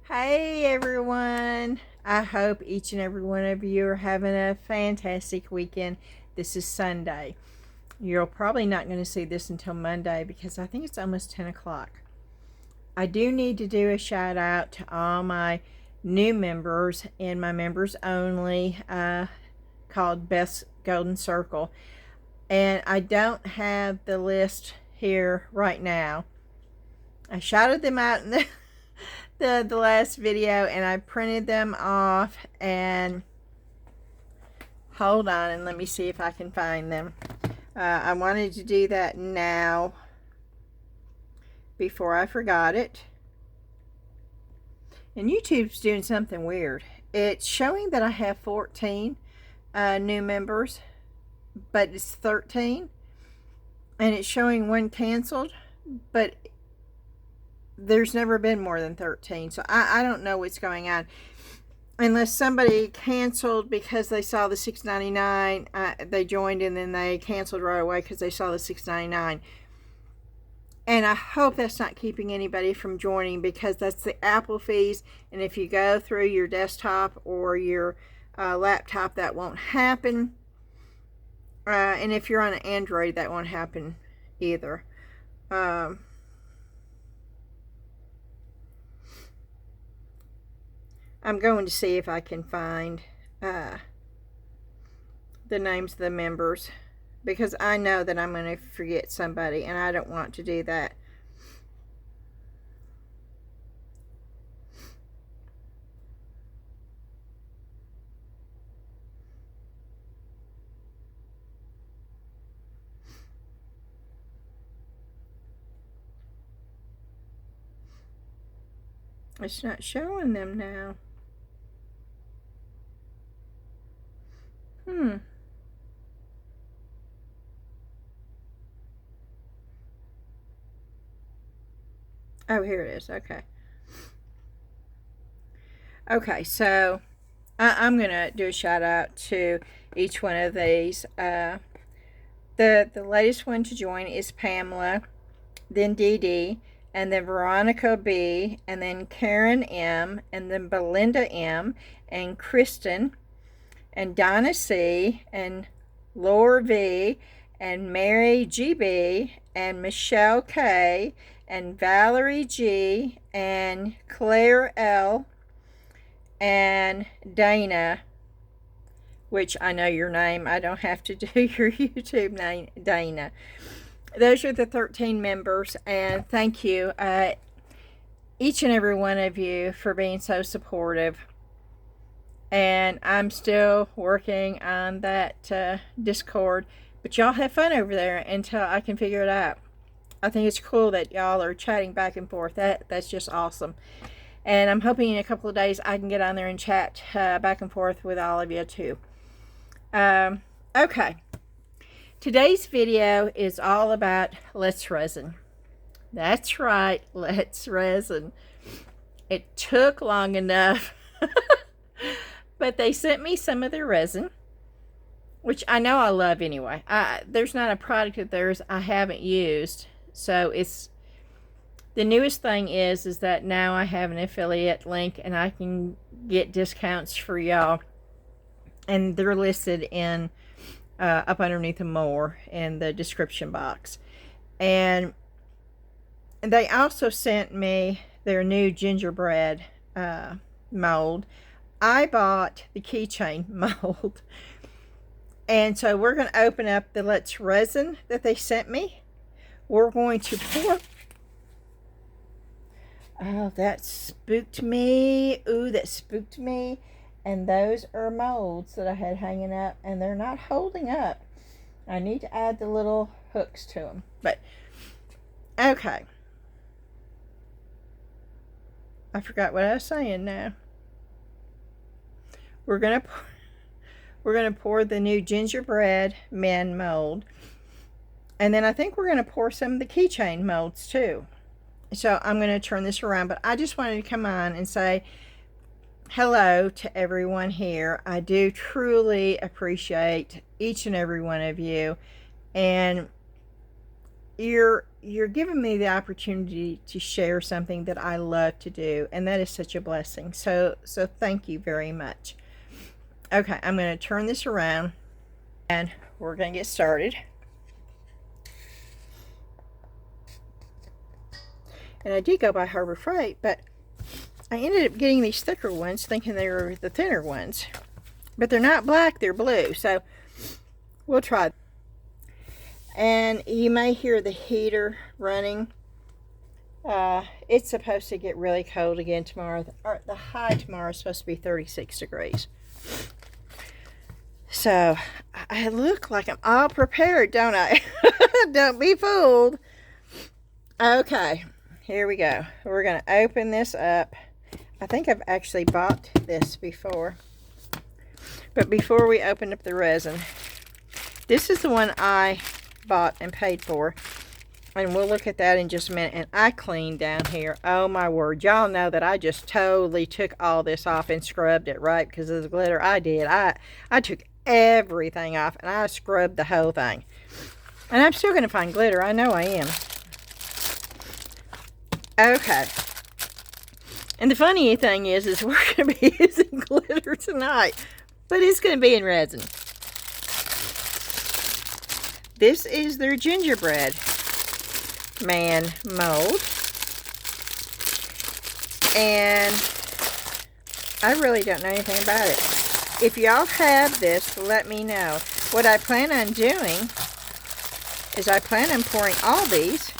Hey everyone, I hope each and every one of you are having a fantastic weekend. This is Sunday. You're probably not going to see this until Monday because I think it's almost 10 o'clock. I do need to do a shout out to all my new members in my members only called Best Golden Circle. And I don't have the list here right now. I shouted them out in the last video and I printed them off, and hold on and let me see if I can find them. I wanted to do that now before I forgot it. And YouTube's doing something weird. It's showing that I have 14 new members, but it's 13, and it's showing one canceled, but there's never been more than 13. So I don't know what's going on. Unless somebody canceled because they saw the $6.99, they joined and then they canceled right away because they saw the $6.99. And I hope that's not keeping anybody from joining, because that's the Apple fees. And if you go through your desktop or your laptop, that won't happen. And if you're on an Android, that won't happen either. I'm going to see if I can find the names of the members, because I know that I'm going to forget somebody and I don't want to do that. It's not showing them now. Oh, here it is. Okay, so I'm going to do a shout out to each one of these. The latest one to join is Pamela, then Dee Dee, and then Veronica B, and then Karen M, and then Belinda M, and Kristen, and Donna C, and Laura V, and Mary GB, and Michelle K, and Valerie G, and Claire L, and Dana, which I know your name. I don't have to do your YouTube name, Dana. Those are the 13 members, and thank you, each and every one of you, for being so supportive. And I'm still working on that Discord, but y'all have fun over there until I can figure it out. I think it's cool that y'all are chatting back and forth. That's just awesome. And I'm hoping in a couple of days I can get on there and chat back and forth with all of you too. Okay. Today's video is all about Let's Resin. That's right, Let's Resin. It took long enough. But they sent me some of their resin, which I know I love anyway. There's not a product of theirs I haven't used. So it's the newest thing is that now I have an affiliate link and I can get discounts for y'all. And they're listed in up underneath the more in the description box. And they also sent me their new gingerbread mold. I bought the keychain mold. And so we're going to open up the Let's Resin that they sent me. We're going to pour. Oh, that spooked me. Ooh, that spooked me. And those are molds that I had hanging up, and they're not holding up. I need to add the little hooks to them. But, okay. I forgot what I was saying now. We're gonna pour the new Gingerbread Man mold, and then I think we're gonna pour some of the keychain molds too. So I'm gonna turn this around, but I just wanted to come on and say hello to everyone here. I do truly appreciate each and every one of you, and you're you're giving me the opportunity to share something that I love to do, and that is such a blessing. So thank you very much. Okay, I'm going to turn this around and we're going to get started. And I did go by Harbor Freight, but I ended up getting these thicker ones thinking they were the thinner ones. But they're not black, they're blue. So we'll try. And you may hear the heater running. It's supposed to get really cold again tomorrow. The high tomorrow is supposed to be 36 degrees. So I look like I'm all prepared, don't I? Don't be fooled. Okay, here we go. We're going to open this up. I think I've actually bought this before. But before we open up the resin, this is the one I bought and paid for. And we'll look at that in just a minute. And I cleaned down here. Oh my word. Y'all know that I just totally took all this off and scrubbed it, right? Because of the glitter. I did. I took everything off and I scrubbed the whole thing. And I'm still going to find glitter. I know I am. Okay. And the funny thing is we're going to be using glitter tonight. But it's going to be in resin. This is their Gingerbread Man mold. And I really don't know anything about it. If y'all have this, let me know. What I plan on doing is I plan on pouring all these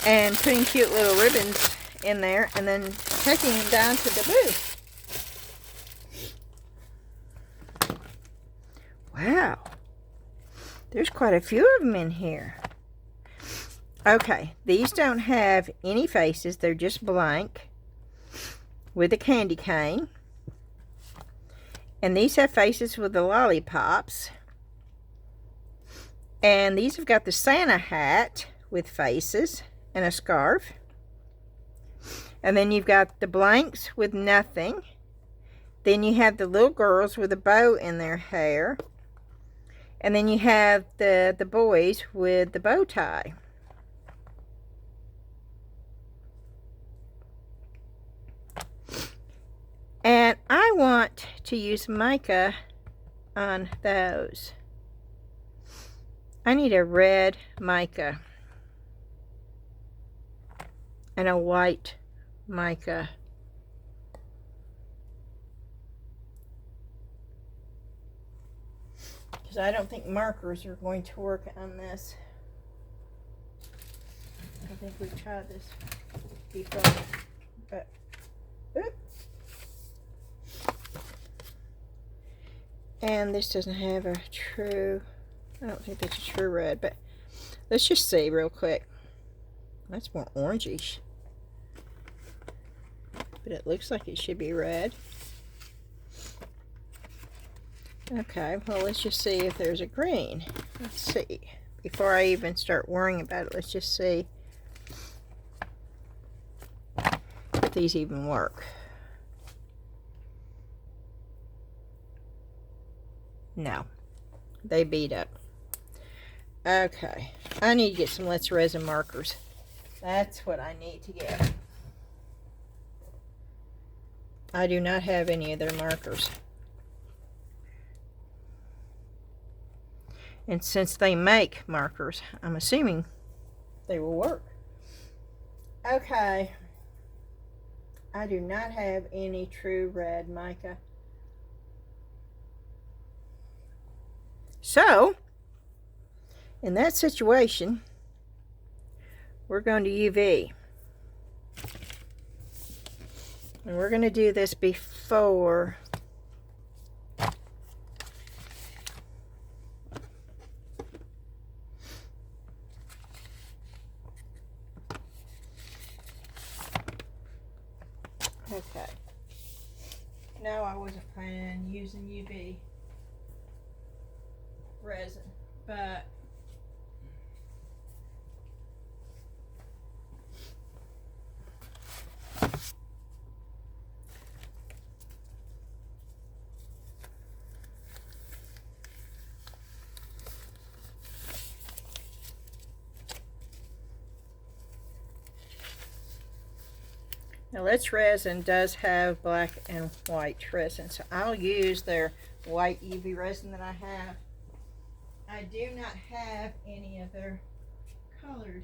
and putting cute little ribbons in there and then taking them down to the booth. Wow. There's quite a few of them in here. Okay, these don't have any faces. They're just blank with a candy cane. And these have faces with the lollipops. And these have got the Santa hat with faces and a scarf. And then you've got the blanks with nothing. Then you have the little girls with a bow in their hair. And then you have the boys with the bow tie. And I want to use mica on those. I need a red mica and a white mica. Because I don't think markers are going to work on this. I think we've tried this before. But, oops. And this doesn't have a true, I don't think that's a true red, but let's just see real quick. That's more orangish. But it looks like it should be red. Okay, well let's just see if there's a green. Let's see. Before I even start worrying about it, let's just see if these even work. No, they beat up. Okay, I need to get some Let's Resin markers. That's what I need to get. I do not have any of their markers. And since they make markers, I'm assuming they will work. Okay. I do not have any true red mica. So, in that situation, we're going to UV. And we're going to do this before okay. No, I wasn't planning on using UV resin, but Now, Let's Resin does have black and white resin, so I'll use their white UV resin that I have. I do not have any of their colored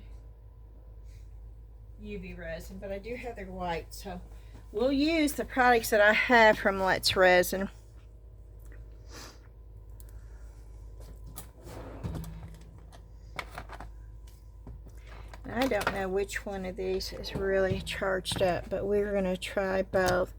UV resin, but I do have their white, so we'll use the products that I have from Let's Resin. I don't know which one of these is really charged up, but we're going to try both.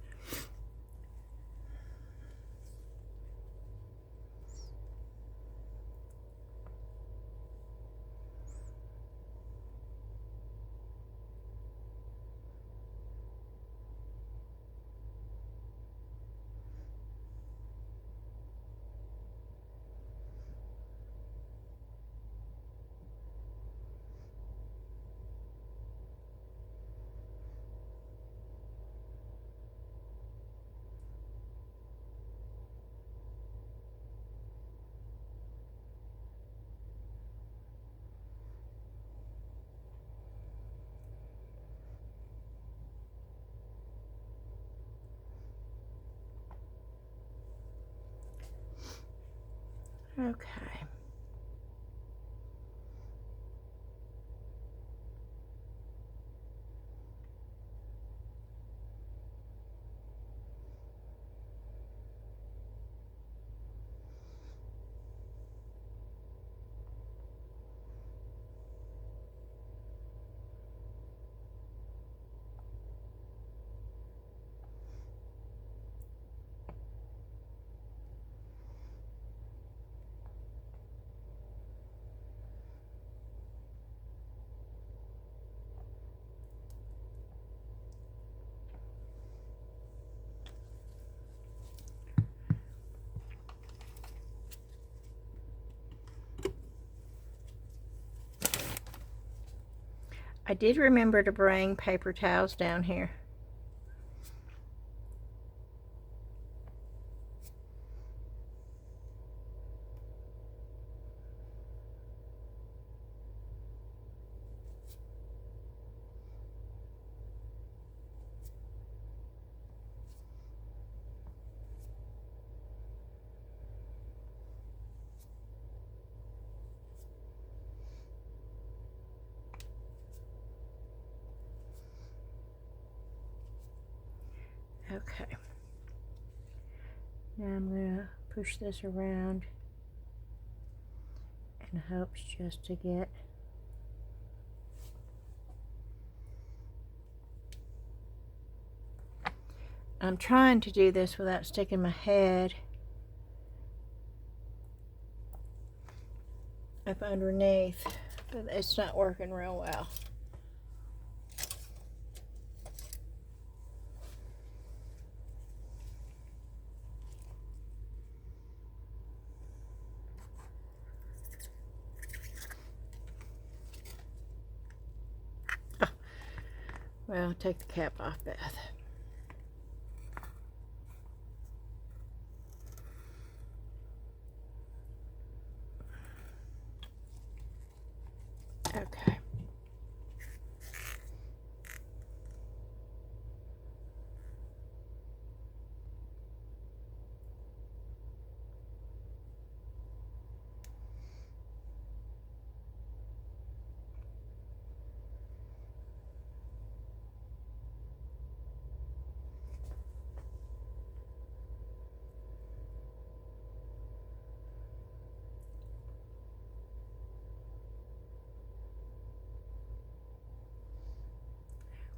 Okay. I did remember to bring paper towels down here. Okay. Now I'm going to push this around in hopes just to get I'm trying to do this without sticking my head up underneath, but it's not working real well. Well, take the cap off, Beth. Okay.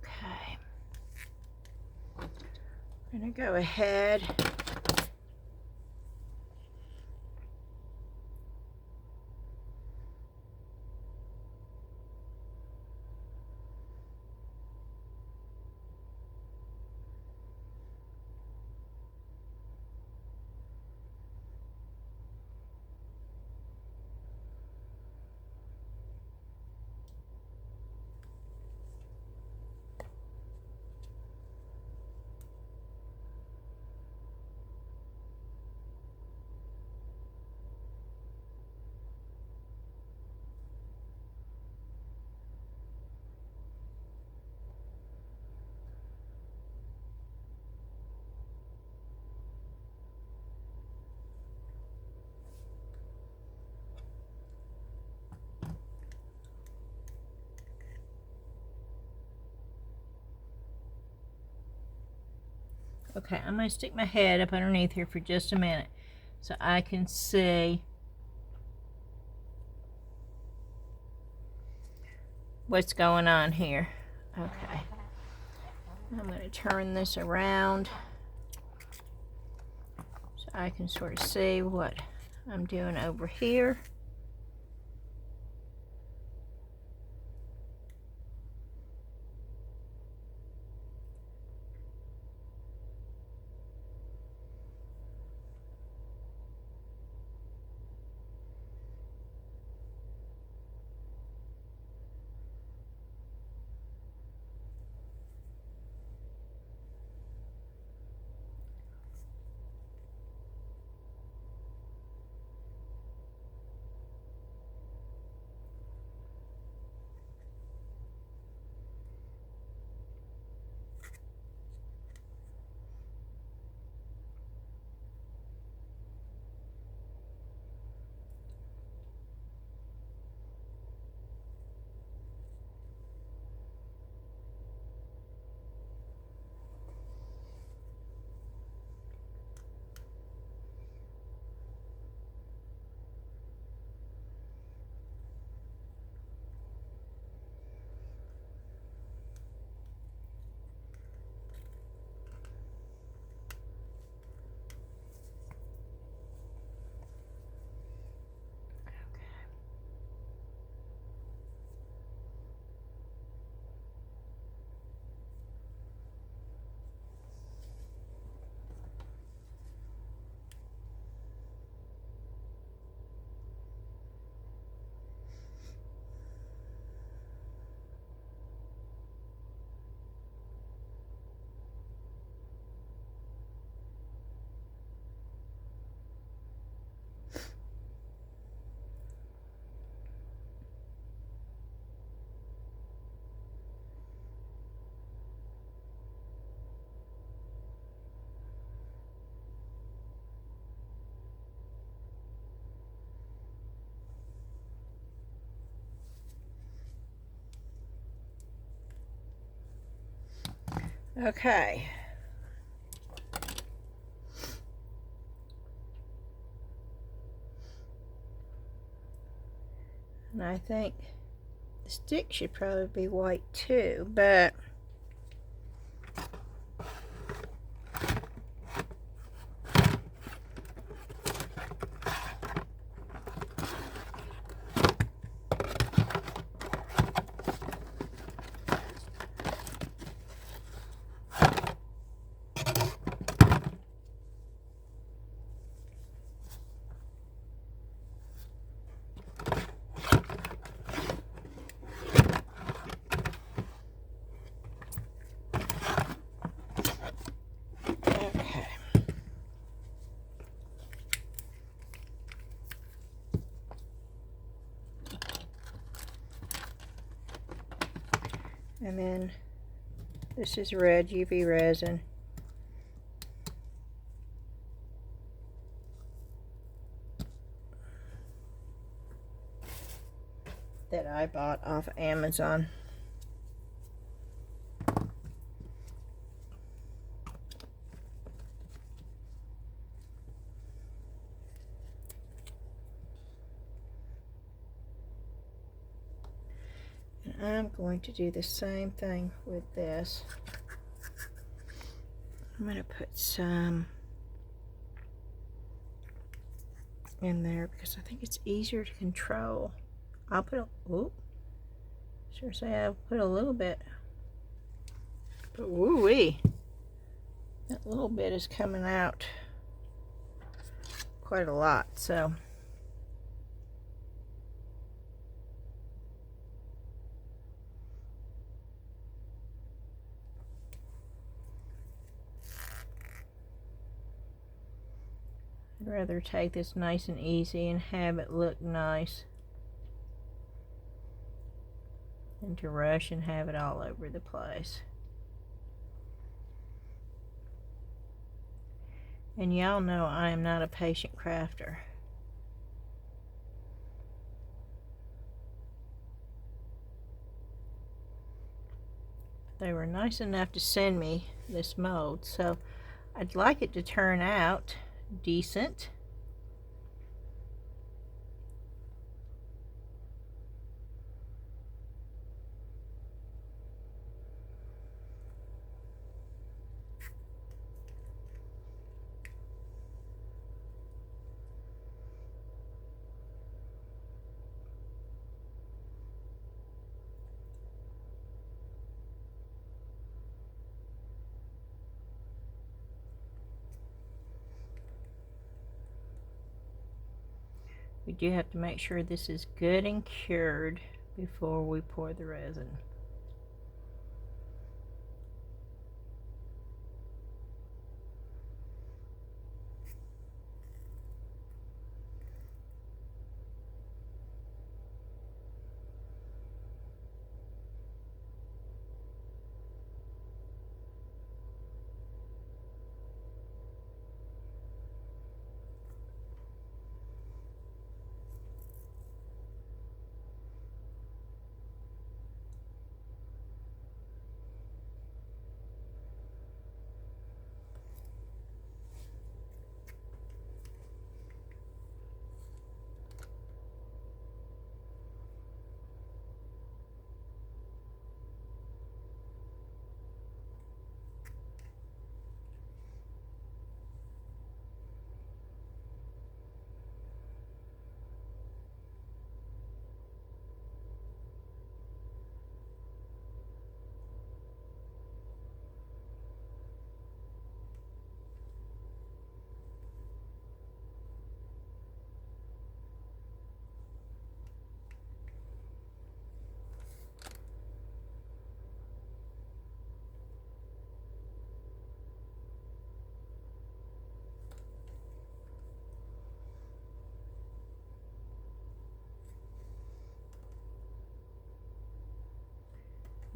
Okay. I'm going to go ahead Okay, I'm going to stick my head up underneath here for just a minute so I can see what's going on here. Okay, I'm going to turn this around so I can sort of see what I'm doing over here. Okay. And I think the stick should probably be white too, but and then this is red UV resin. That I bought off Amazon. And I'm going to do the same thing with this. I'm going to put some in there because I think it's easier to control. I'll put a, ooh, sure say I'll put a little bit, but woo-wee, that little bit is coming out quite a lot, so I'd rather take this nice and easy and have it look nice than to rush and have it all over the place. And y'all know I am not a patient crafter. They were nice enough to send me this mold, so I'd like it to turn out decent. We do have to make sure this is good and cured before we pour the resin.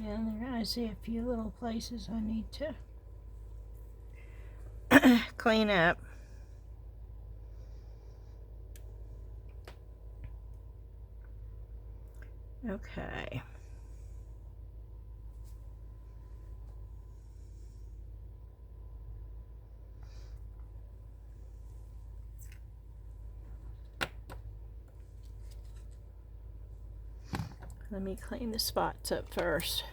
Yeah, and there I see a few little places I need to clean up. Okay. Let me clean the spots up first.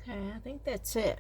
Okay, I think that's it.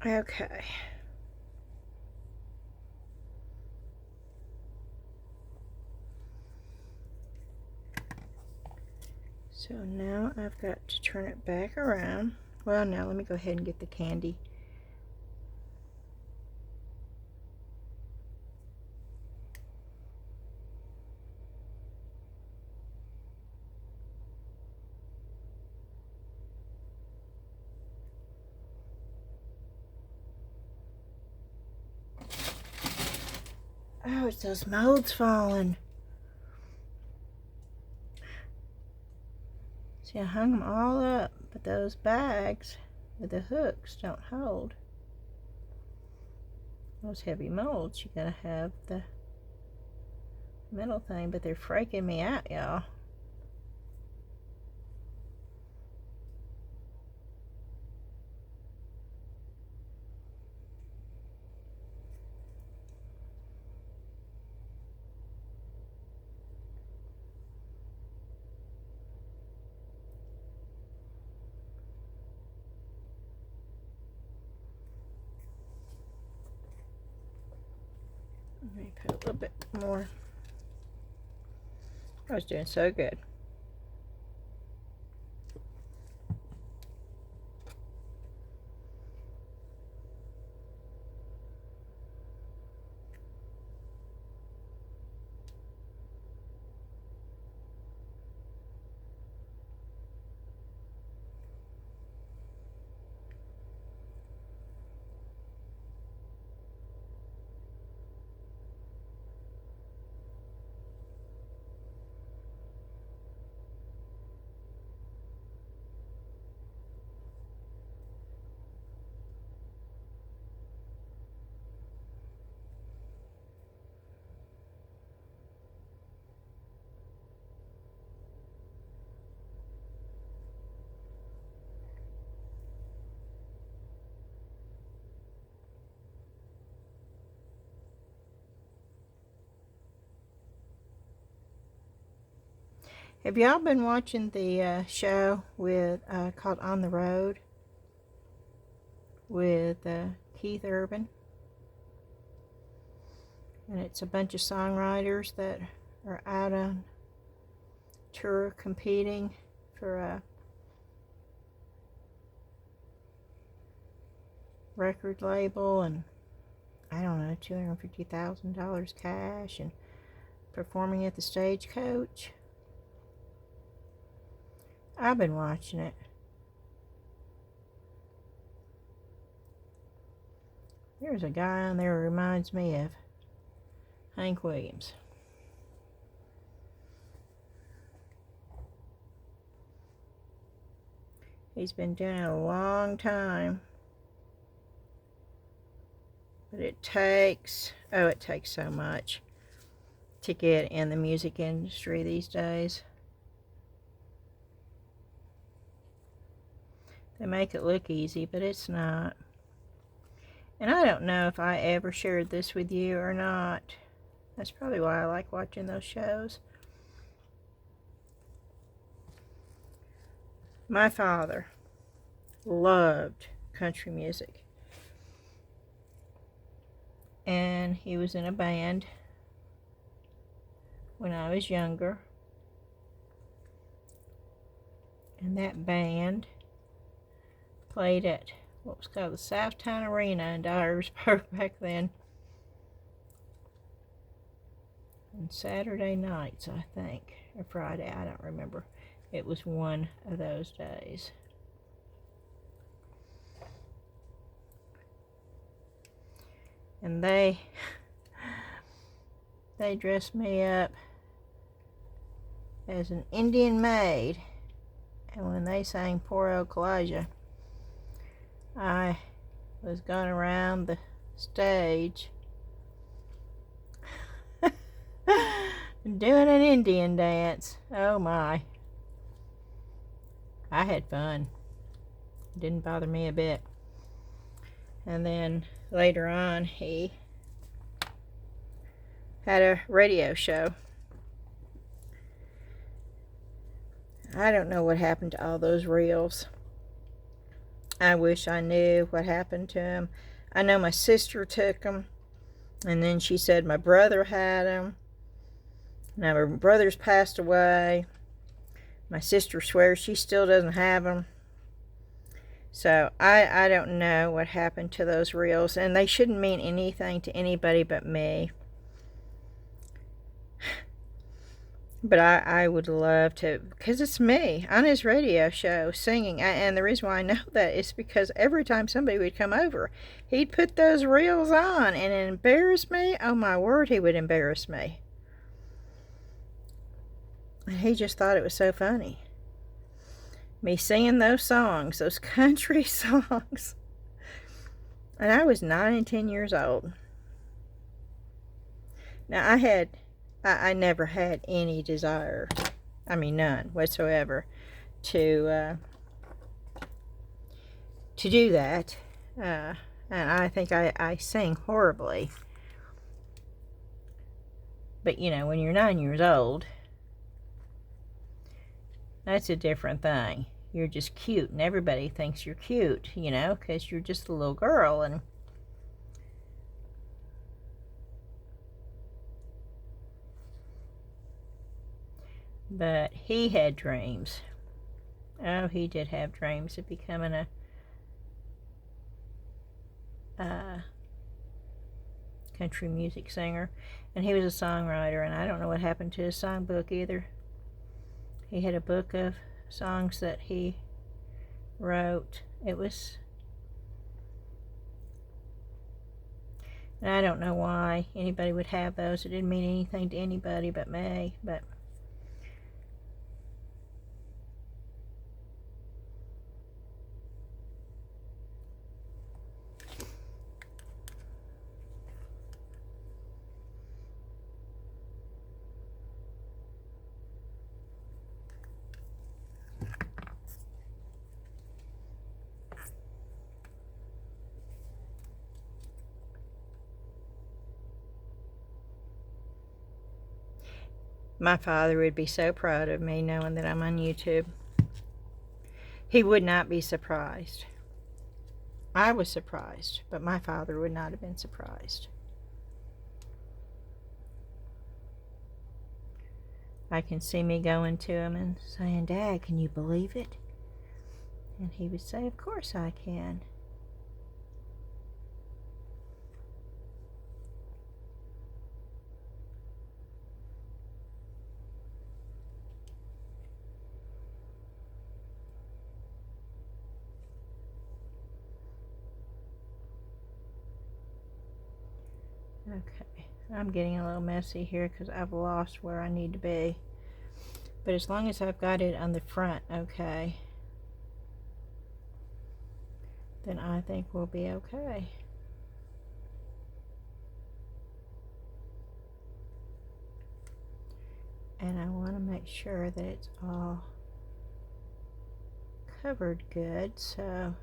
Okay. So now I've got to turn it back around. Well, now let me go ahead and get the candy. Oh, it's those molds falling. See, I hung them all up But those bags with the hooks don't hold. Those heavy molds, you gotta have the metal thing, but they're freaking me out, y'all. Let me put a little bit more. I was doing so good. Have y'all been watching the show with called On the Road with Keith Urban? And it's a bunch of songwriters that are out on tour competing for a record label, and I don't know, $250,000 cash, and performing at the Stagecoach. I've been watching it. There's a guy on there who reminds me of Hank Williams. He's been doing it a long time. But it takes so much to get in the music industry these days. They make it look easy, but it's not. And I don't know if I ever shared this with you or not. That's probably why I like watching those shows. My father loved country music. And he was in a band when I was younger. And that band played at what was called the Southtown Arena in Dyersburg back then. On Saturday nights, I think, or Friday, I don't remember. It was one of those days. And they dressed me up as an Indian maid. And when they sang Poor Old Kalijah, I was going around the stage doing an Indian dance. Oh my. I had fun. It didn't bother me a bit. And then later on, he had a radio show. I don't know what happened to all those reels. I wish I knew what happened to them. I know my sister took them, and then she said my brother had them. Now my brother's passed away. My sister swears she still doesn't have them. So I don't know what happened to those reels, and they shouldn't mean anything to anybody but me. But I would love to, because it's me on his radio show singing. And the reason why I know that is because every time somebody would come over, he'd put those reels on and embarrass me. Oh my word, he would embarrass me. And he just thought it was so funny. me singing those songs, those country songs. And I was 9 and 10 years old. Now, I never had any desire, I mean none whatsoever, to do that. And I think I sang horribly. But, you know, when you're 9 years old, that's a different thing. You're just cute, and everybody thinks you're cute, you know, because you're just a little girl. And but he had dreams. Oh, he did have dreams of becoming a country music singer. And he was a songwriter, and I don't know what happened to his songbook either. He had a book of songs that he wrote. It was... And I don't know why anybody would have those. It didn't mean anything to anybody but me, but... My father would be so proud of me knowing that I'm on YouTube. He would not be surprised. I was surprised, but my father would not have been surprised. I can see me going to him and saying, "Dad, can you believe it?" And he would say, "Of course I can." Okay, I'm getting a little messy here because I've lost where I need to be. But as long as I've got it on the front, okay, then I think we'll be okay. And I want to make sure that it's all covered good, so...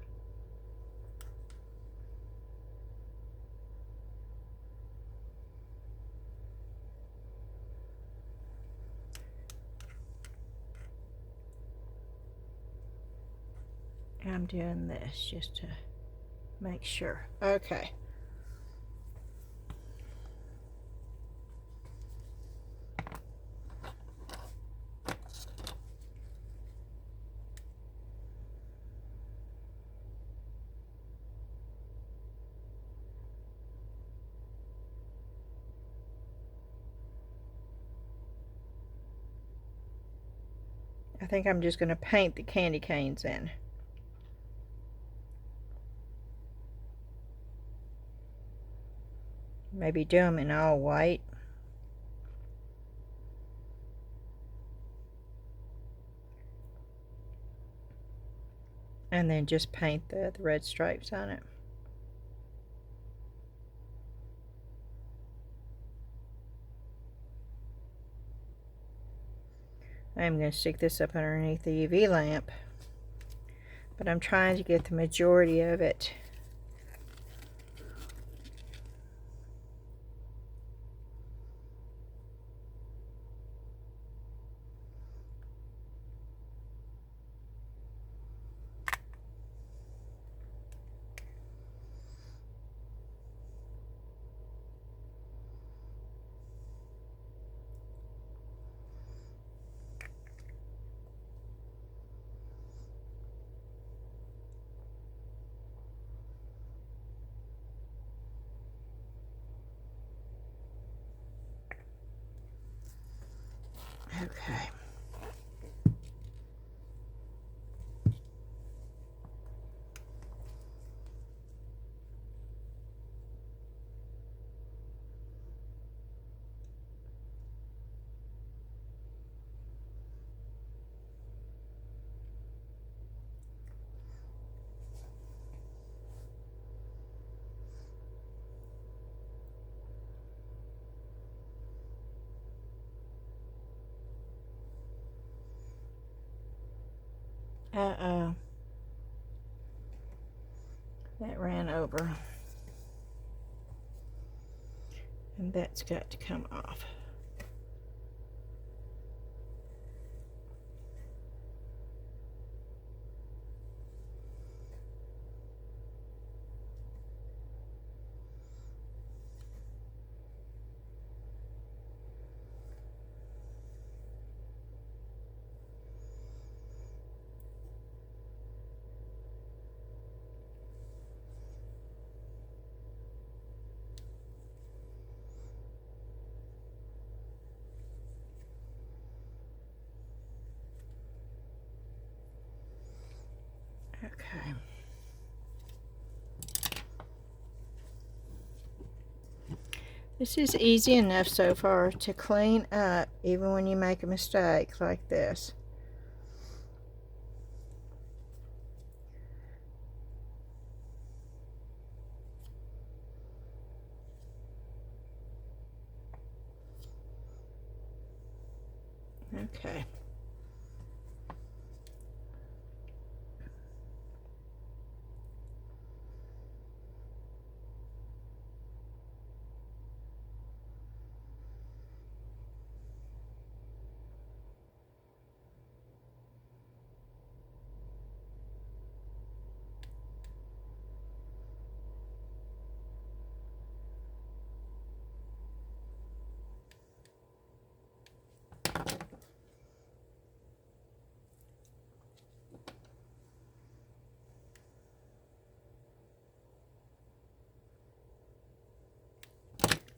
I'm doing this just to make sure. Okay. I think I'm just going to paint the candy canes in. Maybe do them in all white. And then just paint the red stripes on it. I'm going to stick this up underneath the UV lamp. But I'm trying to get the majority of it. Okay. Uh-oh. That ran over. And that's got to come off. Okay. This is easy enough so far to clean up, even when you make a mistake like this. Okay.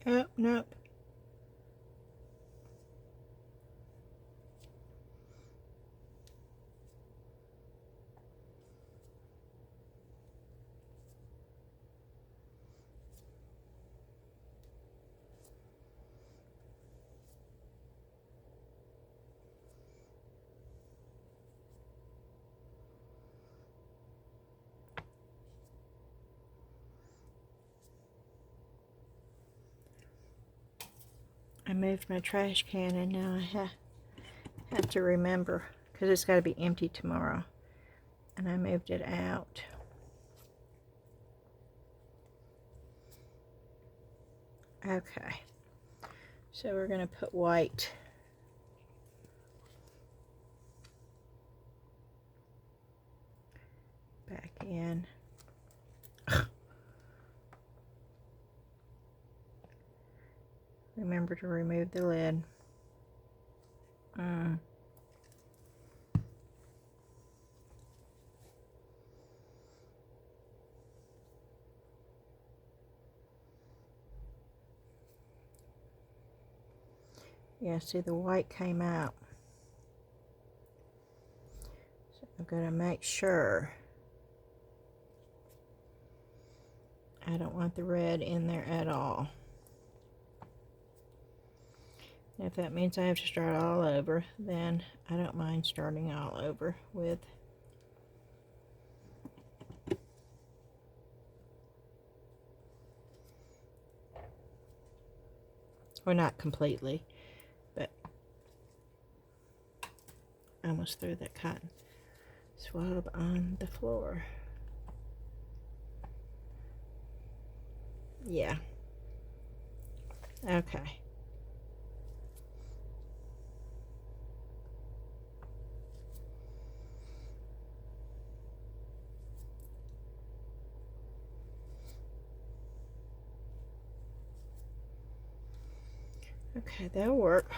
Oh, nope. I moved my trash can and now I have to remember, because it's got to be empty tomorrow. And I moved it out. Okay. So we're going to put white. Back in. Remember to remove the lid. Yeah, see, the white came out. So I'm going to make sure I don't want the red in there at all. And if that means I have to start all over, then I don't mind starting all over with or not completely, but I almost threw that cotton swab on the floor. Yeah. Okay. Okay, that'll work.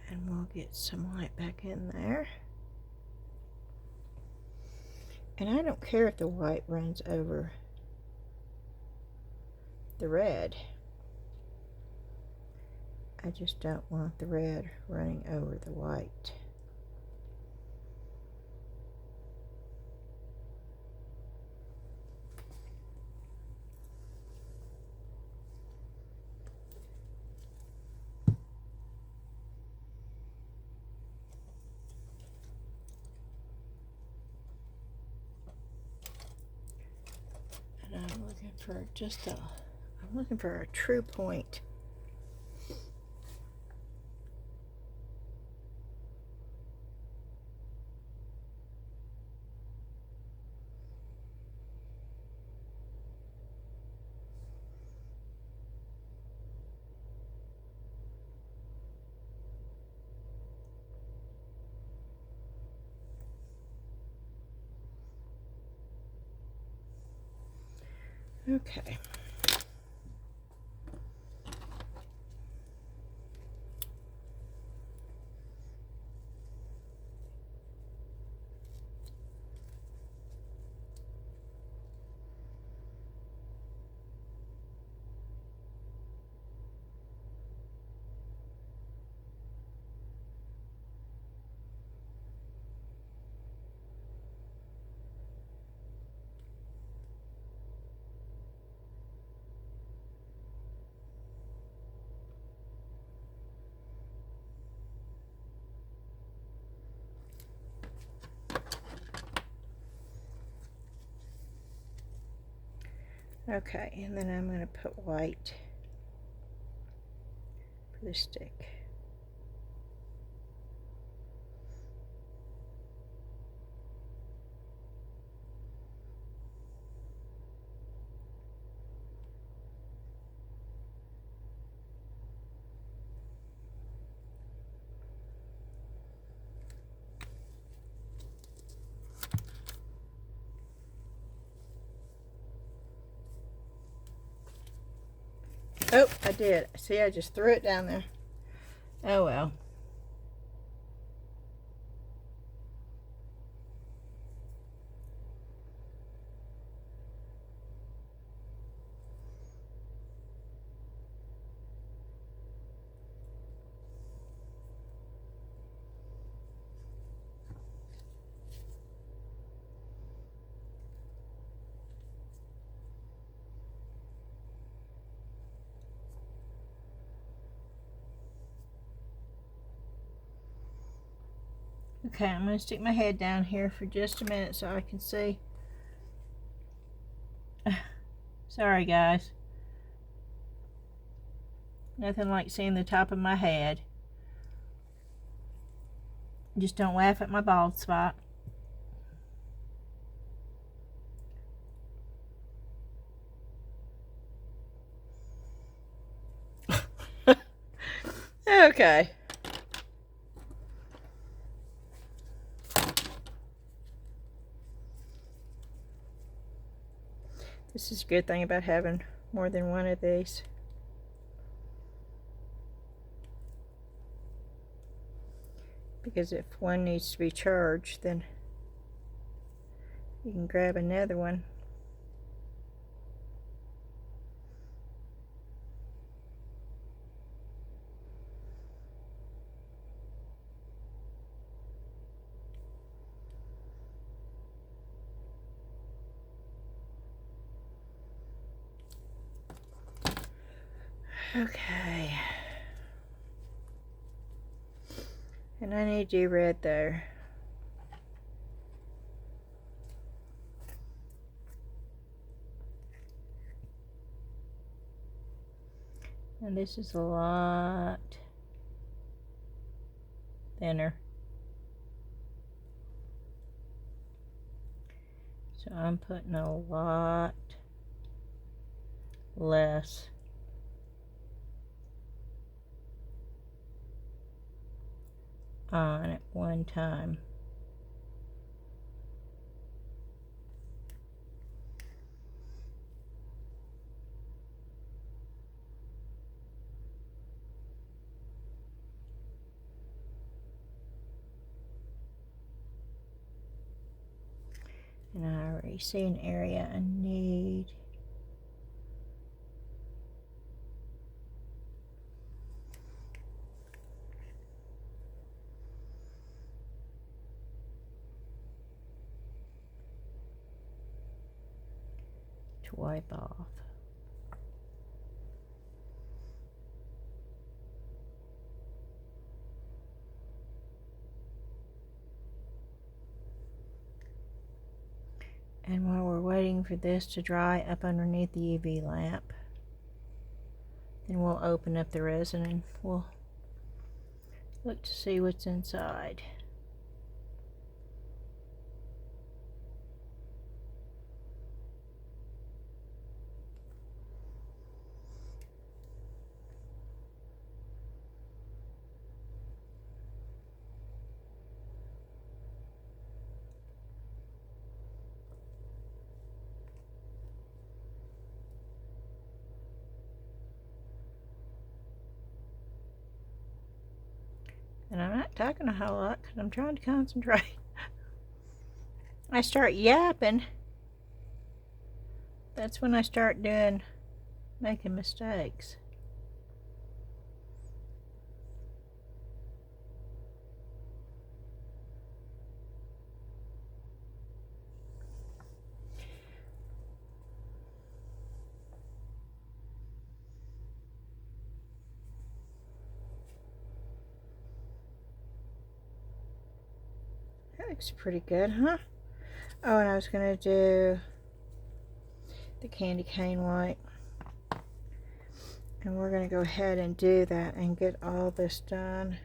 And we'll get some white back in there. And I don't care if the white runs over the red. I just don't want the red running over the white. And I'm looking for just a I'm looking for a true point. Okay. Okay, and then I'm going to put white for the stick. Oh, I did. See, I just threw it down there. Oh well. Okay, I'm going to stick my head down here for just a minute so I can see. Sorry guys. Nothing like seeing the top of my head. Just don't laugh at my bald spot. Okay. This is a good thing about having more than one of these. Because if one needs to be charged, then you can grab another one. Okay. And I need to do red there. And this is a lot thinner. So I'm putting a lot less on at one time. And I already see an area I need. To wipe off. And while we're waiting for this to dry up underneath the UV lamp, Then we'll open up the resin and we'll look to see what's inside. And I'm not talking a whole lot because I'm trying to concentrate. I start yapping. That's when I start making mistakes. That looks pretty good, huh? Oh, and I was going to do the candy cane white. And we're going to go ahead and do that and get all this done.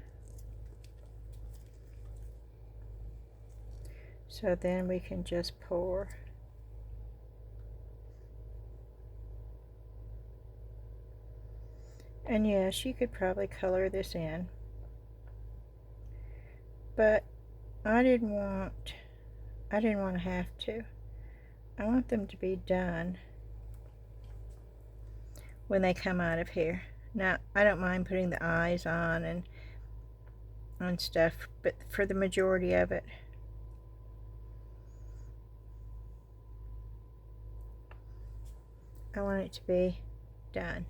So then we can just pour. And yes, you could probably color this in. But I didn't want to have to. I want them to be done when they come out of here. Now, I don't mind putting the eyes on and stuff, but for the majority of it, I want it to be done.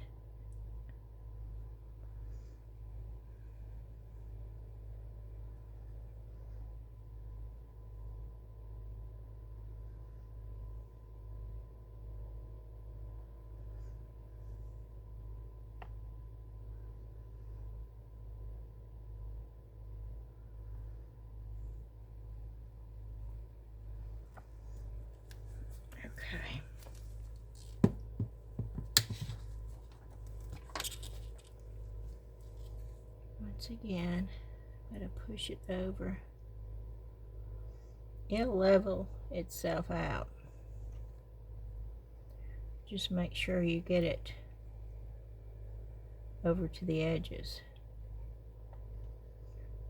Okay. Once again, I'm going to push it over. It'll level itself out. Just make sure you get it over to the edges.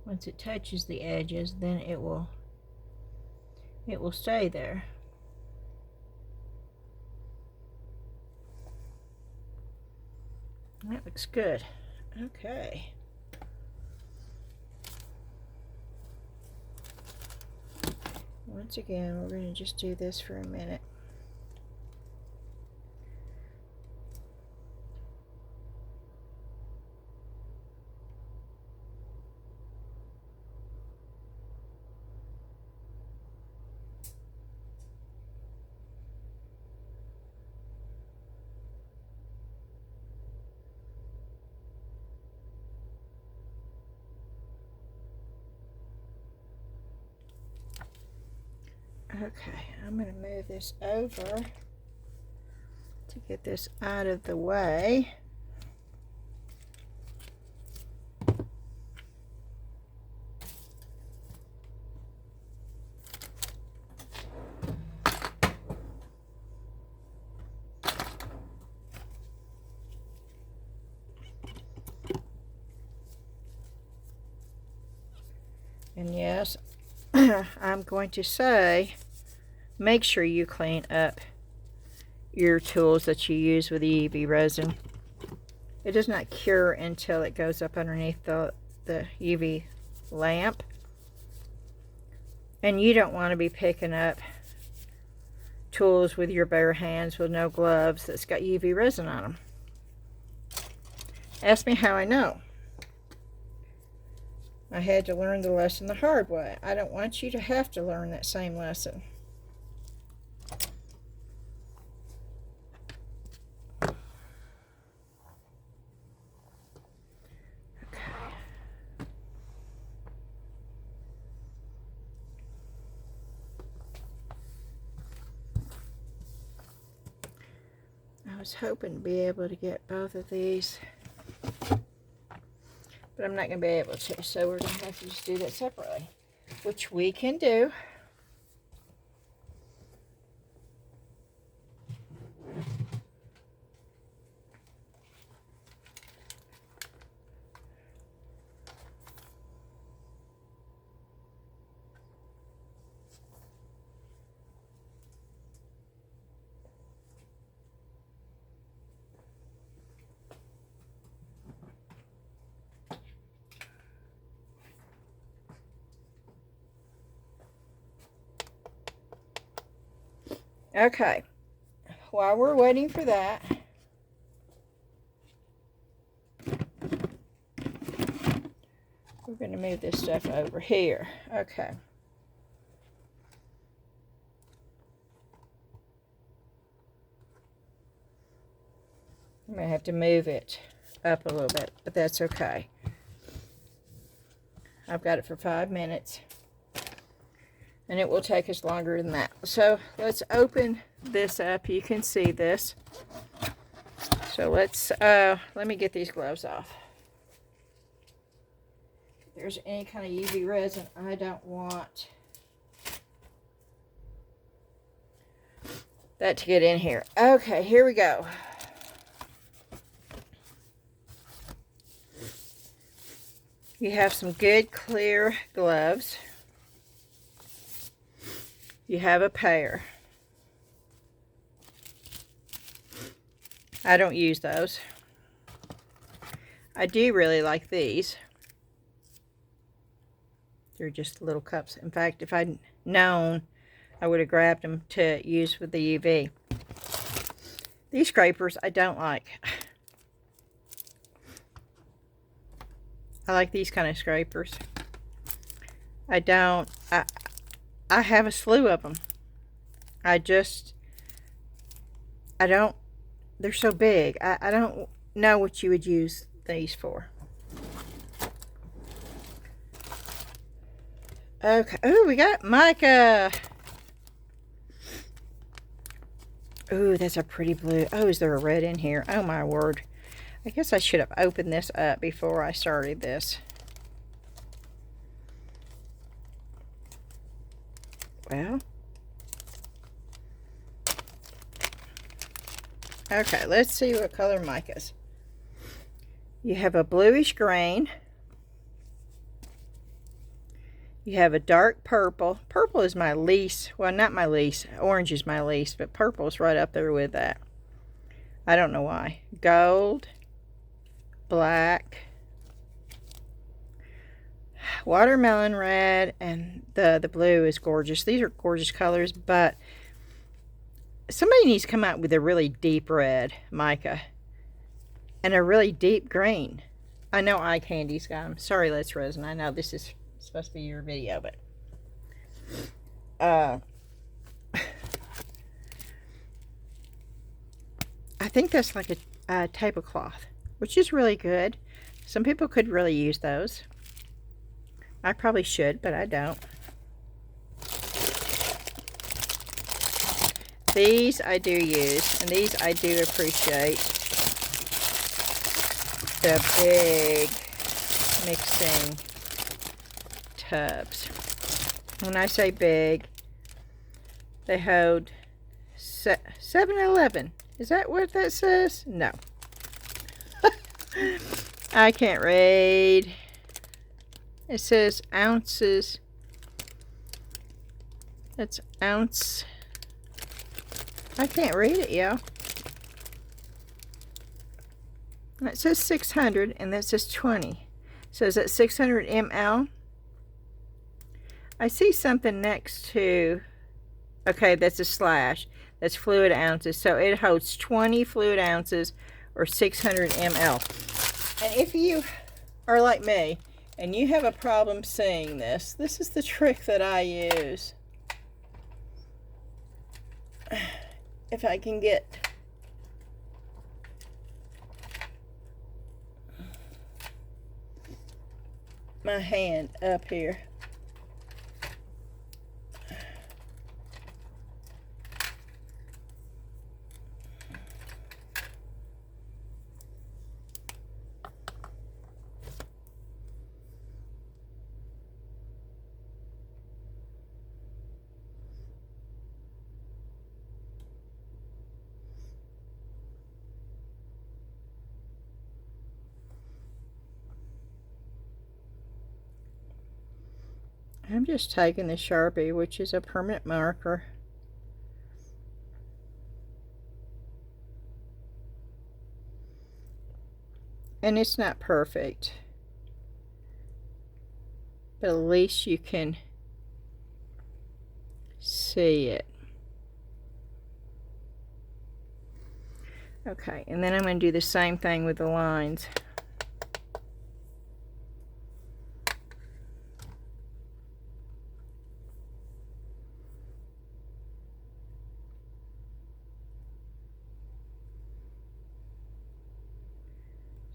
Once it touches the edges, then it will stay there. That looks good. Okay. Once again, we're going to just do this for a minute. Okay, I'm going to move this over to get this out of the way. And yes, I'm going to say, make sure you clean up your tools that you use with the UV resin. It does not cure until it goes up underneath the UV lamp. And you don't want to be picking up tools with your bare hands with no gloves that's got UV resin on them. Ask me how I know. I had to learn the lesson the hard way. I don't want you to have to learn that same lesson. I was hoping to be able to get both of these But I'm not going to be able to, so we're going to have to just do that separately, which we can do. Okay, while we're waiting for that, we're going to move this stuff over here. Okay. I'm going to have to move it up a little bit, but that's okay. I've got it for 5 minutes, and it will take us longer than that. So let's open this up. You can see this. So let's, let me get these gloves off. If there's any kind of UV resin, I don't want that to get in here. Okay, here we go. You have some good clear gloves. You have a pair. I don't use those. I do really like these. They're just little cups. In fact, if I'd known, I would have grabbed them to use with the UV. These scrapers I don't like. I like these kind of scrapers. I have a slew of them. They're so big. I don't know what you would use these for. Okay. Oh, we got mica. Ooh, that's a pretty blue. Oh, is there a red in here? Oh, my word. I guess I should have opened this up before I started this. Well. Okay, let's see what color micas. You have a bluish green. You have a dark purple. Purple is my least. Well, not my least. Orange is my least, but purple is right up there with that. I don't know why. Gold. Black, watermelon red, and the blue is gorgeous. These are gorgeous colors, but somebody needs to come out with a really deep red mica and a really deep green. I know Eye Candy's got them. Sorry, Let's Resin. I know this is supposed to be your video, but I think that's like a tablecloth, which is really good. Some people could really use those. I probably should, but I don't. These I do use, and these I do appreciate. The big mixing tubs. When I say big, they hold 7-Eleven. Is that what that says? No. I can't read. It says ounces. That's ounce. I can't read it, y'all. It says 600, and that says 20. So is that 600 ml? I see something next to, okay, that's a slash. That's fluid ounces. So it holds 20 fluid ounces or 600 ml. And if you are like me and you have a problem seeing this, this is the trick that I use. If I can get my hand up here. I'm just taking the Sharpie, which is a permanent marker, and it's not perfect, but at least you can see it. Okay, and then I'm going to do the same thing with the lines.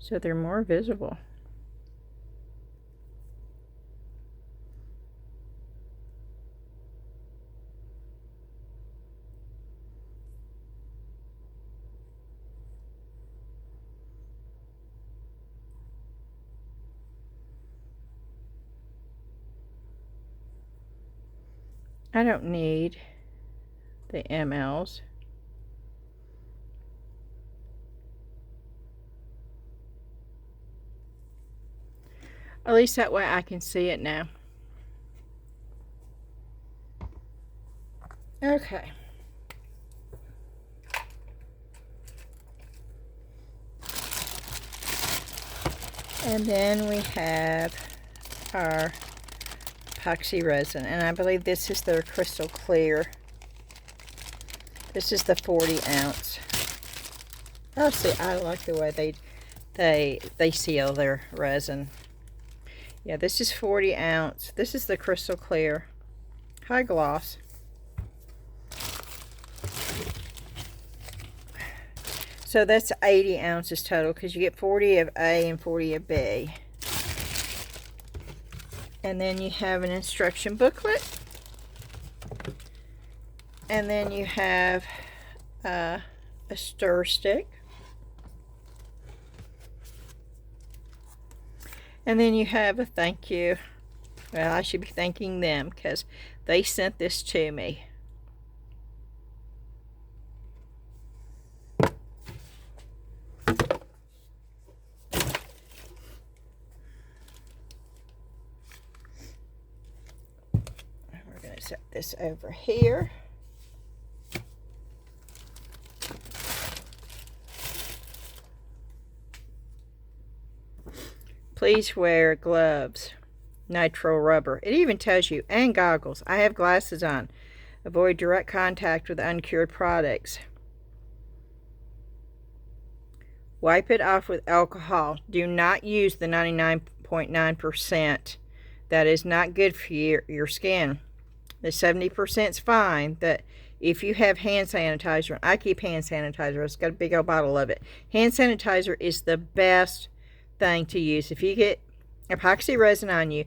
So they're more visible. I don't need the MLs. At least that way I can see it now. Okay. And then we have our epoxy resin, and I believe this is their crystal clear. This is the 40 ounce. Oh, see, I like the way they seal their resin. Yeah, this is 40 ounce. This is the crystal clear, high gloss. So that's 80 ounces total, because you get 40 of A and 40 of B. And then you have an instruction booklet. And then you have a stir stick. And then you have a thank you. Well, I should be thanking them because they sent this to me. We're going to set this over here. Please wear gloves, nitrile rubber. It even tells you, and goggles. I have glasses on. Avoid direct contact with uncured products. Wipe it off with alcohol. Do not use the 99.9%. That is not good for your skin. The 70% is fine. That if you have hand sanitizer, I keep hand sanitizer. It's got a big old bottle of it. Hand sanitizer is the best thing to use. If you get epoxy resin on you,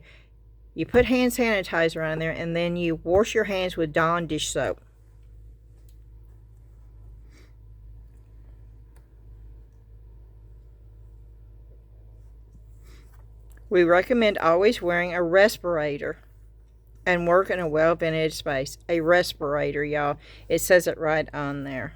you put hand sanitizer on there, and then you wash your hands with Dawn dish soap. We recommend always wearing a respirator and work in a well-ventilated space. A respirator, y'all. It says it right on there.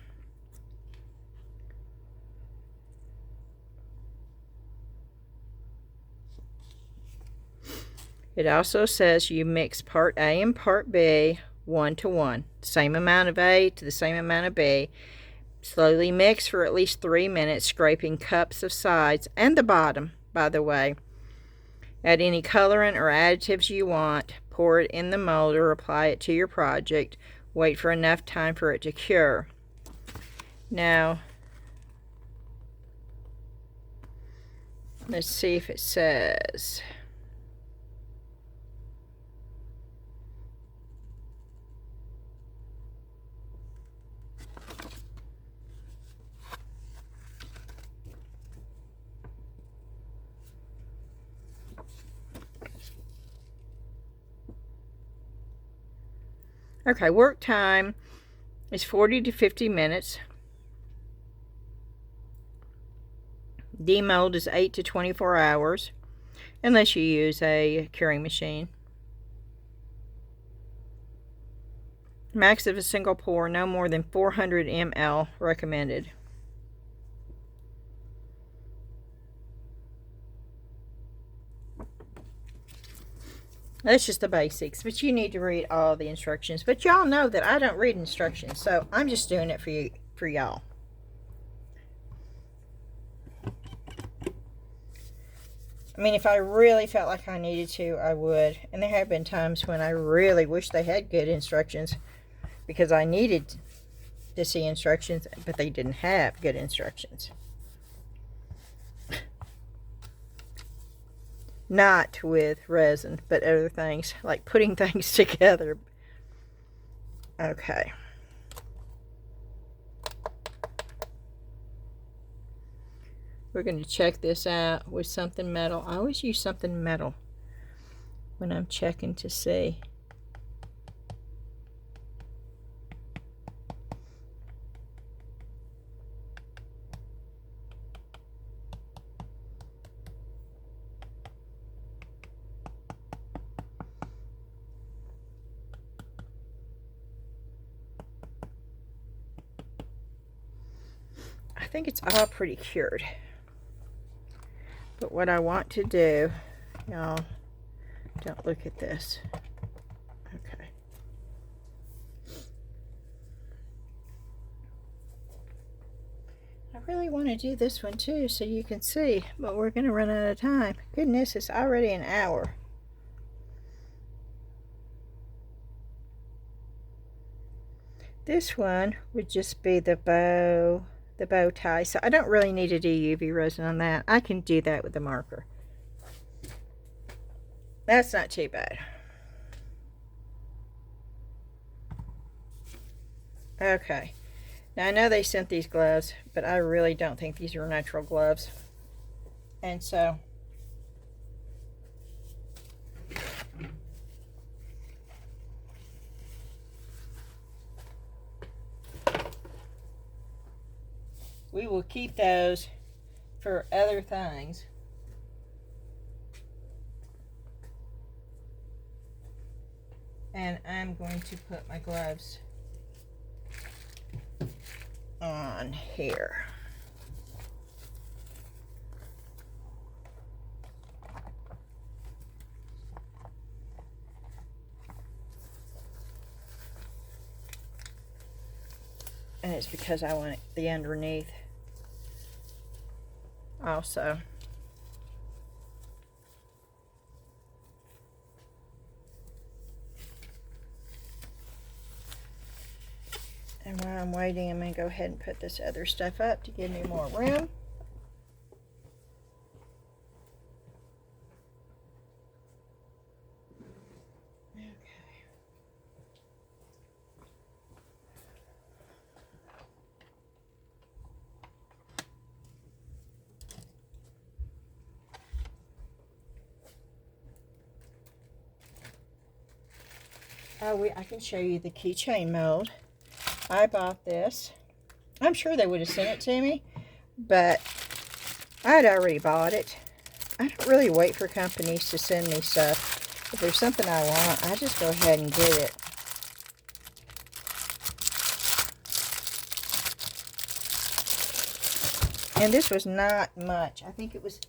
It also says you mix part A and part B 1 to 1. Same amount of A to the same amount of B. Slowly mix for at least 3 minutes, scraping cups of sides and the bottom, by the way. Add any colorant or additives you want. Pour it in the mold or apply it to your project. Wait for enough time for it to cure. Now, let's see if it says. Okay, work time is 40 to 50 minutes. Demold is 8 to 24 hours, unless you use a curing machine. Max of a single pour, no more than 400 ml recommended. That's just the basics, but you need to read all the instructions. But y'all know that I don't read instructions, so I'm just doing it for y'all. I mean, if I really felt like I needed to, I would. And there have been times when I really wish they had good instructions because I needed to see instructions, but they didn't have good instructions. Not with resin, but other things, like putting things together. Okay. We're going to check this out with something metal. I always use something metal when I'm checking to see. I think it's all pretty cured. But what I want to do, y'all, don't look at this. Okay. I really want to do this one too so you can see, but we're going to run out of time. Goodness, it's already an hour. This one would just be the bow tie. So I don't really need to do UV resin on that. I can do that with the marker. That's not too bad. Okay. Now I know they sent these gloves, but I really don't think these are natural gloves. And so we will keep those for other things. And I'm going to put my gloves on here. And it's because I want the underneath also. And while I'm waiting, I'm going to go ahead and put this other stuff up to give me more room. Oh, I can show you the keychain mold. I bought this. I'm sure they would have sent it to me, but I'd already bought it. I don't really wait for companies to send me stuff. If there's something I want, I just go ahead and get it. And this was not much. I think it was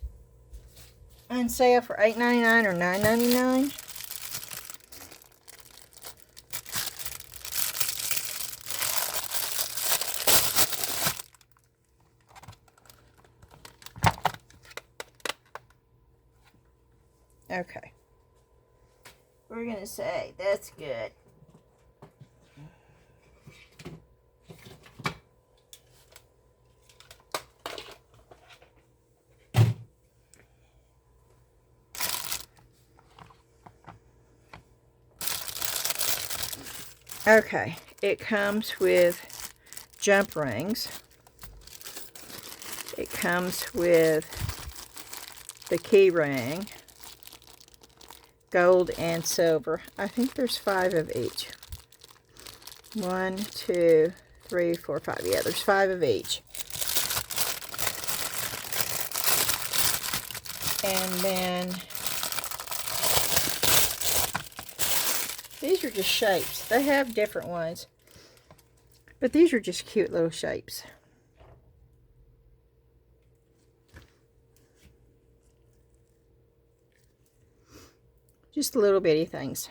on sale for $8.99 or $9.99. Okay. We're going to say that's good. Okay, it comes with jump rings. It comes with the key ring, gold and silver. I think there's 5 of each. 1, 2, 3, 4, 5. Yeah, there's 5 of each. And then these are just shapes. They have different ones, but these are just cute little shapes. Just little bitty things.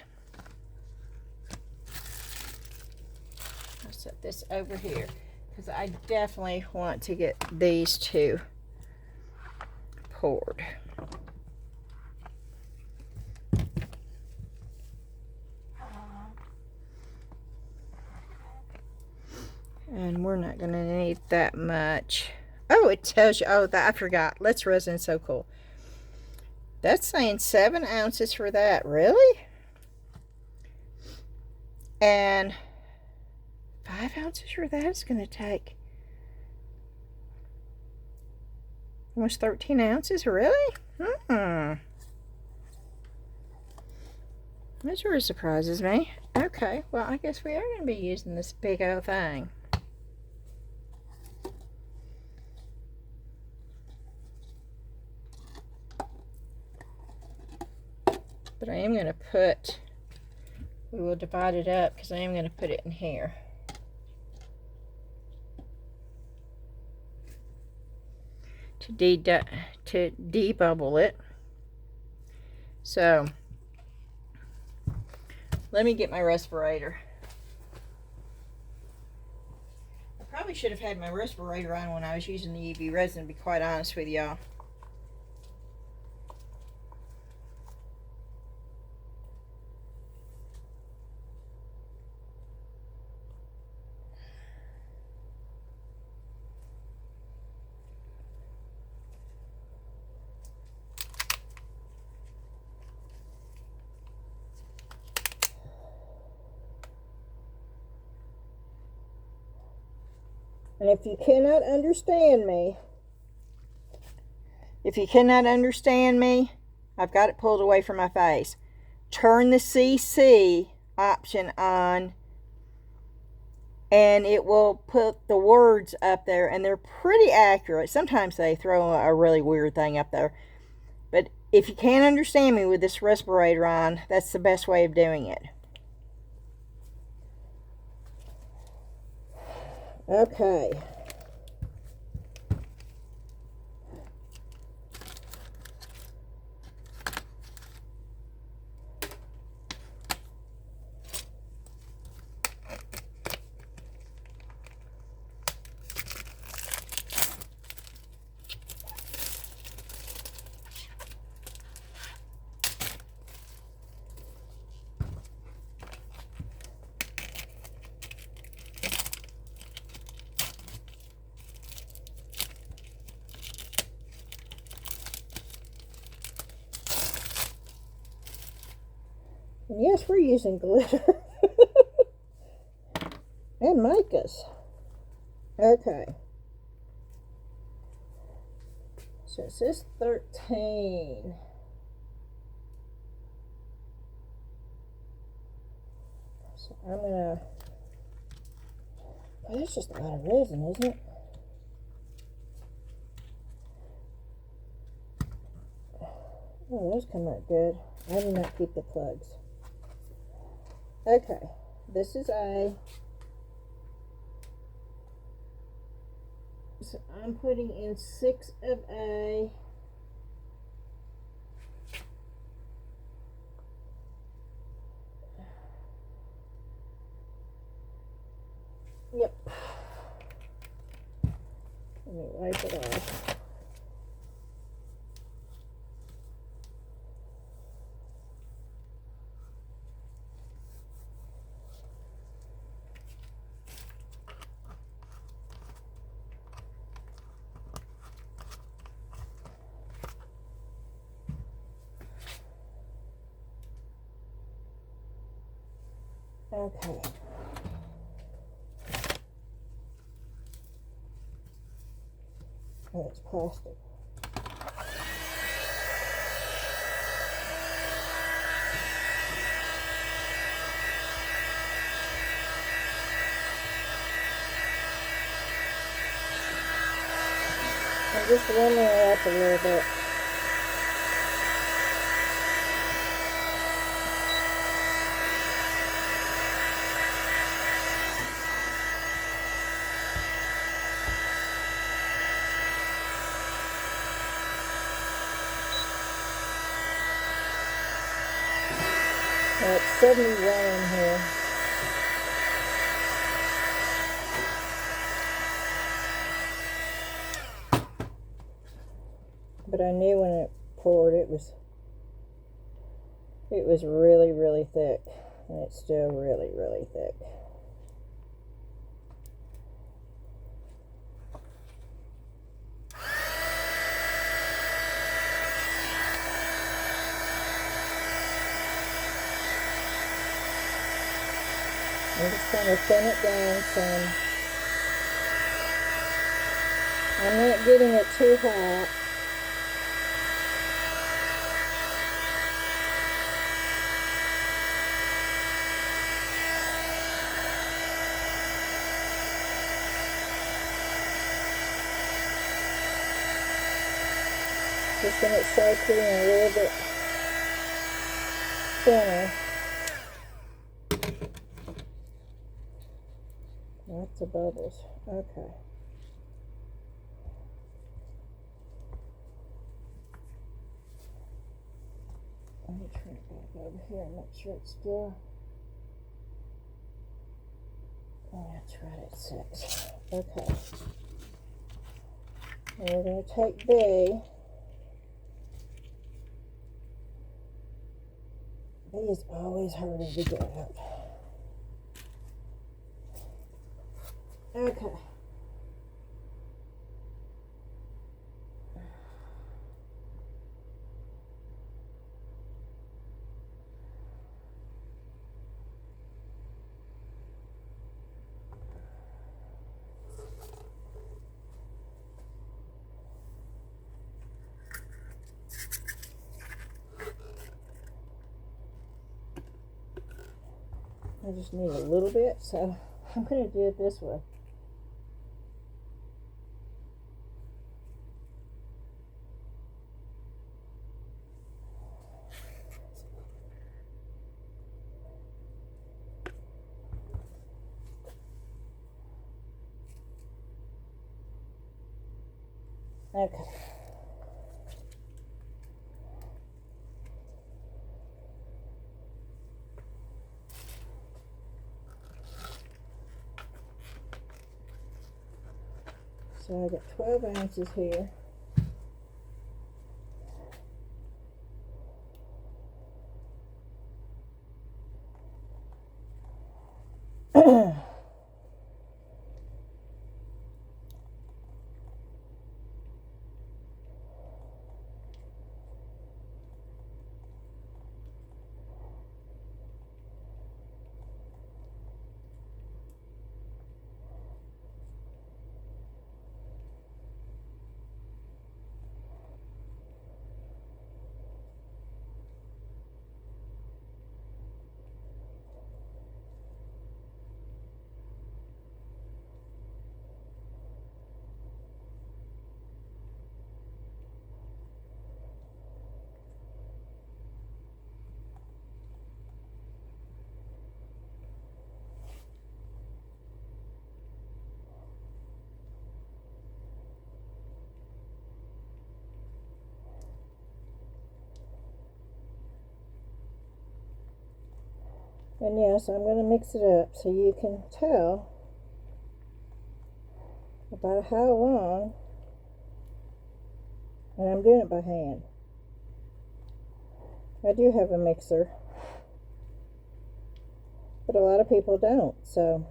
I'll set this over here because I definitely want to get these two poured. And we're not going to need that much. Oh, it tells you. Oh, that I forgot. Let's Resin is so cool. That's saying 7 ounces for that. Really? And 5 ounces for that is going to take almost 13 ounces. Really? That sure surprises me. Okay, well, I guess we are going to be using this big old thing. But I am going to put, we will divide it up because I am going to put it in here. To debubble it. So, let me get my respirator. I probably should have had my respirator on when I was using the UV resin, to be quite honest with y'all. And if you cannot understand me, I've got it pulled away from my face. Turn the CC option on, and it will put the words up there, and they're pretty accurate. Sometimes they throw a really weird thing up there. But if you can't understand me with this respirator on, that's the best way of doing it. Okay. And yes, we're using glitter. And micas. Okay. So it says 13. So I'm gonna... Oh, that's just a lot of resin, isn't it? Oh, those come out good. I do not keep the plugs. Okay, this is A. So I'm putting in 6 of A. Yep. Let me wipe it off. Okay. Oh, it's plastic. I'm just warming it up a little bit. It's 71 in here. But I knew when it poured it was really, really thick. And it's still really, really thick. I'm just going to thin it down some. I'm not getting it too hot. Just when it starts getting a little bit thinner. Lots of bubbles. Okay. Let me turn it back over here and make sure it's still. Oh, that's right, it's 6. Okay. And we're going to take B. B is always harder to get out. Okay. I just need a little bit, so I'm going to do it this way. Okay. So I got 12 ounces here. And yes, I'm going to mix it up so you can tell about how long, and I'm doing it by hand. I do have a mixer, but a lot of people don't, so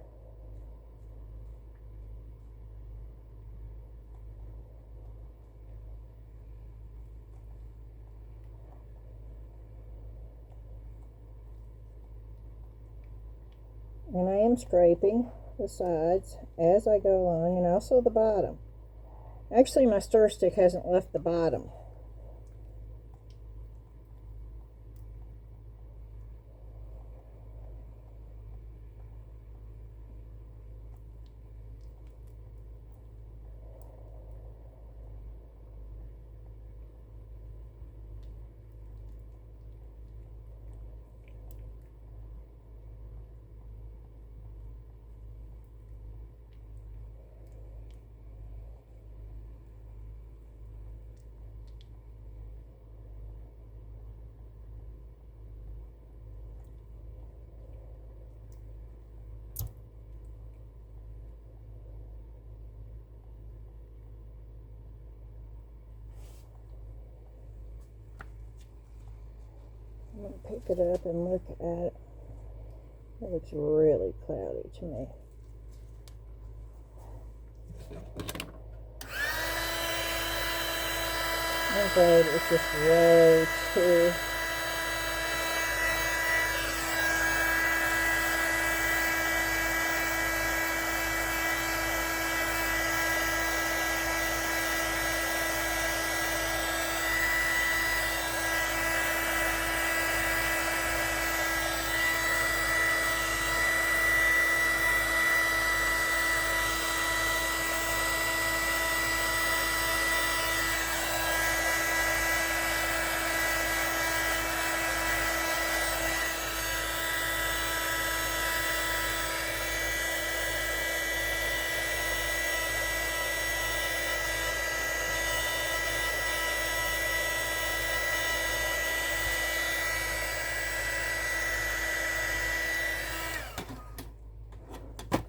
and I am scraping the sides as I go along, and also the bottom. Actually, my stir stick hasn't left the bottom. I'm going to pick it up and look at it. It looks really cloudy to me. I'm afraid it's just way too...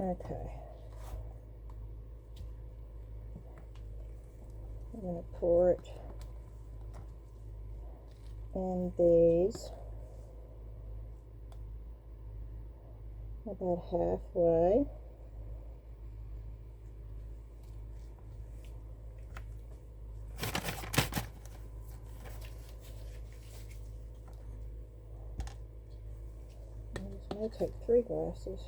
Okay. I'm going to pour it in these about halfway. This may take 3 glasses.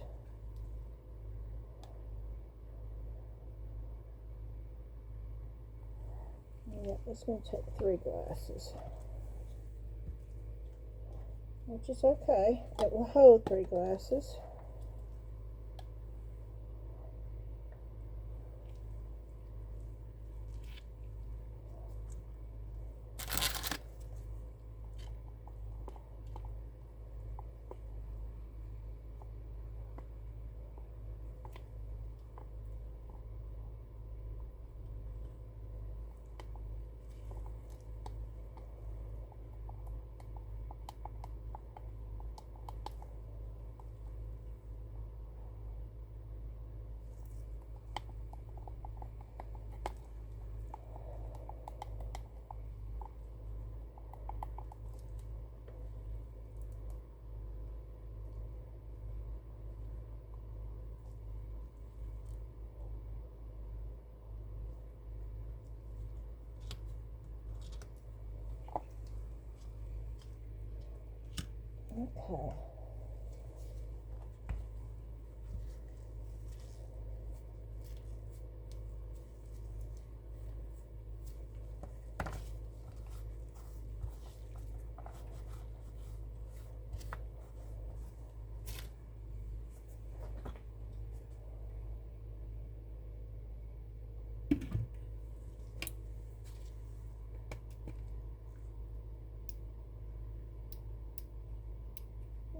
Yeah, it's going to take 3 glasses, which is okay. It will hold 3 glasses. Okay.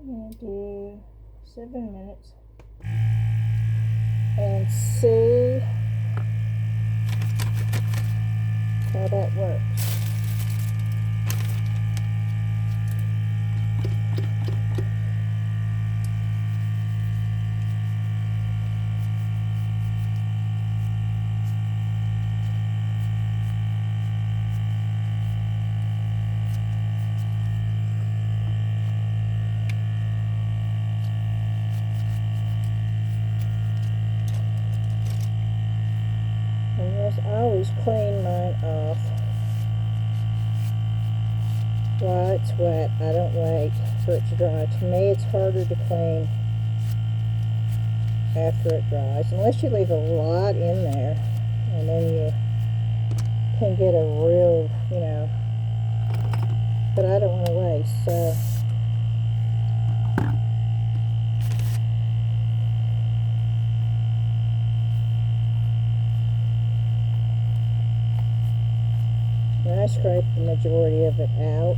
I'm going to do 7 minutes and see how that works. And yes, I always clean mine off while it's wet. I don't wait for it to dry. To me, it's harder to clean after it dries, unless you leave a lot in there, and then you can get a real, you know, but I don't want to waste, so I scrape the majority of it out.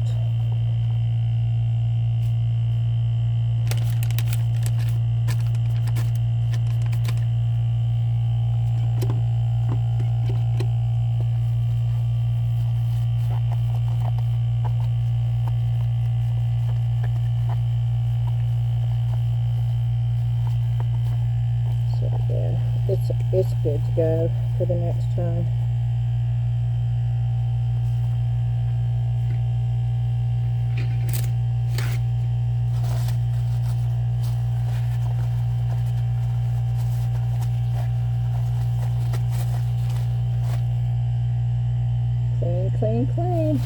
So yeah, it's good to go for the next time. clean, clean.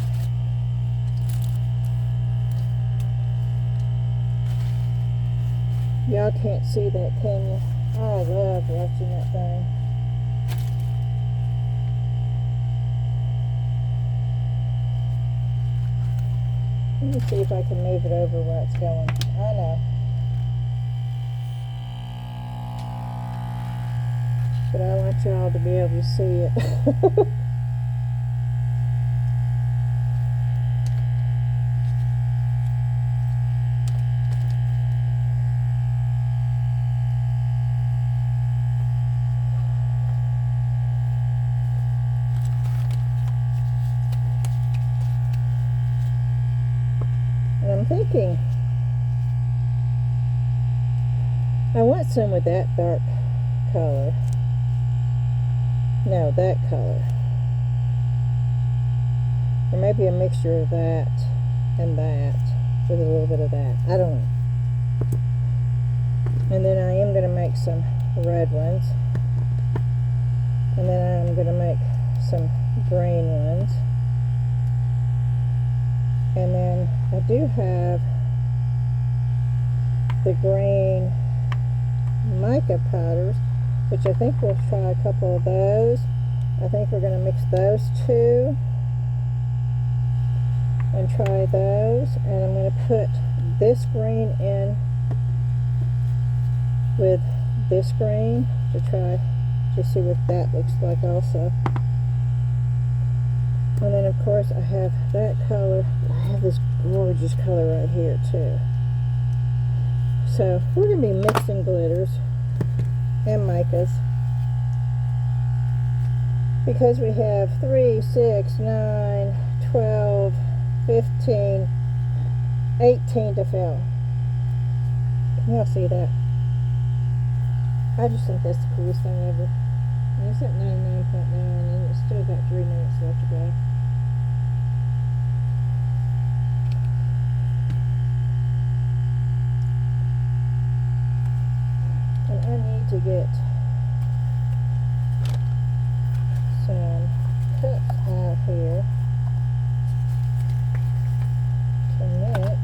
Y'all can't see that, can you? I love watching that thing. Let me see if I can move it over where it's going. I know. But I want y'all to be able to see it. And I'm thinking, I want some with that dark color. No, that color. Or maybe a mixture of that and that with a little bit of that. I don't know. And then I am going to make some red ones. And then I'm going to make some green ones. And then I do have the green mica powders, which I think we'll try a couple of those. I think we're going to mix those two and try those. And I'm going to put this green in with this green to try to see what that looks like also. And then of course I have that color. I have this gorgeous color right here too. So we're going to be mixing glitters and micas, because we have 3, 6, 9, 12, 15, 18 to fill. Can y'all see that? I just think that's the coolest thing ever. And it's at 99.9 and it's still got 3 minutes left to go. And I need to get some cups out here to mix.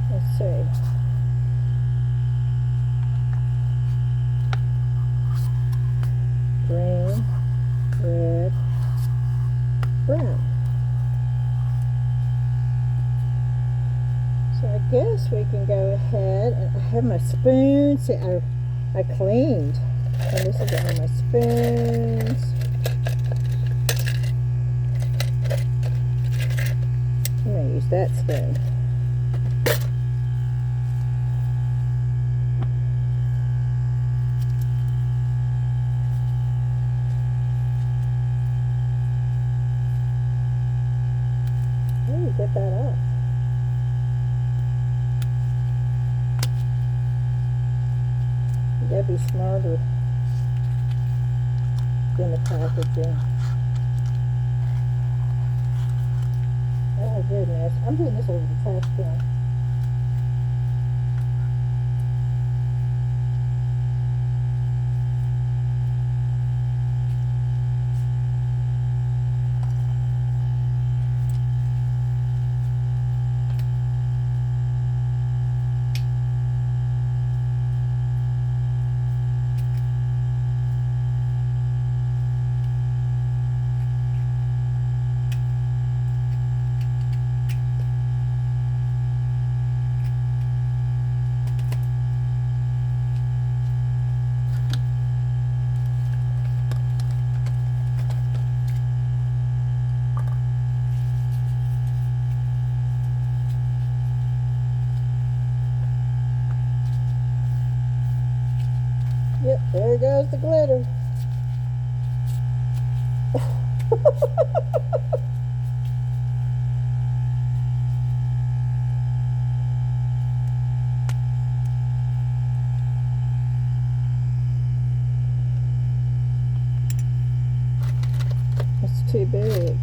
Let's see. Green, red, brown. So I guess we can go ahead, and I have my spoons. See, I cleaned, and this is on my spoons. I'm going to use that spoon. Get that off. You gotta be smarter than the packaging. Oh goodness, I'm putting this over the trash can. Yep, there goes the glitter. It's too big.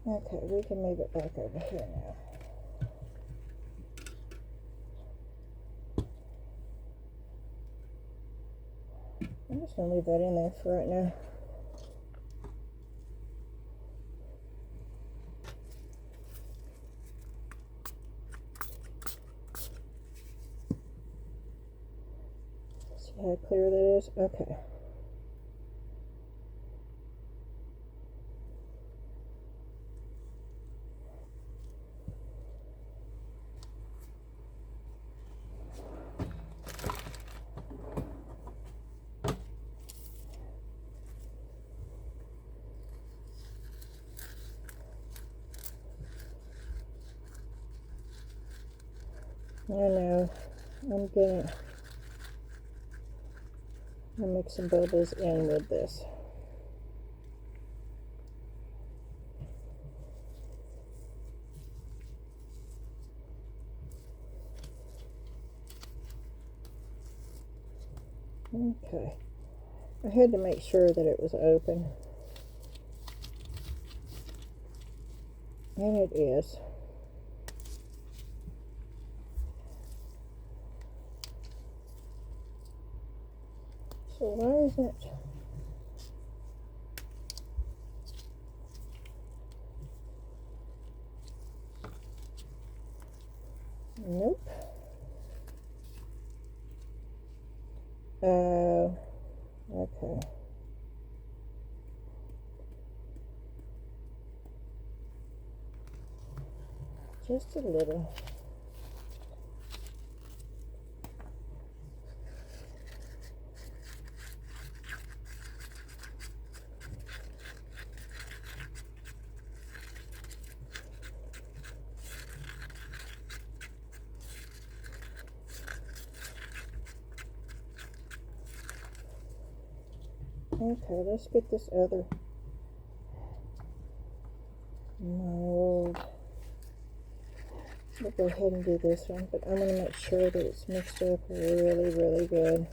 Okay, we can move it back over here now. I'm just going to leave that in there for right now. See how clear that is? Okay. I know, I'm gonna make some bubbles in with this. Okay, I had to make sure that it was open, and it is. So why isn't it? Nope. Okay. Just a little. Okay, let's get this other mold. We'll go ahead and do this one, but I'm going to make sure that it's mixed up really, really good.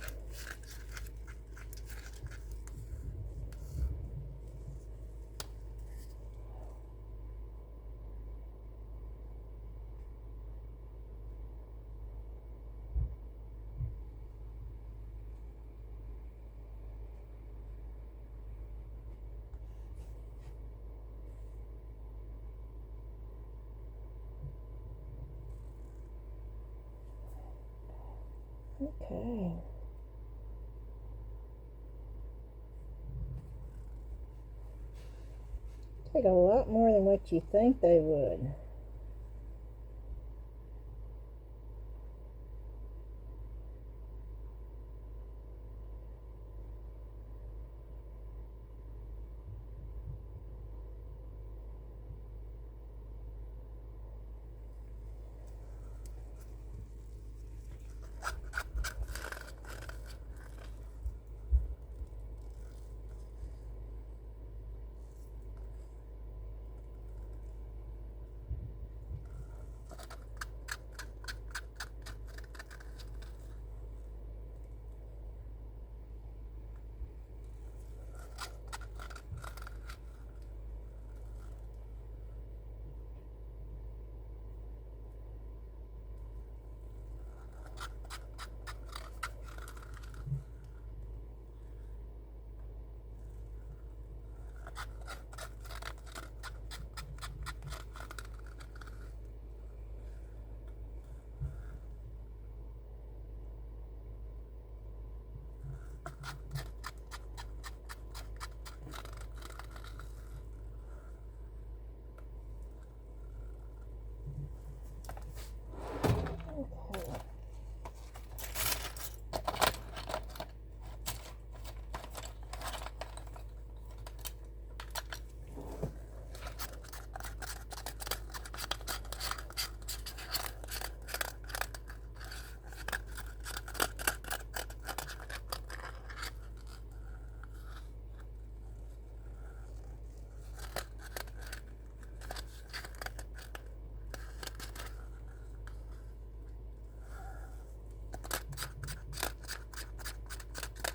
Okay. Take a lot more than what you think they would.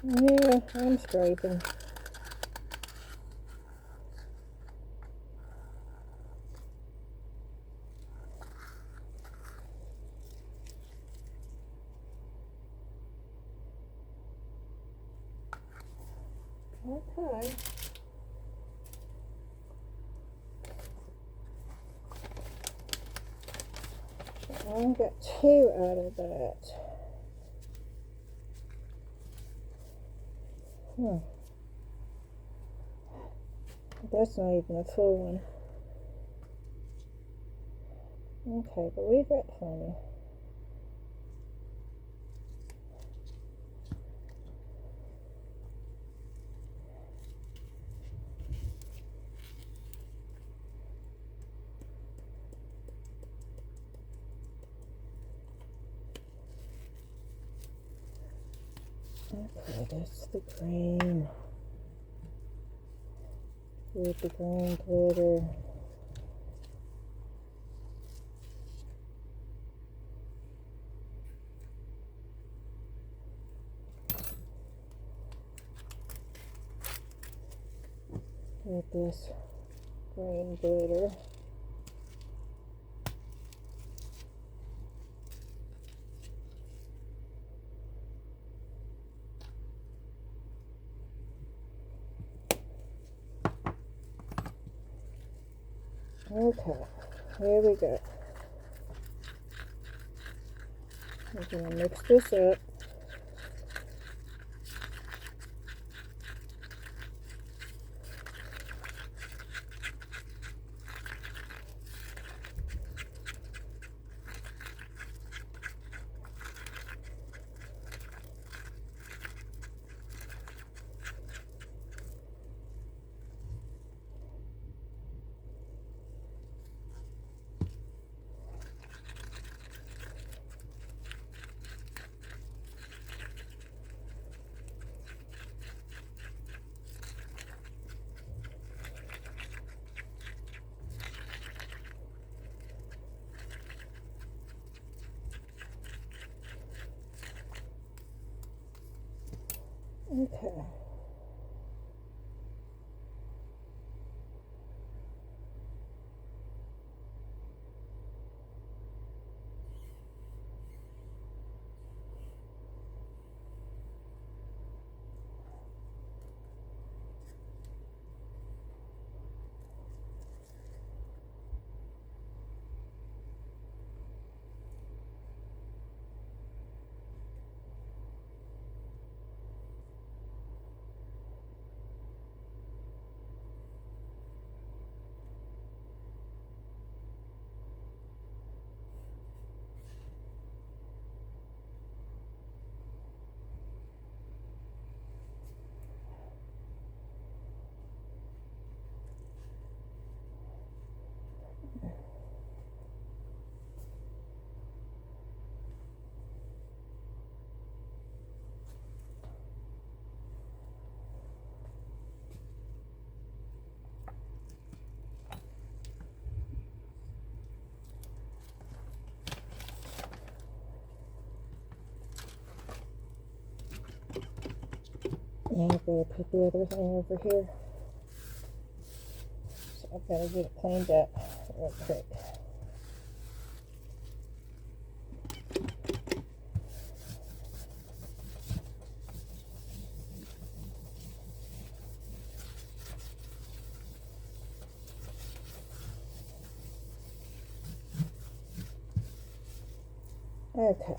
Yeah, I'm scraping. Okay. I got 2 out of that. That's not even a full one. Okay, but we've got plenty. Okay, that's the green. With the green glitter. With this green glitter. Okay, here we go. We're going to mix this up. Okay. And I'm going to put the other thing over here. So I've got to get it cleaned up real quick. Okay.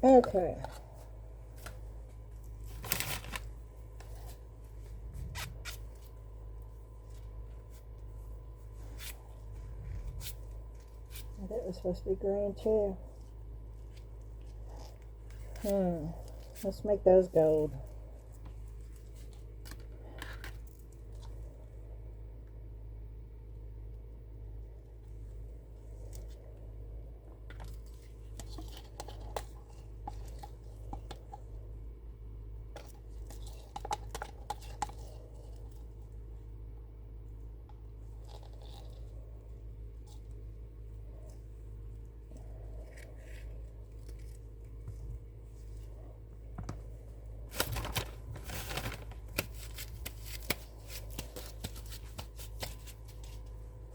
Okay. That was supposed to be green too. Let's make those gold.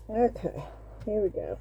Okay, here we go.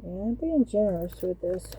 Yeah, I'm being generous with this.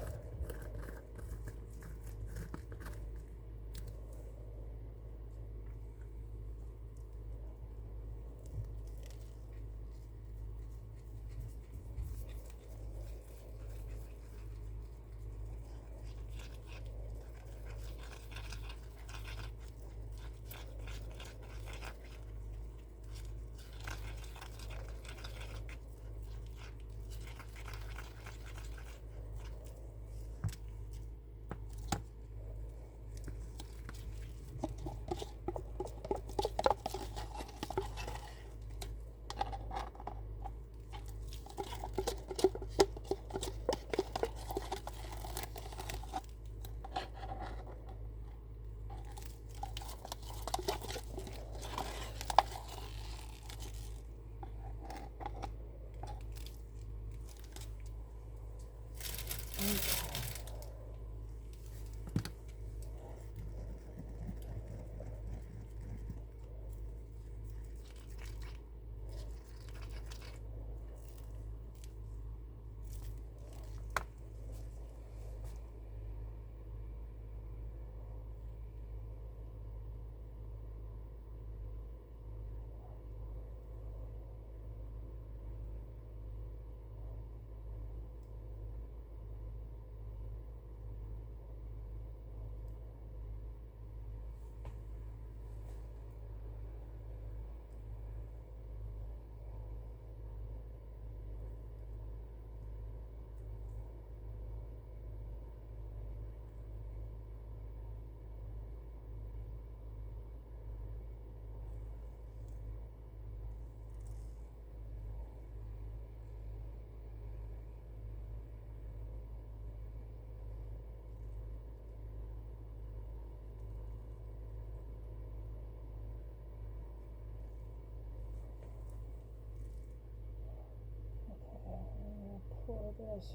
Pour this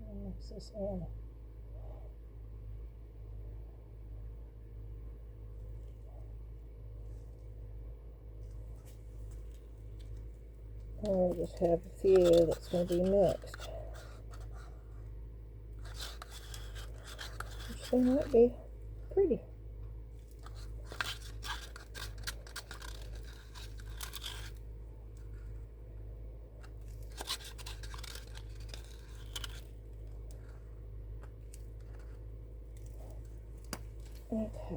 and mix this in. And we just have a few that's going to be mixed. Which they might be pretty. Okay.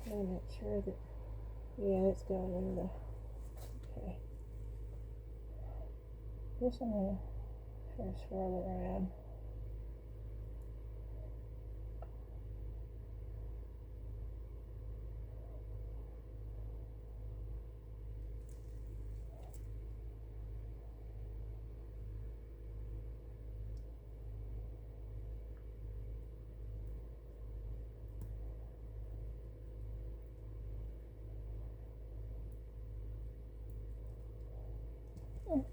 Let me make sure that, yeah, it's going in the, okay. This I'm going to try to swirl around. Okay.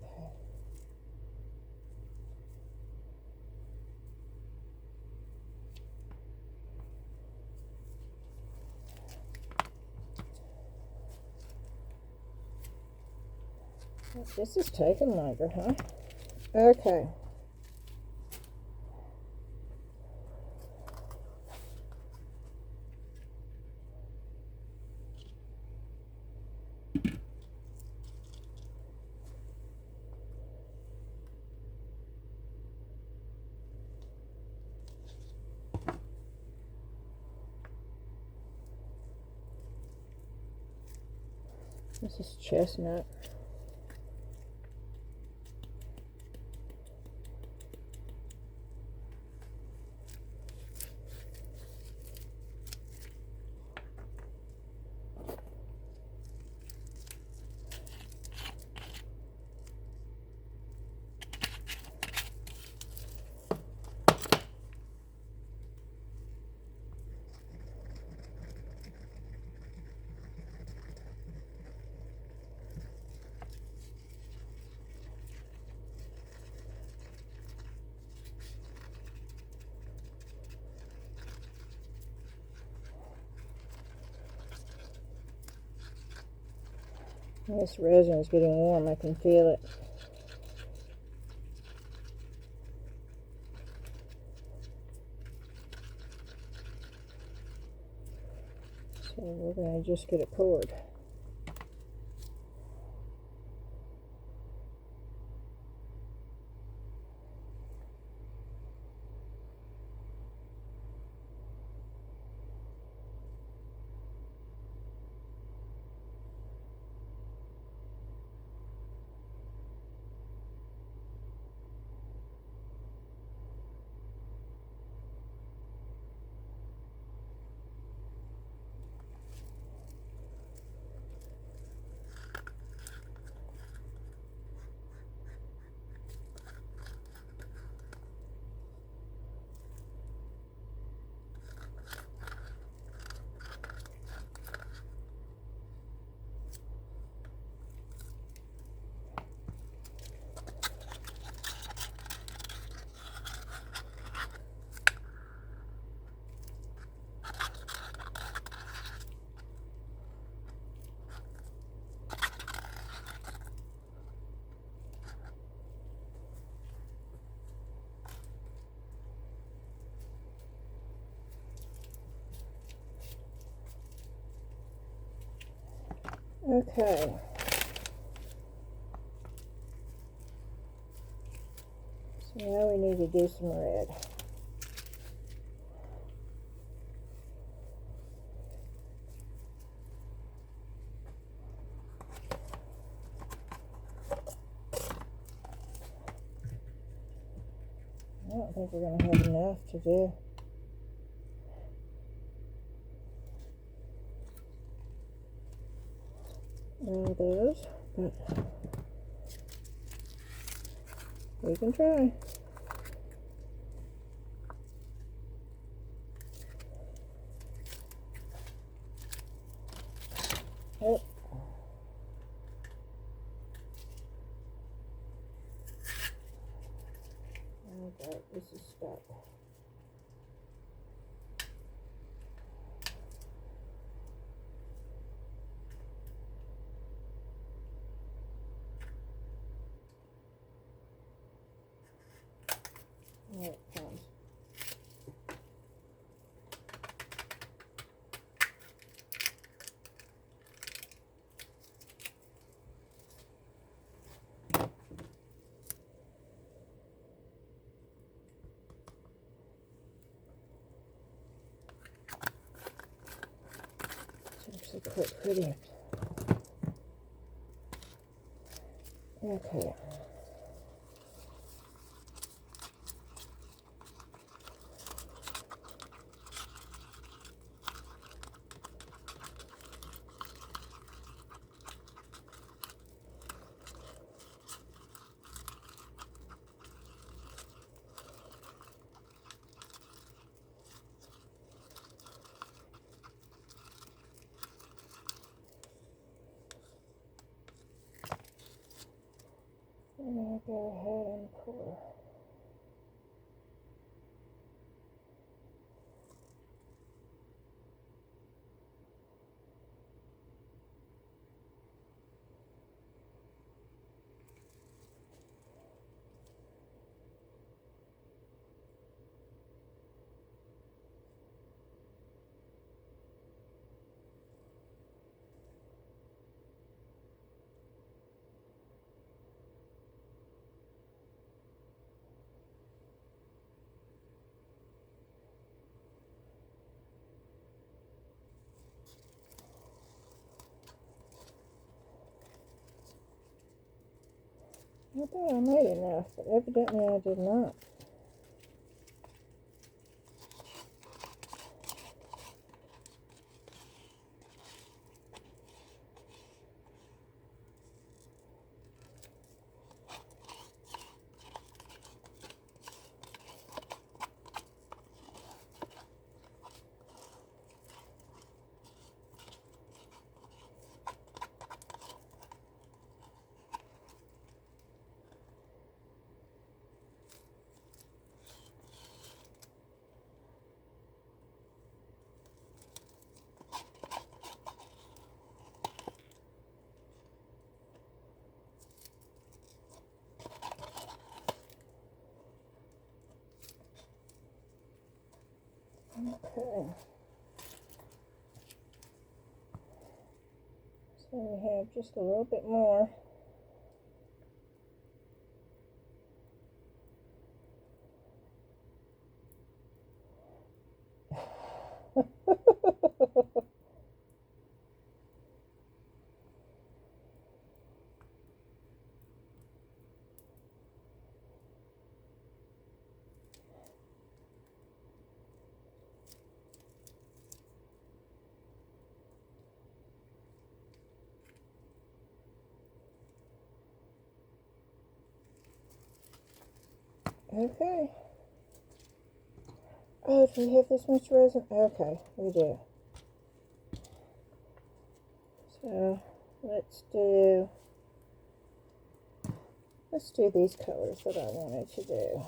This is taking longer, huh? Okay. This is chestnut. This resin is getting warm. I can feel it. So we're going to just get it poured. Okay. So now we need to do some red. I don't think we're going to have enough to do. All those, but we can try. Oh. Okay, this is stuck. Here it comes. It's actually quite pretty. Okay. I'm going to go ahead and pour. I thought I made enough, but evidently I did not. Okay. So we have just a little bit more. Okay. Oh, do we have this much resin? Okay, we do. So let's do these colors that I wanted to do.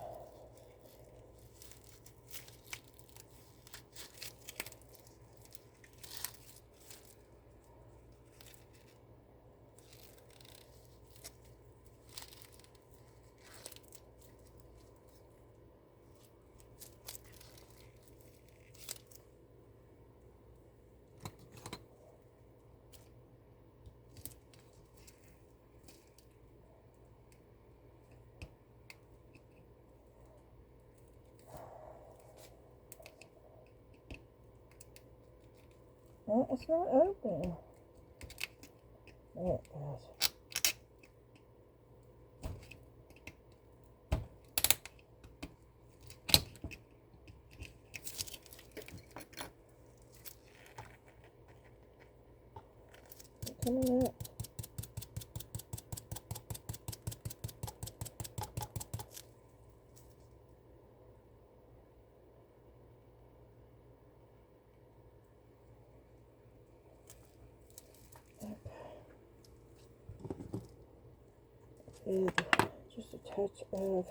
Oh, it's not open. There it goes. Coming up. And just a touch of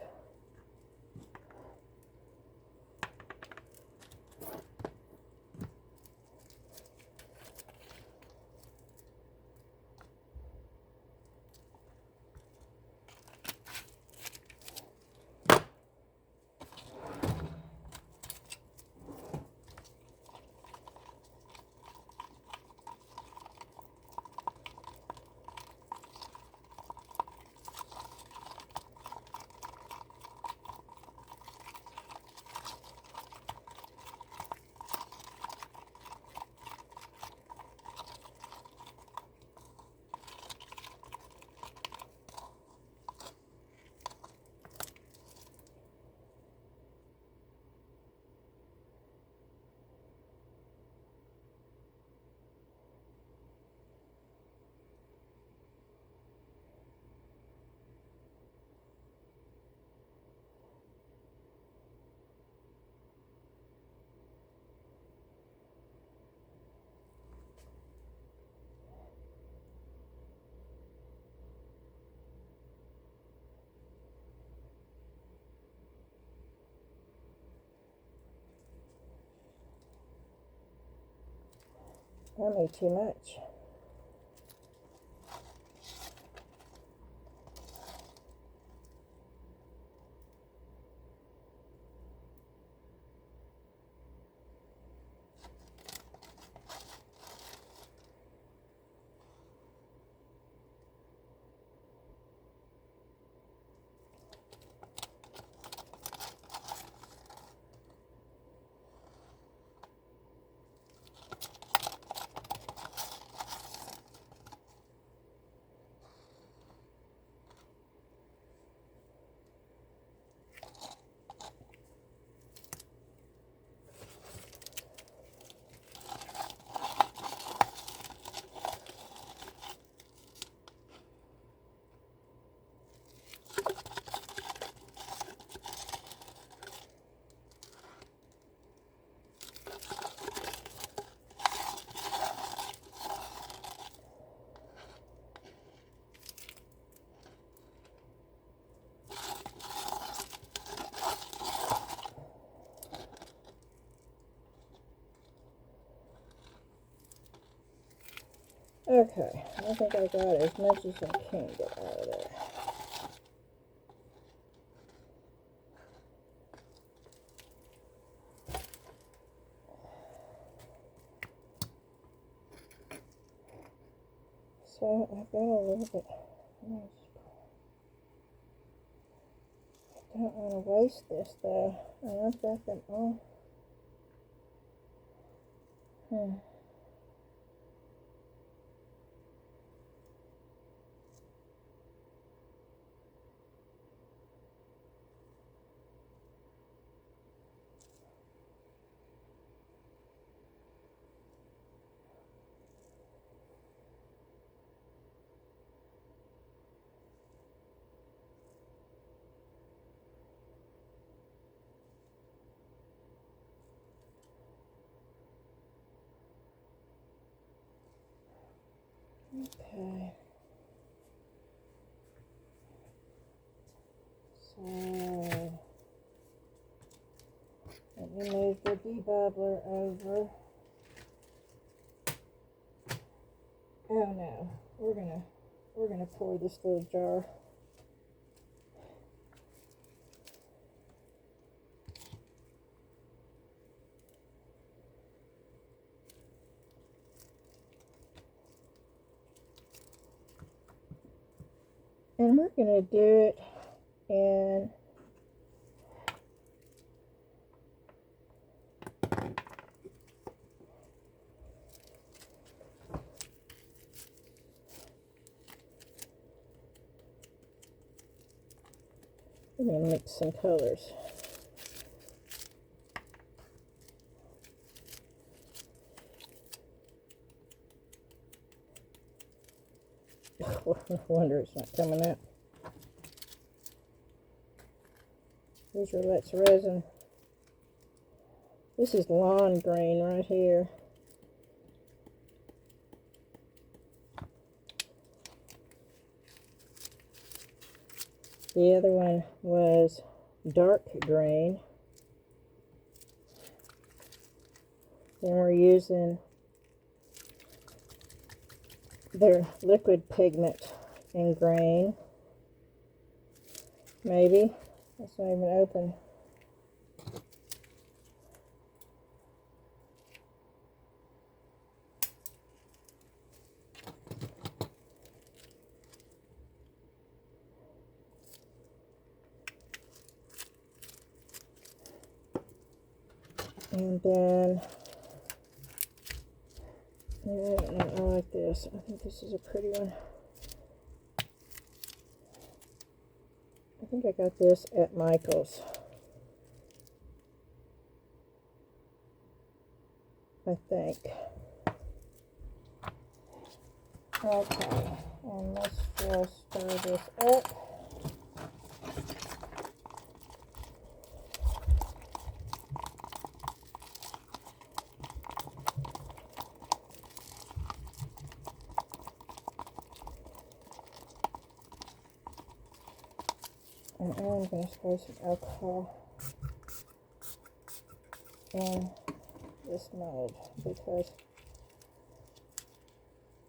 I made too much. Okay, I think I got as much as I can get out of there. So I've got a little bit. I don't want to waste this though. And I've got them all. Okay. So let me move the debubbler over. Oh no, we're gonna pour this little jar. And we're gonna do it in we're gonna mix some colors. No wonder it's not coming out. Here's your Let's Resin. This is lawn green right here. The other one was dark green. Then we're using their liquid pigment in green. Maybe. It's not even open. And then, I like this. I think this is a pretty one. I think I got this at Michael's. I think. Okay, and let's just stir this up. And I'm going to spray some alcohol in this mold because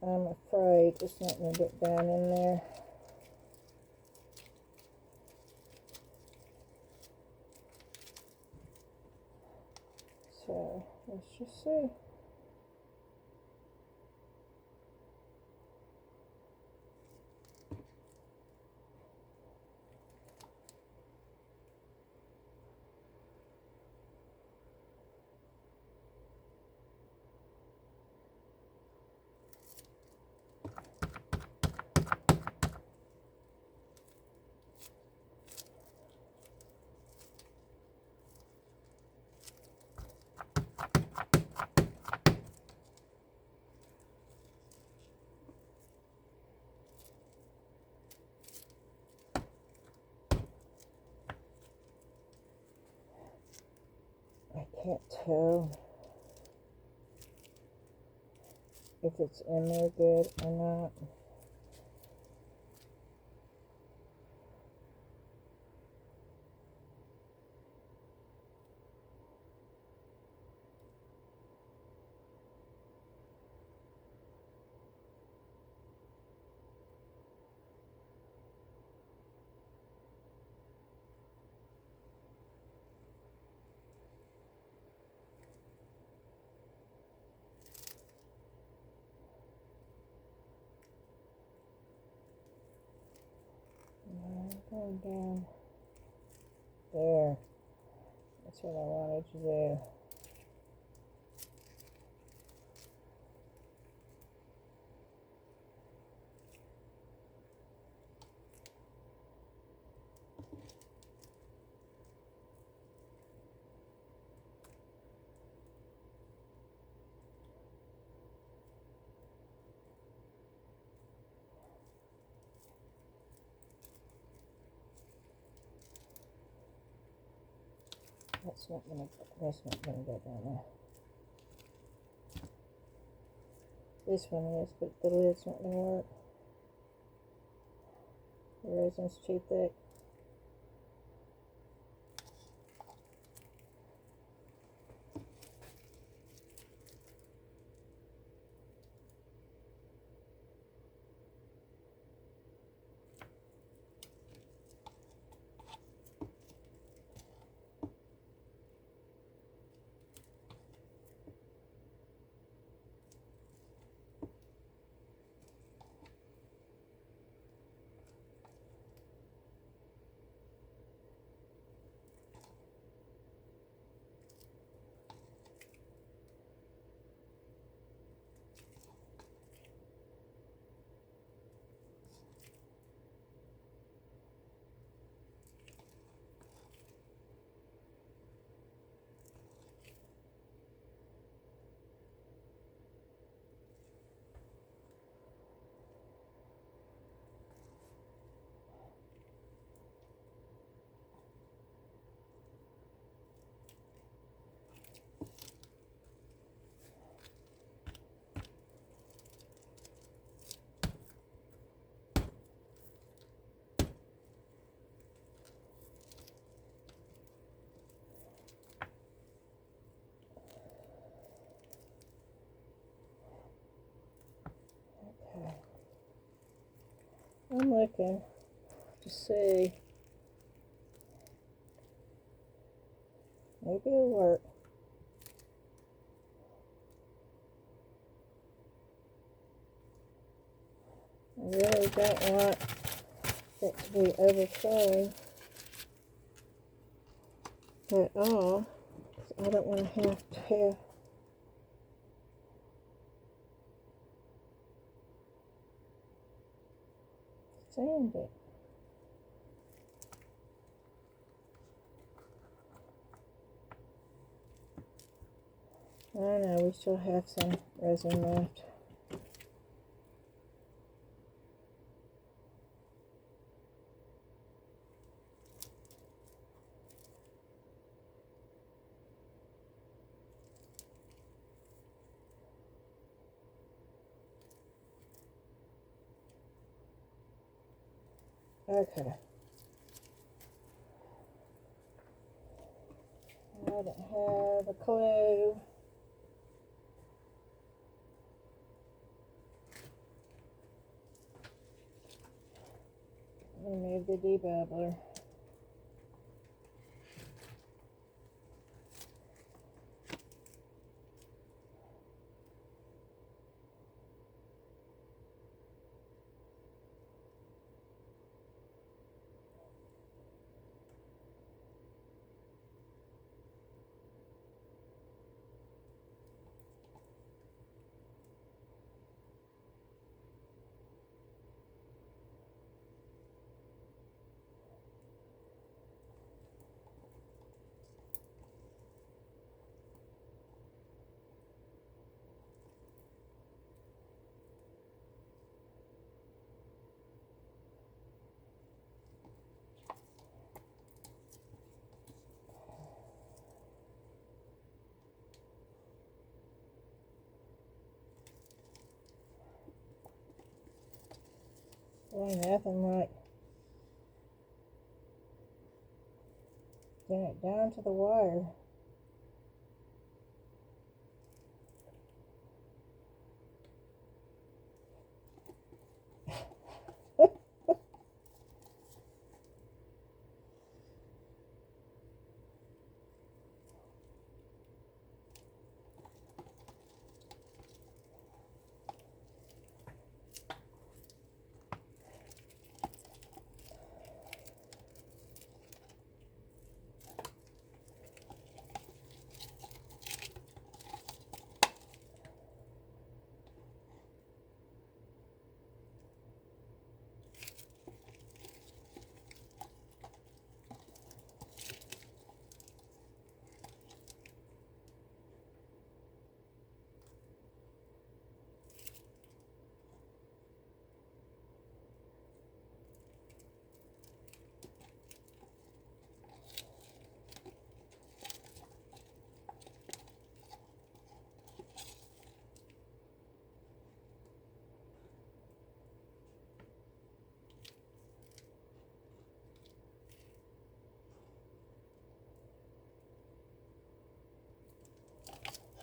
I'm afraid it's not going to get down in there. So let's just see. I can't tell if it's in there good or not. Going down there. That's what I wanted to do. That's not gonna go down there. This one is, but the lid's not gonna work. The resin's too thick. Okay. I'm looking to see. Maybe it'll work. I really don't want it to be overflowing at all. I don't want to have to sand it. I know we still have some resin left. Okay. I don't have a clue. Remove the debubbler. Boy, nothing like getting it down to the wire.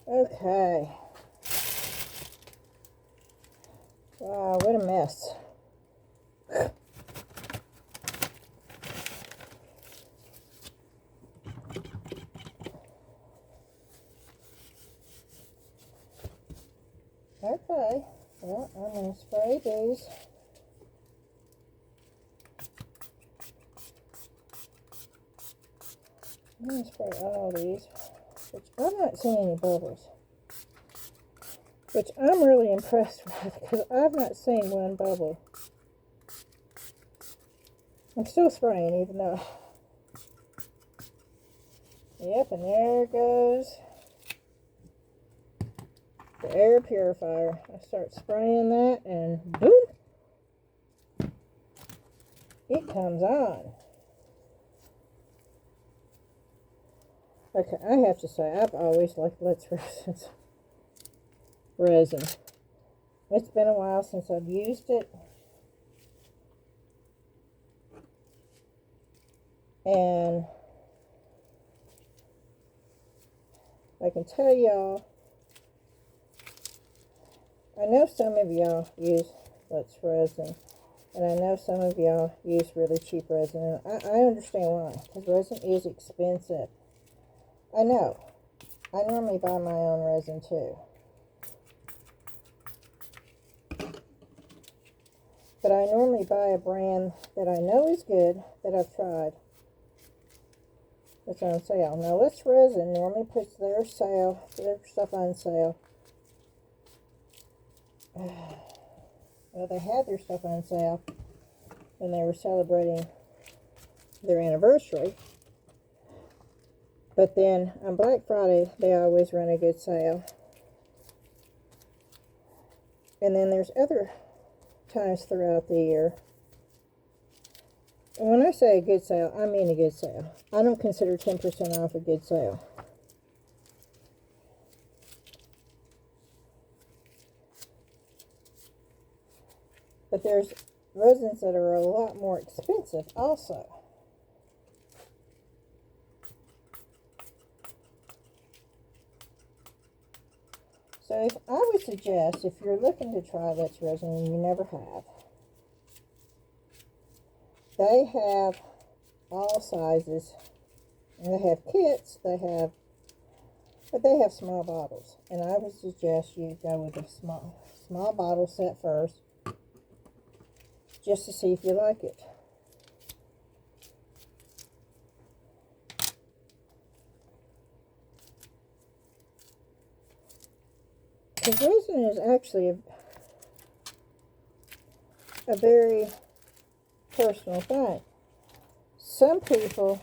Okay. Wow, what a mess. Okay, well, I'm going to spray these. I'm going to spray all these, which I'm not seeing any bubbles, which I'm really impressed with because I've not seen one bubble. I'm still spraying even though, yep, and there goes the air purifier. I start spraying that and boom, it comes on. Okay, I have to say, I've always liked Let's Resin's resin. It's been a while since I've used it. And I can tell y'all, I know some of y'all use Let's Resin. And I know some of y'all use really cheap resin. And I understand why, because resin is expensive. I know. I normally buy my own resin too. But I normally buy a brand that I know is good, that I've tried. It's on sale. Now, Let's Resin normally puts their stuff on sale. Well, they had their stuff on sale when they were celebrating their anniversary. But then on Black Friday, they always run a good sale. And then there's other times throughout the year. And when I say a good sale, I mean a good sale. I don't consider 10% off a good sale. But there's resins that are a lot more expensive also. So if I would suggest, if you're looking to try Let's Resin and you never have, they have all sizes. And they have kits, but they have small bottles. And I would suggest you go with a small bottle set first, just to see if you like it. Because resin is actually a very personal thing. Some people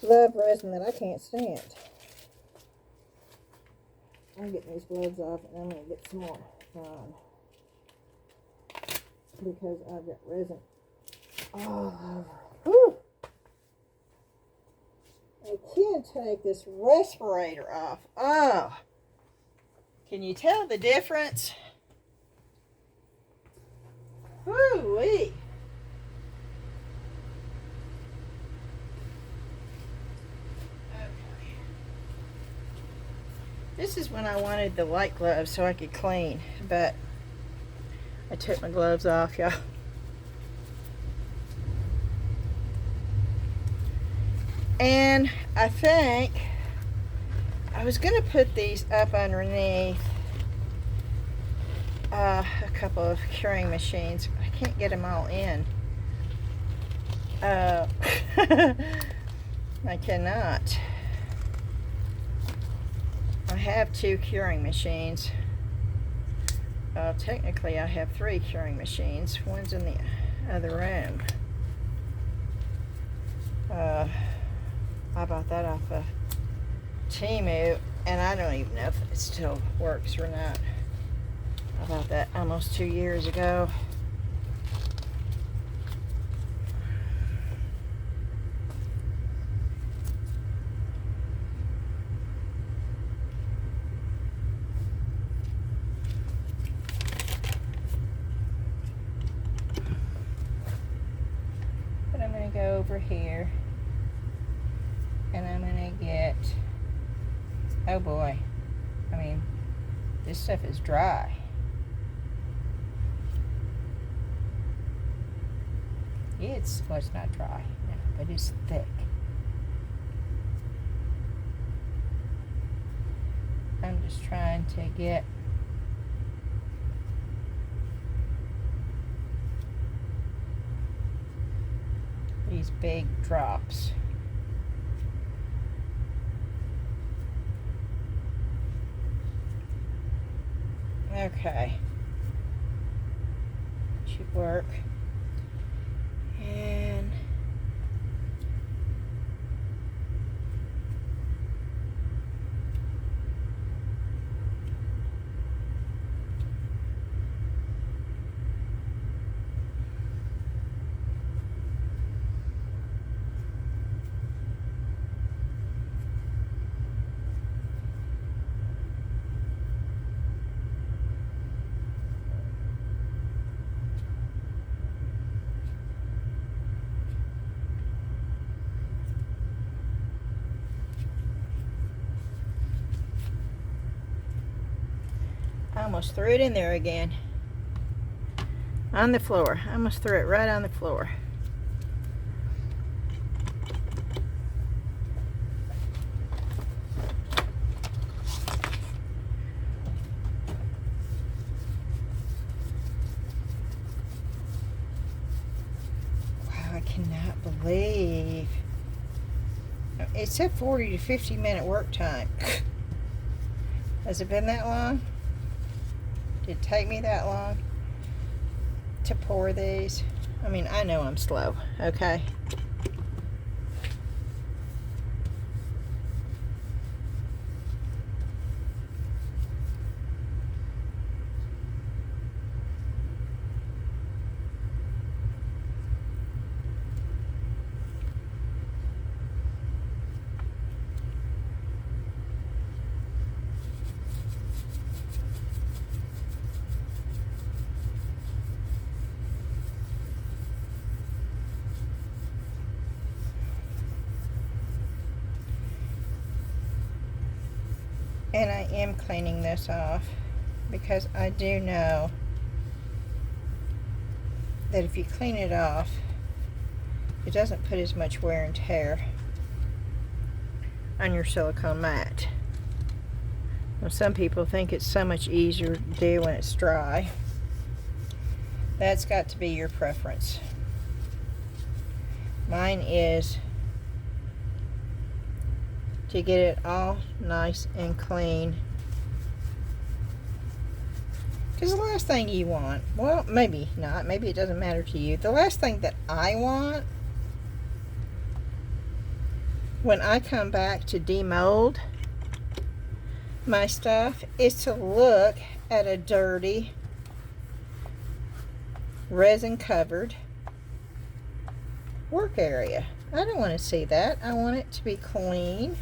love resin that I can't stand. I'm getting these gloves off and I'm going to get some more on. Because I've got resin all over. Whew. I can't take this respirator off. Oh. Can you tell the difference? Woo-wee. Okay. This is when I wanted the white gloves so I could clean, but I took my gloves off, y'all. And I think I was going to put these up underneath a couple of curing machines. I can't get them all in. I cannot. I have 2 curing machines. Technically I have 3 curing machines. One's in the other room. I bought that off of Temu, and I don't even know if it still works or not. I bought that almost 2 years ago. But I'm going to go over here, and I'm going to get Oh boy. I mean, this stuff is dry. Well, it's not dry, no, but it's thick. I'm just trying to get these big drops. Okay. Should work. And I almost threw it in there again. On the floor. I almost threw it right on the floor. Wow, I cannot believe. It said 40 to 50 minute work time. Has it been that long? Did it take me that long to pour these? I mean, I know I'm slow, okay? And I am cleaning this off because I do know that if you clean it off, it doesn't put as much wear and tear on your silicone mat. Well, some people think it's so much easier to do when it's dry. That's got to be your preference. Mine is to get it all nice and clean. Because the last thing you want, well, maybe not, maybe it doesn't matter to you. The last thing that I want when I come back to demold my stuff is to look at a dirty, resin covered work area. I don't want to see that. I want it to be clean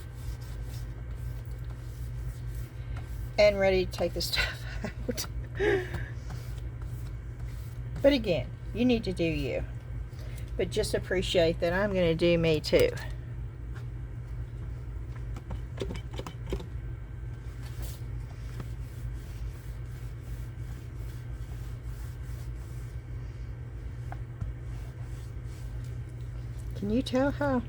and ready to take the stuff out. But again, you need to do you. But just appreciate that I'm going to do me too. Can you tell how?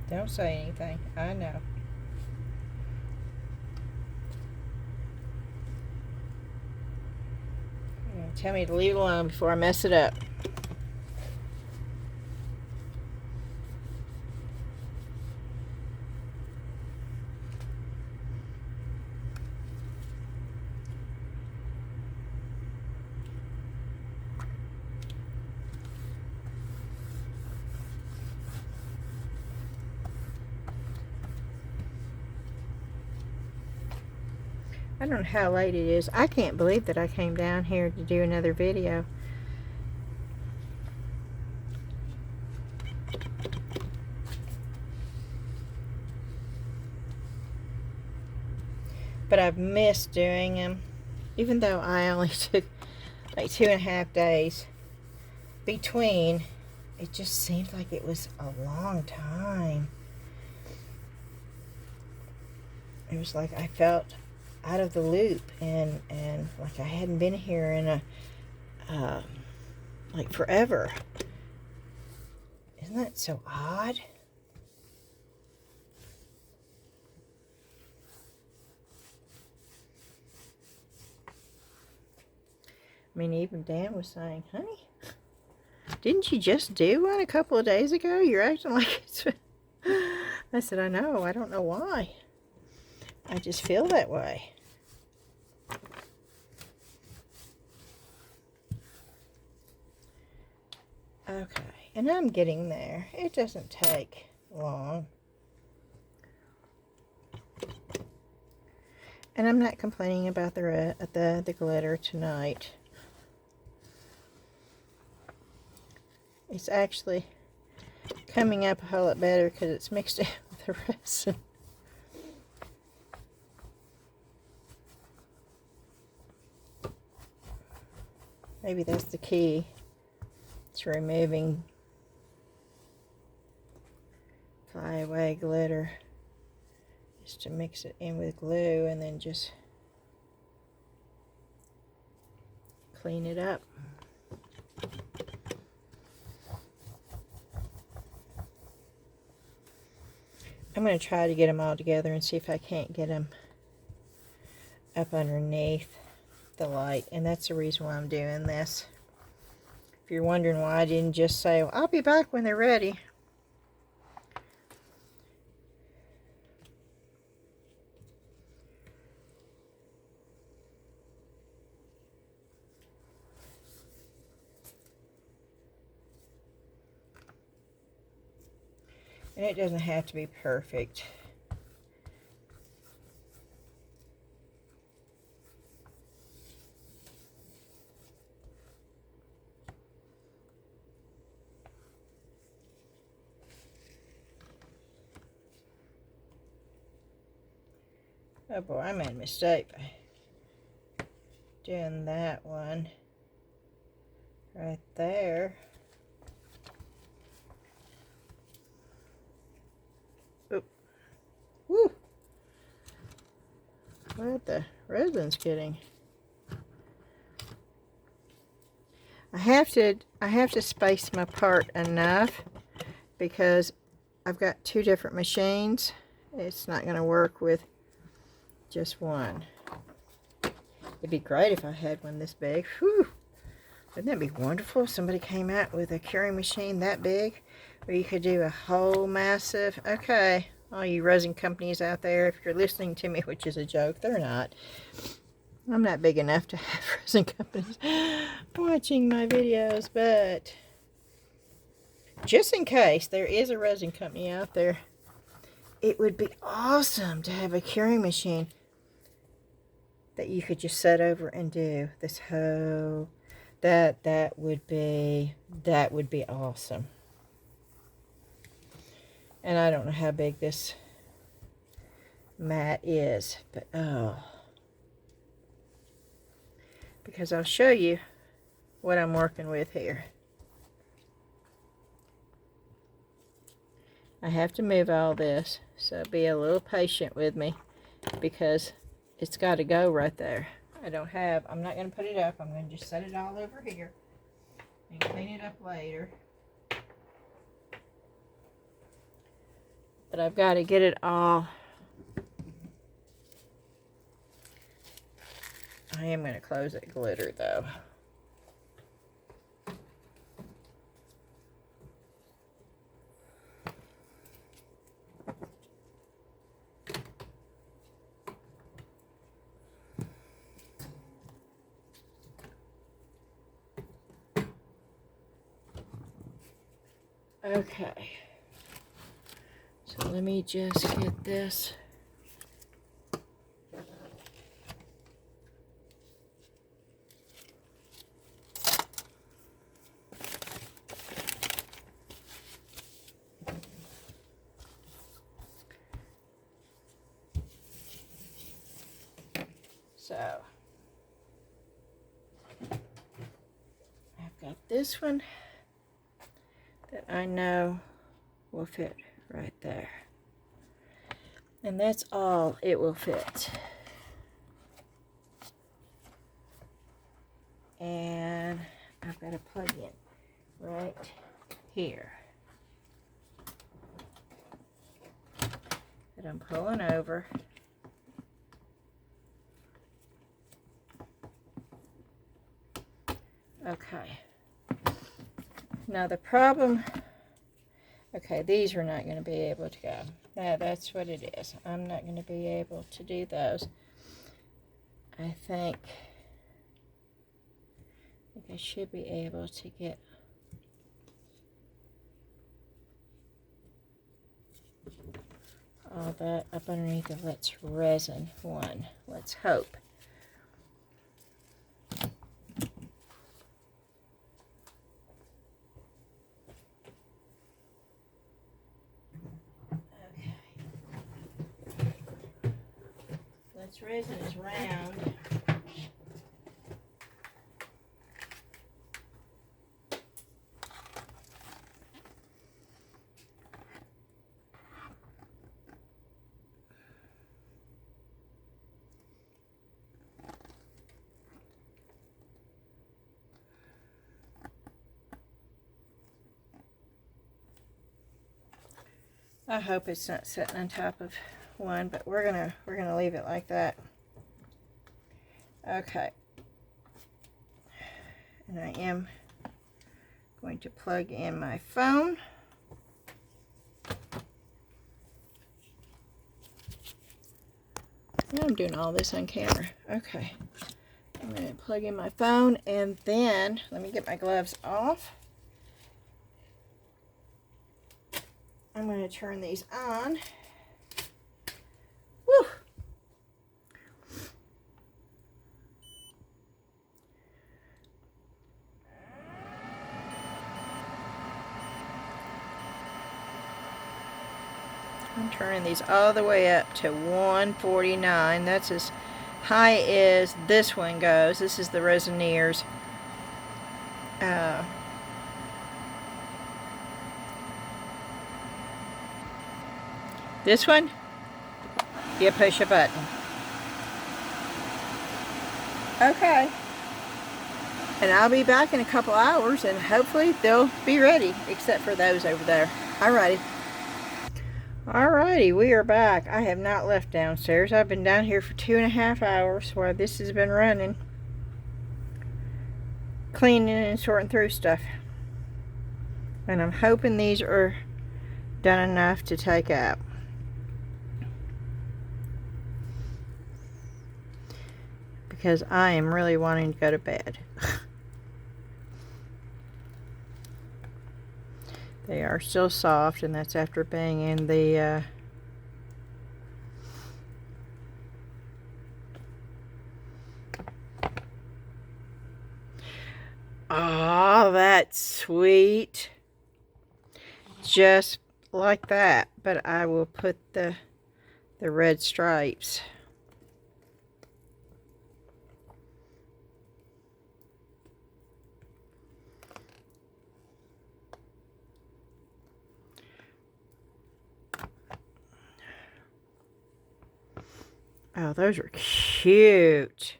Don't say anything. I know. Tell me to leave it alone before I mess it up. I don't know how late it is. I can't believe that I came down here to do another video. But I've missed doing them. Even though I only took like 2.5 days between, it just seemed like it was a long time. It was like I felt out of the loop, and like I hadn't been here in a like forever. Isn't that so odd? I mean, even Dan was saying, honey, didn't you just do one a couple of days ago? You're acting like it's... I said, I know. I don't know why. I just feel that way. Okay, and I'm getting there. It doesn't take long. And I'm not complaining about the glitter tonight. It's actually coming up a whole lot better because it's mixed in with the resin. Maybe that's the key to removing flyaway glitter, is to mix it in with glue and then just clean it up. I'm going to try to get them all together and see if I can't get them up underneath the light, and that's the reason why I'm doing this. If you're wondering why I didn't just say, well, I'll be back when they're ready. And it doesn't have to be perfect. Oh boy, I made a mistake by doing that one right there. Oop. Woo! What the resin's getting? I have to space my part enough because I've got two different machines. It's not going to work with just one. It'd be great if I had one this big. Whew! Wouldn't that be wonderful if somebody came out with a curing machine that big where you could do a whole massive... Okay, all you resin companies out there, if you're listening to me, which is a joke, they're not. I'm not big enough to have resin companies watching my videos, but just in case there is a resin company out there, it would be awesome to have a curing machine that you could just set over and do this whole... That would be awesome. And I don't know how big this mat is, but oh, because I'll show you what I'm working with here. I have to move all this, so be a little patient with me because it's got to go right there. I'm not going to put it up. I'm going to just set it all over here and clean it up later. But I've got to get it all. I am going to close that glitter though. Okay, so let me just get this. So, I've got this one that I know will fit right there. And that's all it will fit. And I've got a plug in right here that I'm pulling over. Okay. Now the problem, okay, these are not going to be able to go. That's what it is. I'm not going to be able to do those. I think I should be able to get all that up underneath the Let's Resin one. Let's hope. Okay. Let's Resin is round. I hope it's not sitting on top of one, but we're gonna leave it like that. Okay. And I am going to plug in my phone. I'm doing all this on camera. Okay. I'm going to plug in my phone, and then let me get my gloves off. I'm going to turn these on. Woo! I'm turning these all the way up to 149. That's as high as this one goes. This is the Resineers. This one, you push a button. Okay. And I'll be back in a couple hours, and hopefully they'll be ready, except for those over there. Alrighty. Alrighty, we are back. I have not left downstairs. I've been down here for 2.5 hours while this has been running. Cleaning and sorting through stuff. And I'm hoping these are done enough to take out. Because I am really wanting to go to bed. They are still soft, and that's after being in the oh, that's sweet. Just like that, but I will put the red stripes. Oh, those are cute.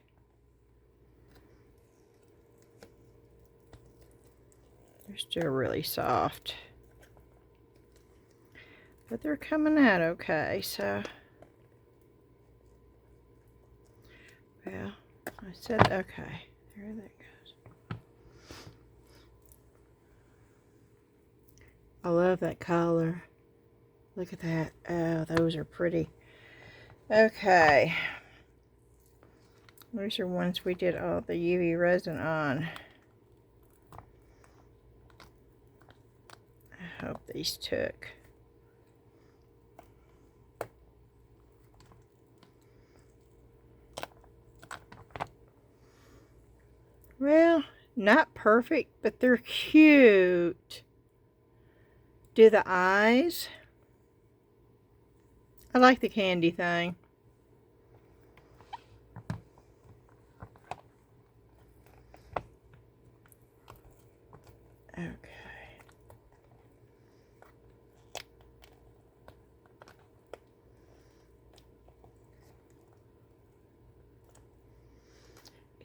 They're still really soft. But they're coming out okay, so. Well, I said okay. There that goes. I love that color. Look at that. Oh, those are pretty. Okay. These are ones we did all the UV resin on. I hope these took. Well, not perfect, but they're cute. Do the eyes. I like the candy thing. Okay.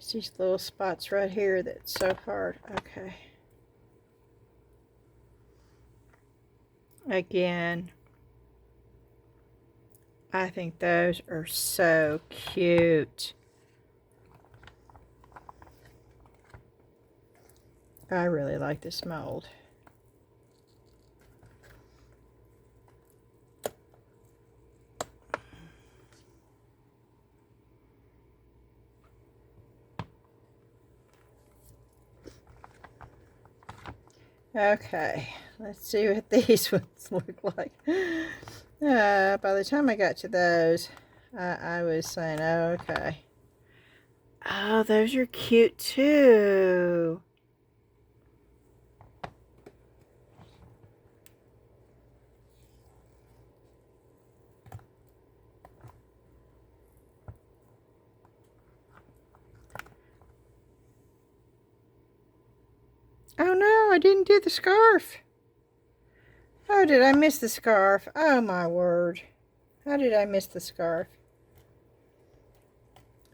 It's these little spots right here that's so hard. Okay. Again, I think those are so cute. I really like this mold. Okay, let's see what these ones look like. By the time I got to those, I was saying, oh, okay. Oh, those are cute too. Oh no, I didn't do the scarf. Oh, did I miss the scarf? Oh my word. How did I miss the scarf?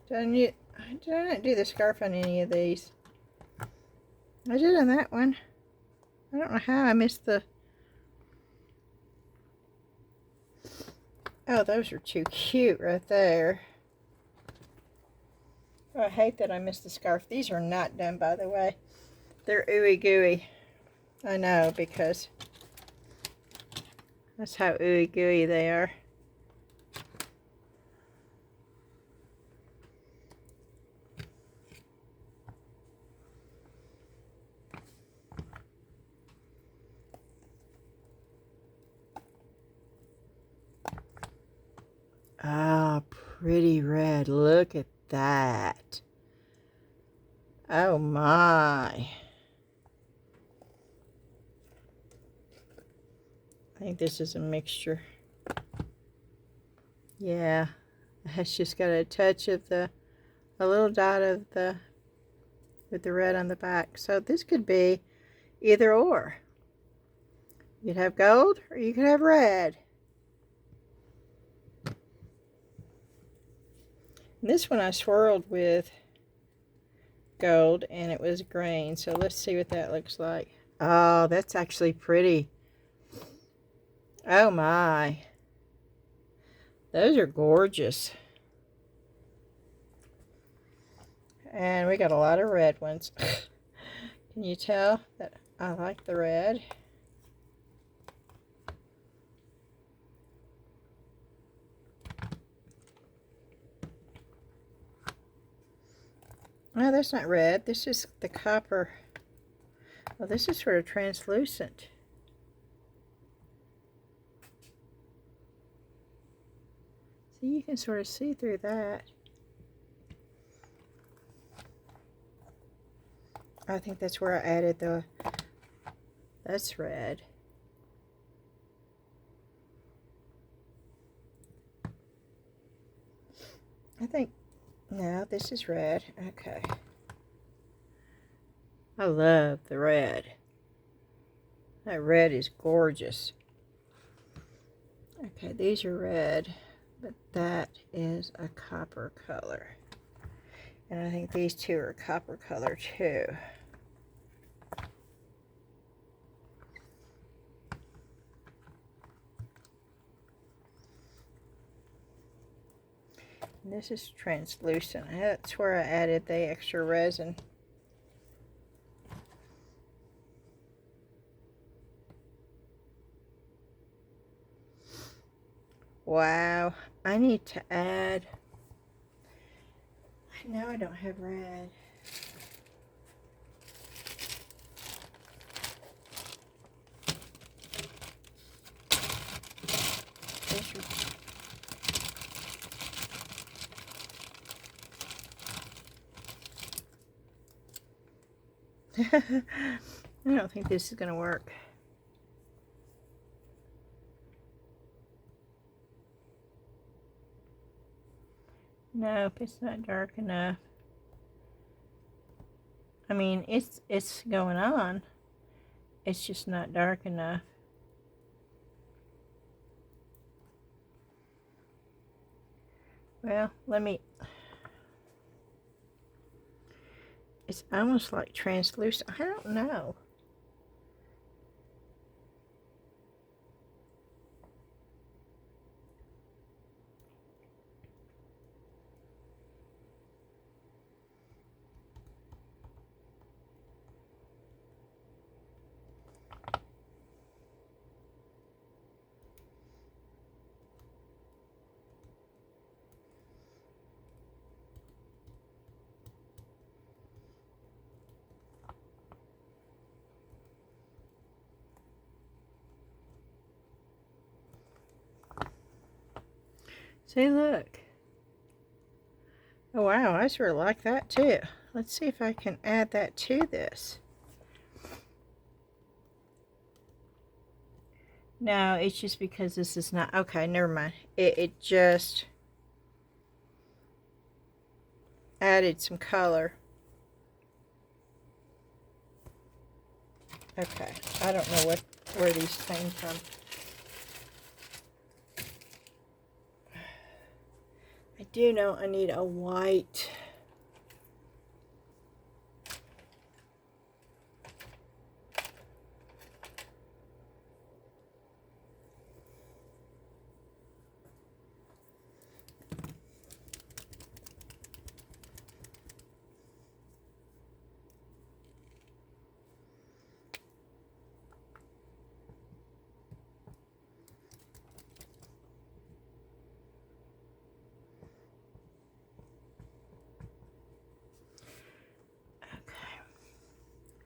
Did I not do the scarf on any of these? I did on that one. I don't know how I missed the... Oh, those are too cute right there. Oh, I hate that I missed the scarf. These are not done, by the way. They're ooey gooey. I know, because that's how ooey gooey they are. Ah, pretty red. Look at that. Oh my. I think this is a mixture. Yeah. It's just got a touch of a little dot of with the red on the back. So this could be either or. You could have gold or you could have red. And this one I swirled with gold and it was green. So let's see what that looks like. Oh, that's actually pretty. Oh my. Those are gorgeous. And we got a lot of red ones. Can you tell that I like the red? Oh, that's not red. This is the copper. Oh, this is sort of translucent. See, you can sort of see through that. I think that's where I added the... That's red. I think... No, this is red. Okay. I love the red. That red is gorgeous. Okay, these are red, but that is a copper color. And I think these two are copper color too. And this is translucent. That's where I added the extra resin. Wow, I need to add... Now I don't have red. I don't think this is going to work. Nope, it's not dark enough. I mean, it's going on. It's just not dark enough. Well, let me... It's almost like translucent. I don't know. See, look. Oh, wow, I sort of like that too. Let's see if I can add that to this. No, it's just because this is not... Okay, never mind. It just added some color. Okay, I don't know where these came from. I do know I need a white.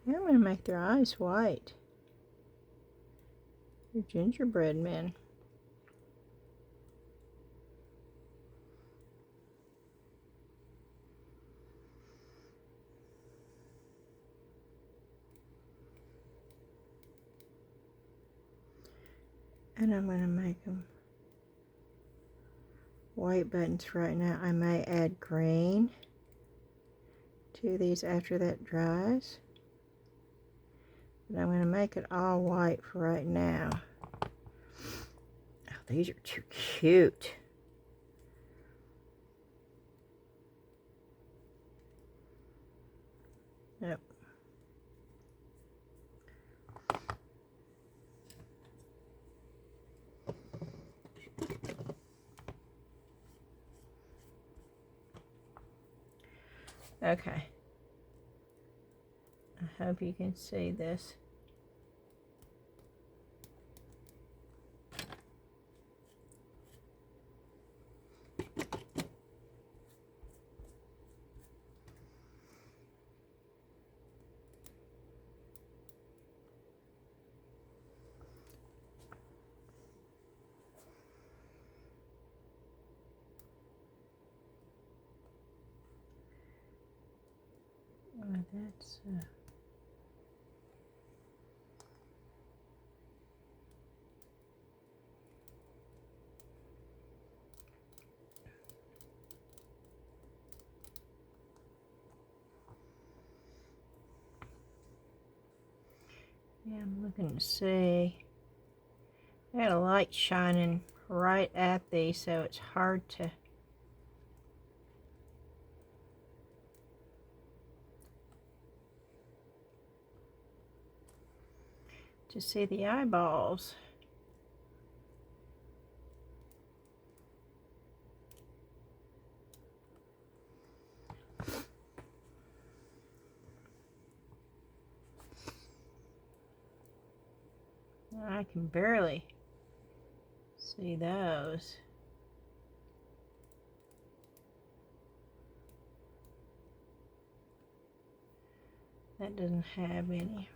I'm going to make their eyes white. They're gingerbread men. And I'm going to make them white buttons right now. I may add green to these after that dries. But I'm going to make it all white for right now. Oh, these are too cute. Yep. Okay. I hope you can see this. Oh, that's yeah, I'm looking to see. I got a light shining right at these, so it's hard to see the eyeballs. I can barely see those. That doesn't have any.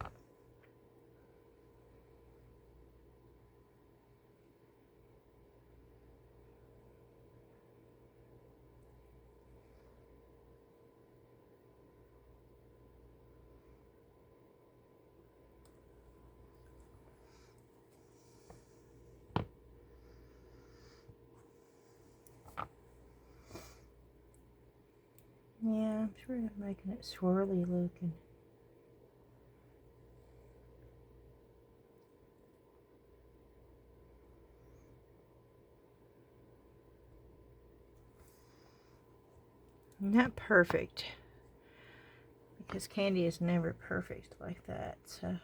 Yeah, I'm sure I'm making it swirly looking. Not perfect, because candy is never perfect like that. So.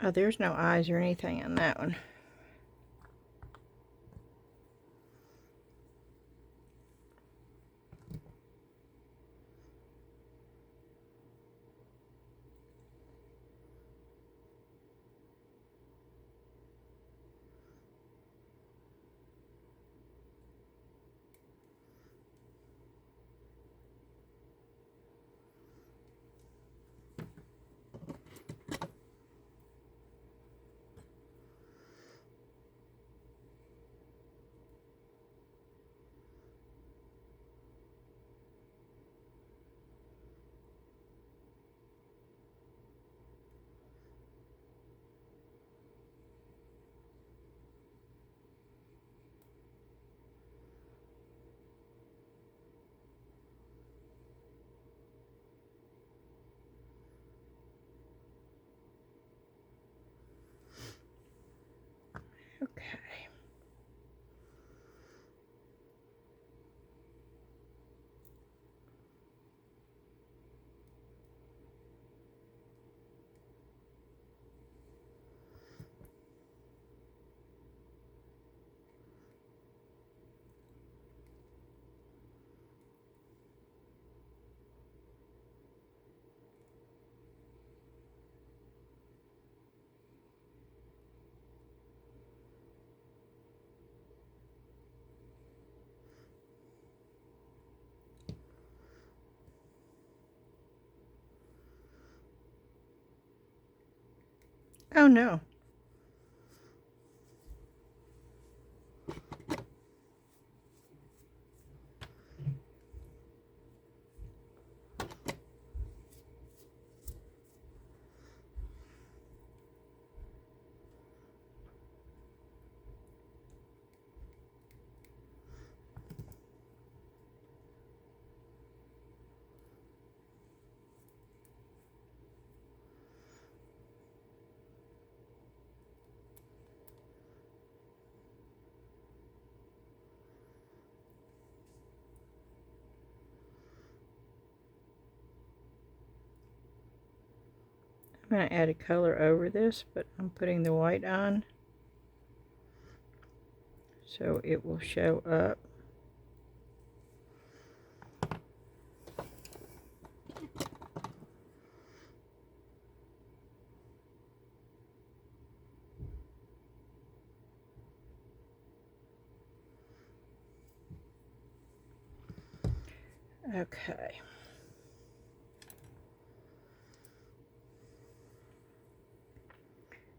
Oh, there's no eyes or anything on that one. Okay. Oh no. I'm going to add a color over this, but I'm putting the white on so it will show up. Okay.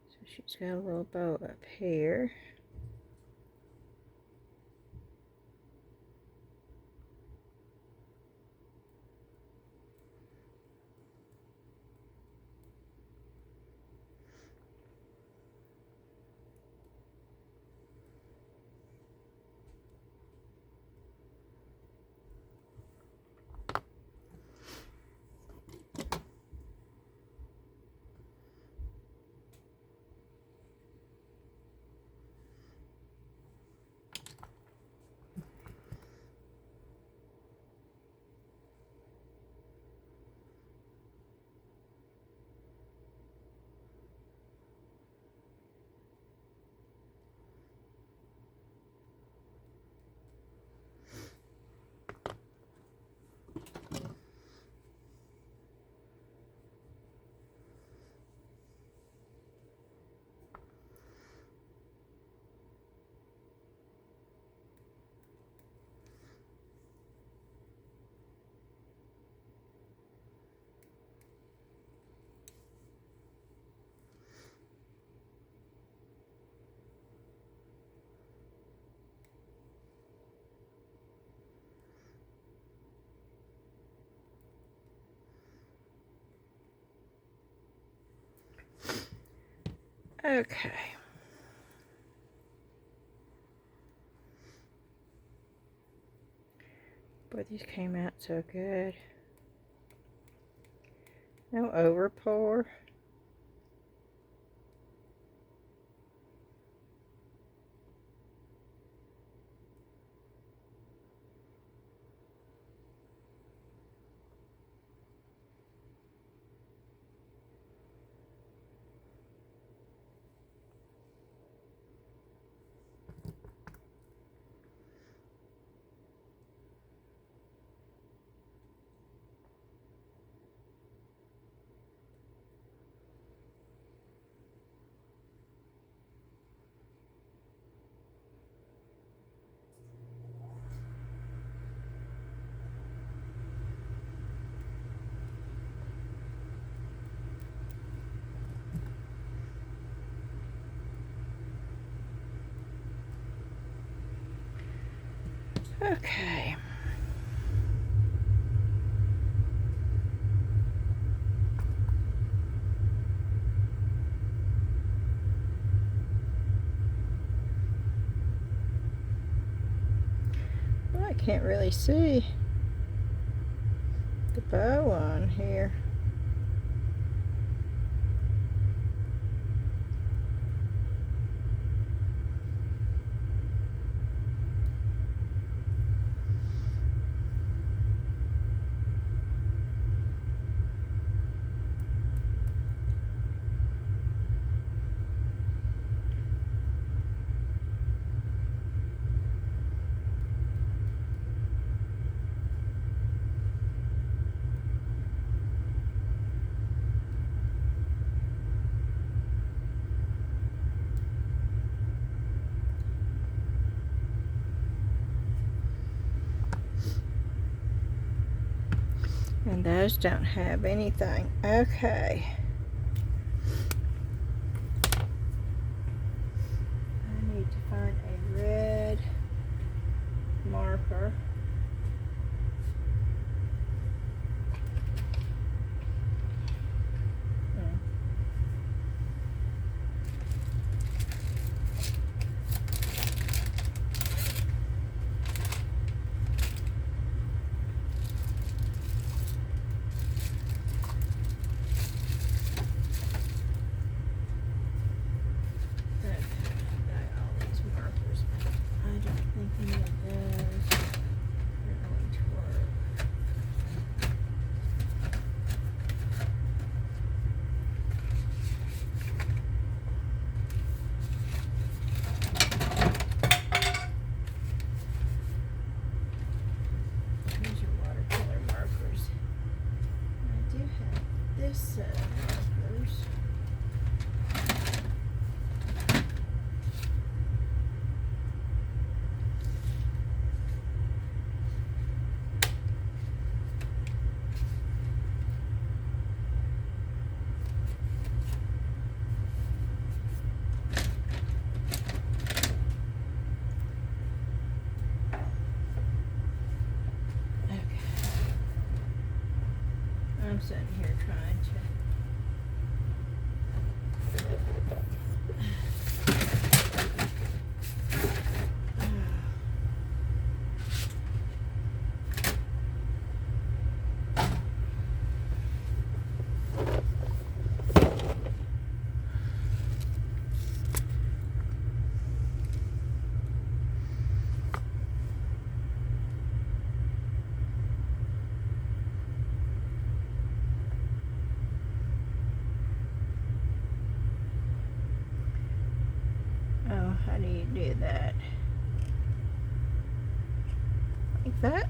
So she's got a little bow up here. Okay. Boy, these came out so good. No over pour. Okay. Well, I can't really see the bow on here. And those don't have anything. Okay. I need to find a red marker. Markers. Okay. I'm sitting here trying to how do you do that? Like that?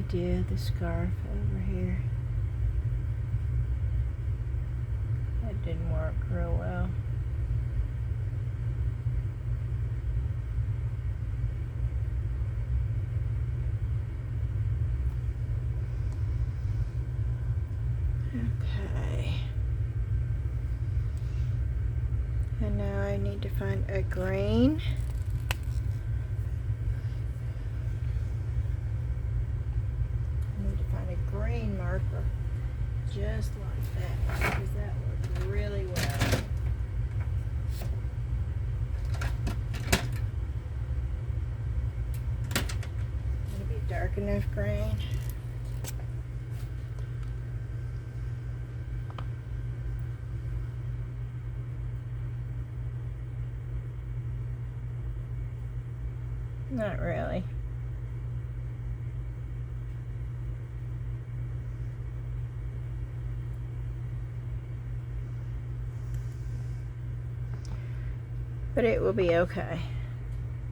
do the scarf over here. That didn't work real well. Okay. And now I need to find a green. I need to find a green marker just like that, because that worked really well. Maybe a dark enough green. Not really. But it will be okay.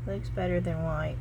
Looks better than white.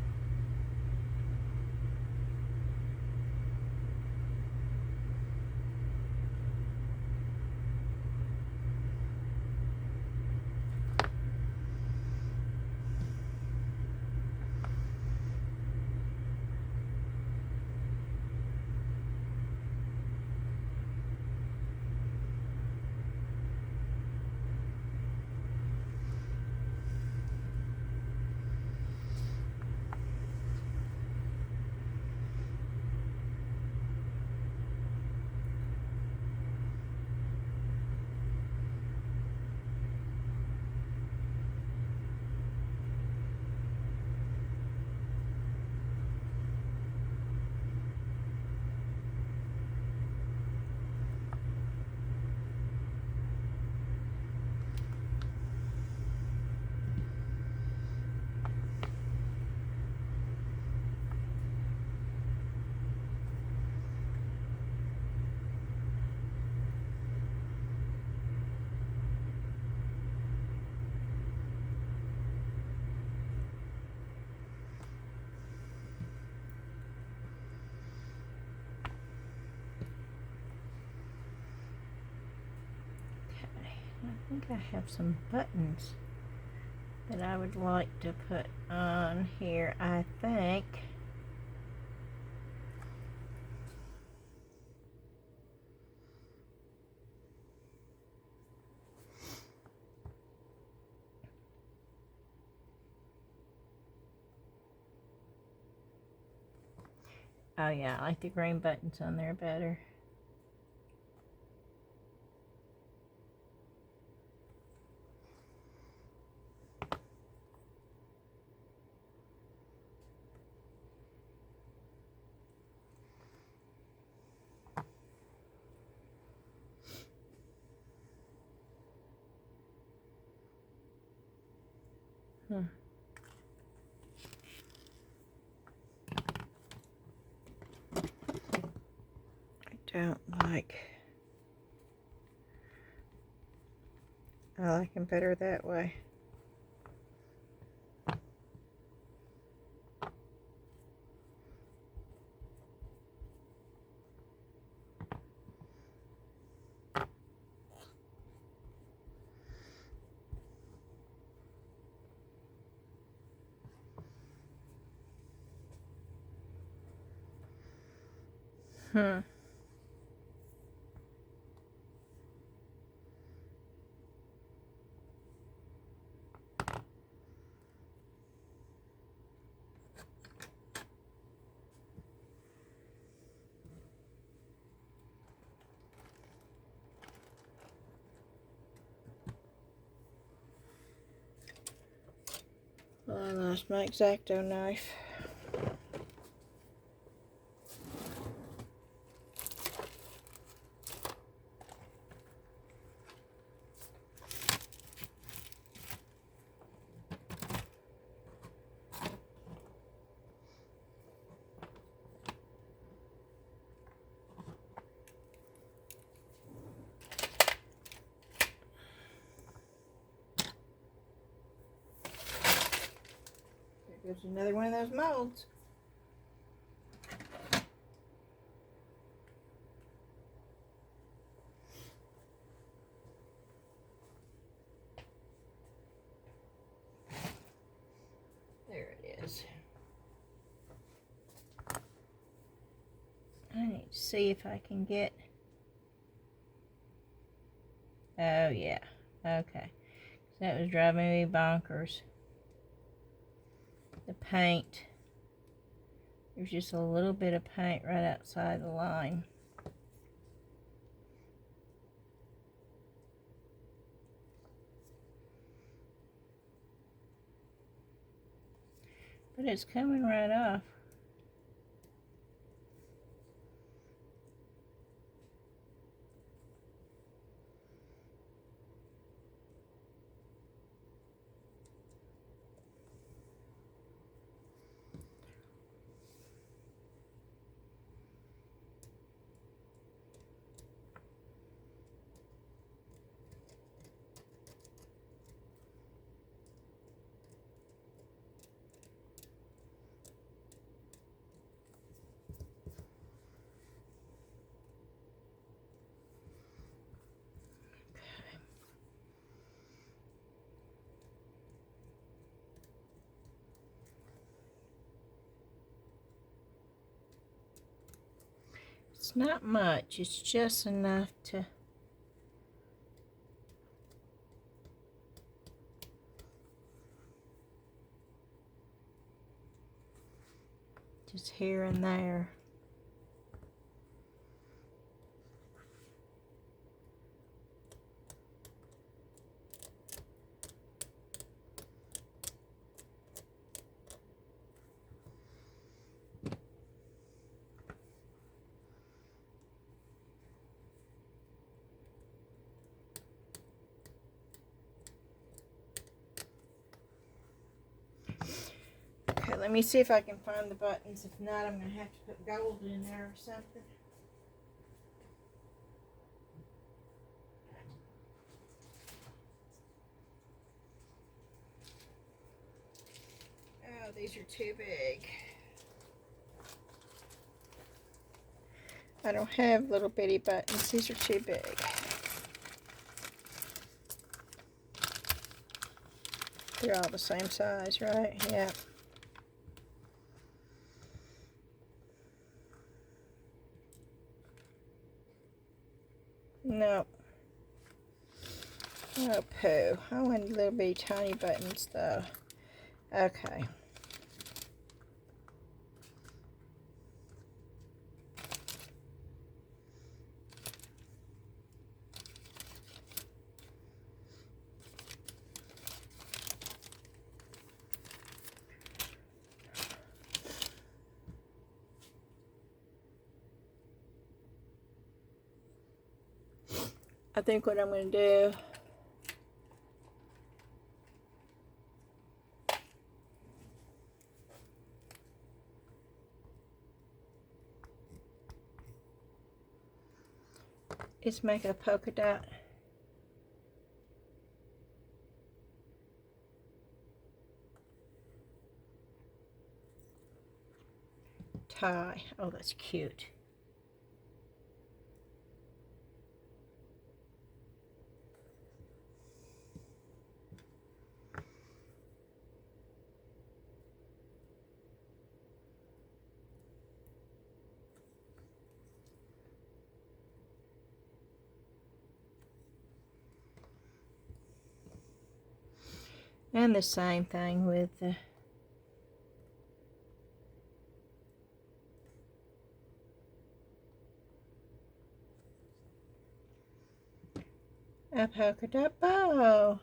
I think I have some buttons that I would like to put on here, I think. Oh yeah, I like the green buttons on there better. I like them better that way. Well, I lost my X-Acto knife. There's another one of those molds. me see if I can get... Oh, yeah. Okay. That was driving me bonkers. The paint. There's just a little bit of paint right outside the line. But it's coming right off. It's not much, it's just enough to just here and there. Okay, let me see if I can find the buttons. If not, I'm going to have to put gold in there or something. Oh, these are too big. I don't have little bitty buttons. These are too big. They're all the same size, right? Yeah. Nope. Oh, poo. I want little bitty tiny buttons, though. Okay. I think what I'm going to do is make a polka dot tie. Oh, that's cute. And the same thing with the a polka dot bow.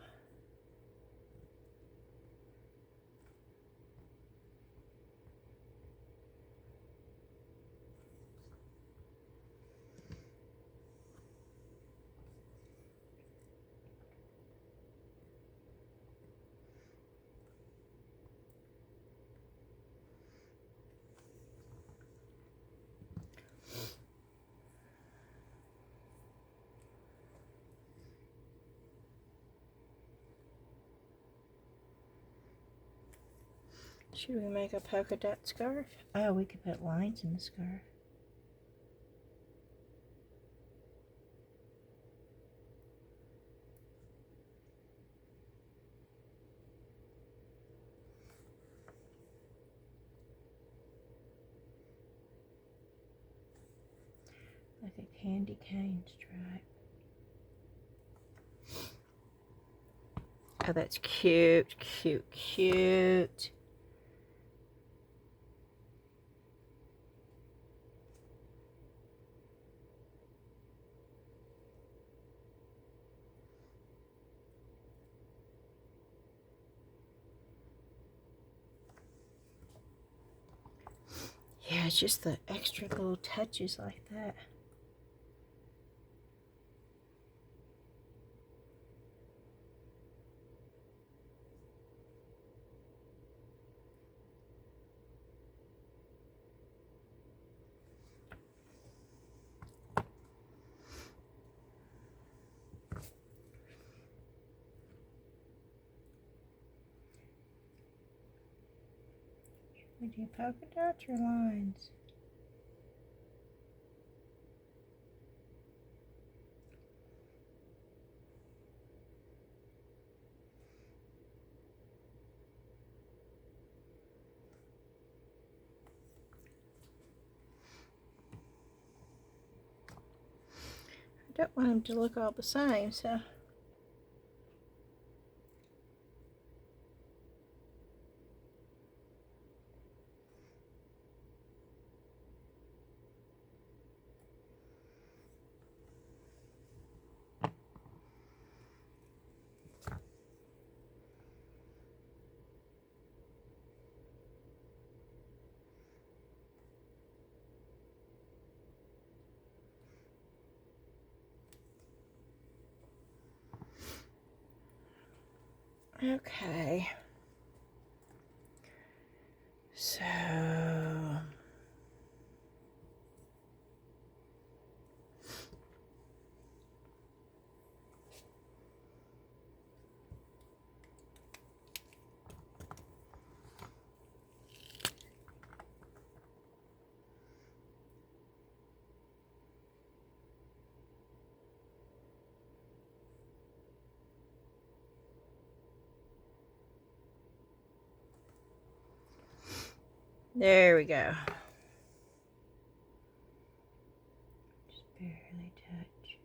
Should we make a polka dot scarf? Oh, we could put lines in the scarf. like a candy cane stripe. Oh, that's cute, cute, cute. Yeah, it's just the extra little touches like that. Would you polka dots or lines? I don't want them to look all the same, so. Okay. So. There we go. Just barely touch.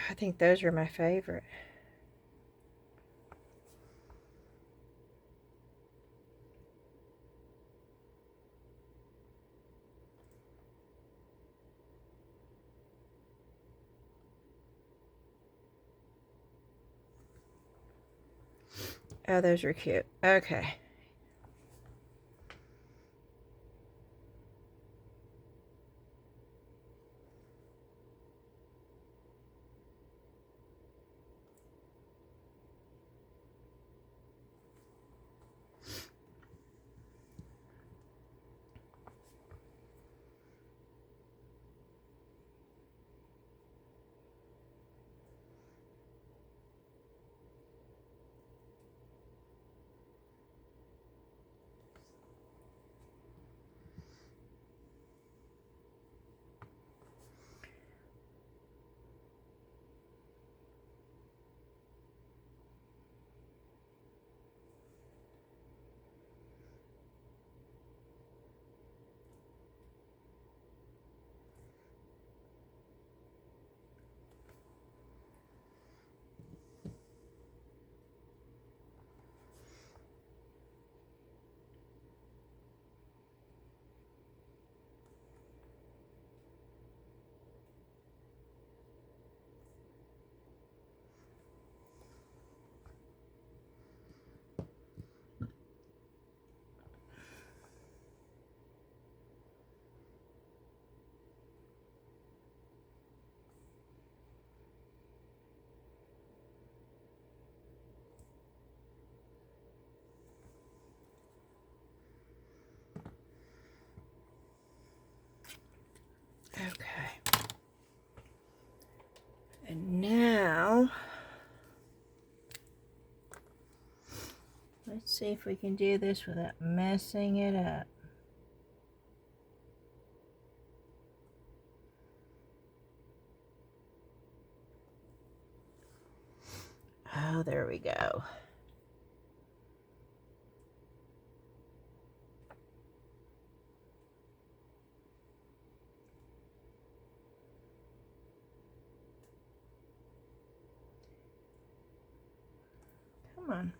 I think those are my favorite. Oh, those are cute. Okay. Okay. And now, let's see if we can do this without messing it up. Oh, there we go. Come on.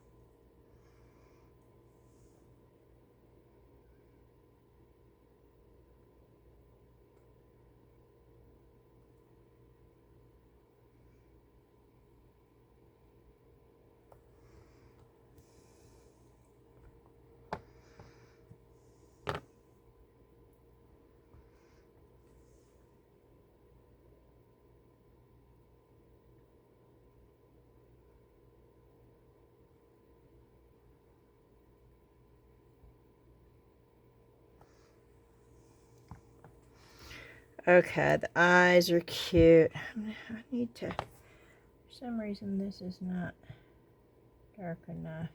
Okay, the eyes are cute. I need to, for some reason this is not dark enough.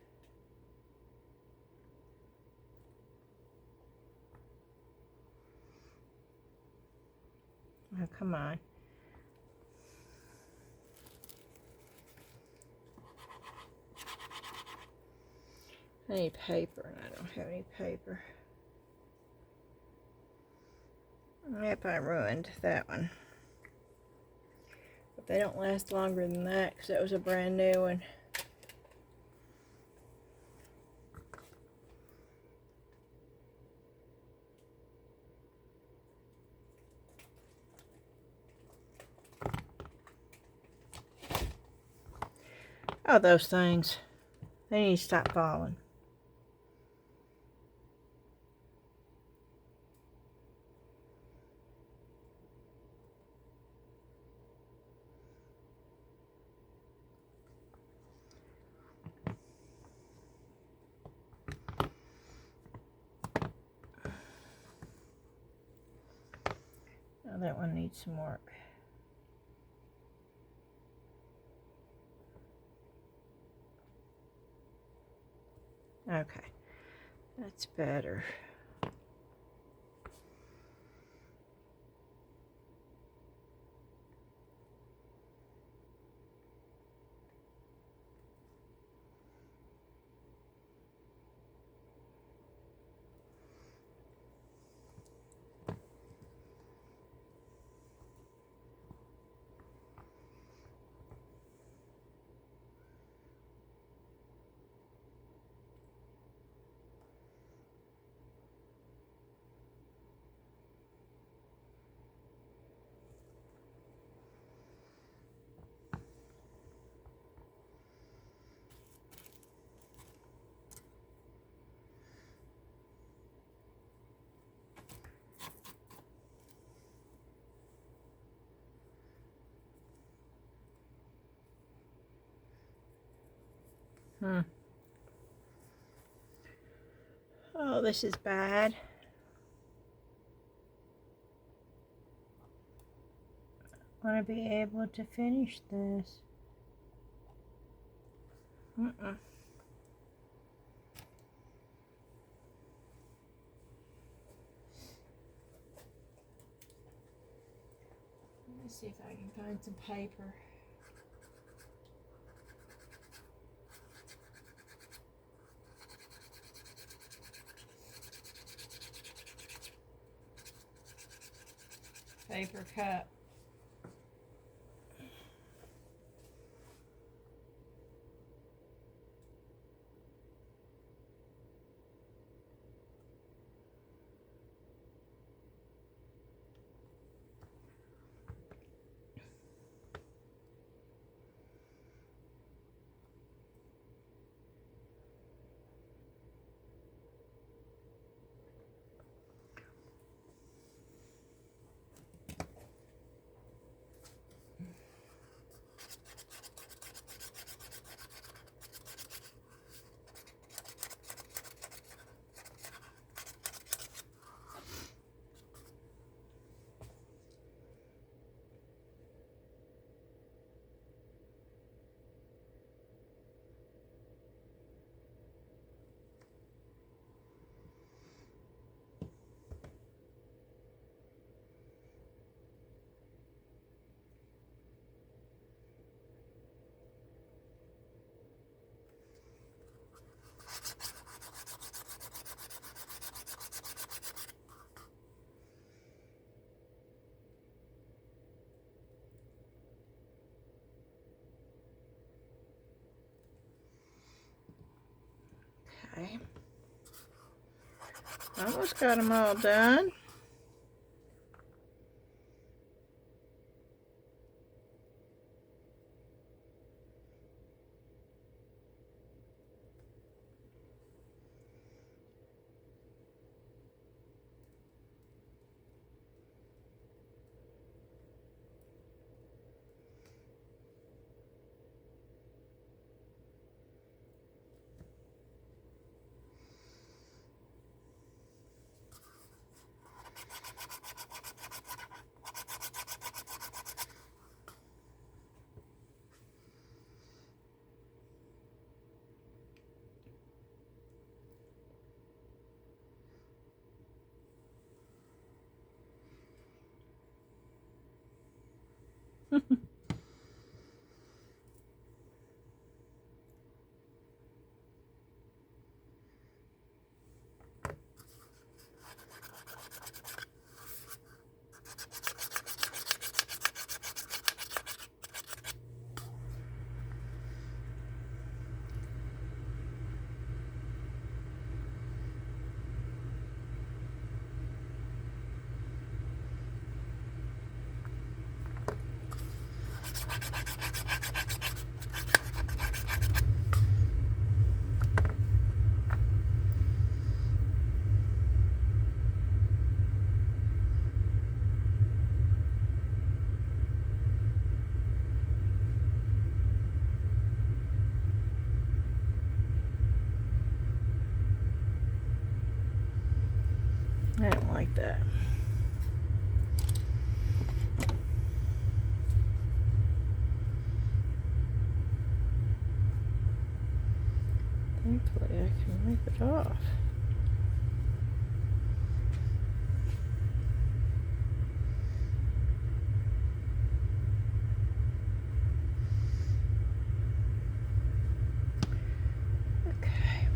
Oh, come on. I need paper, and I don't have any paper. Yep, I ruined that one. But they don't last longer than that because that was a brand new one. Oh, those things. They need to stop falling. Oh, that one needs some work. Okay, that's better. Oh, this is bad. I want to be able to finish this. Let me see if I can find some paper. Paper cup. Okay. Almost got them all done. I don't like that. Thankfully, I can wipe it off. Okay.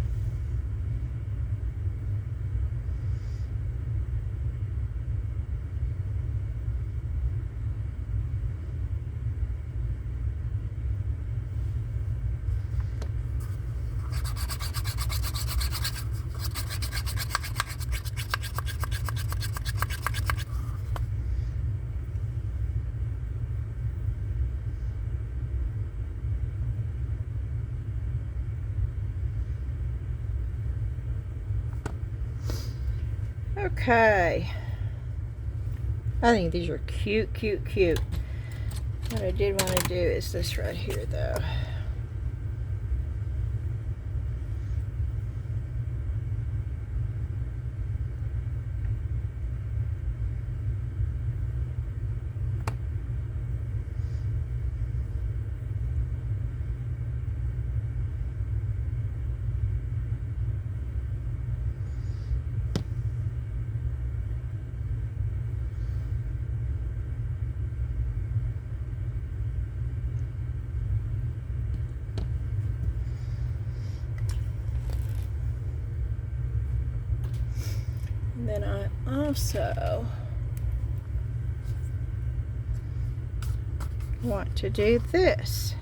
Okay. I think these are cute, cute, cute. What I did want to do is this right here, though. And then I also want to do this.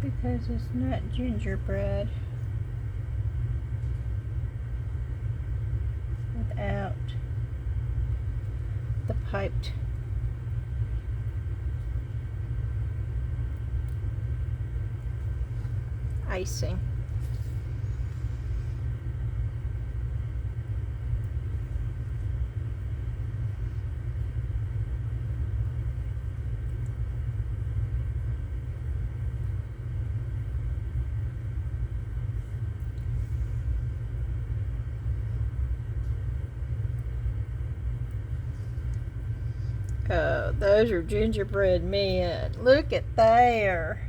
Because it's not gingerbread without the piped icing. Oh, those are gingerbread men. Look at there.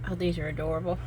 Oh, these are adorable.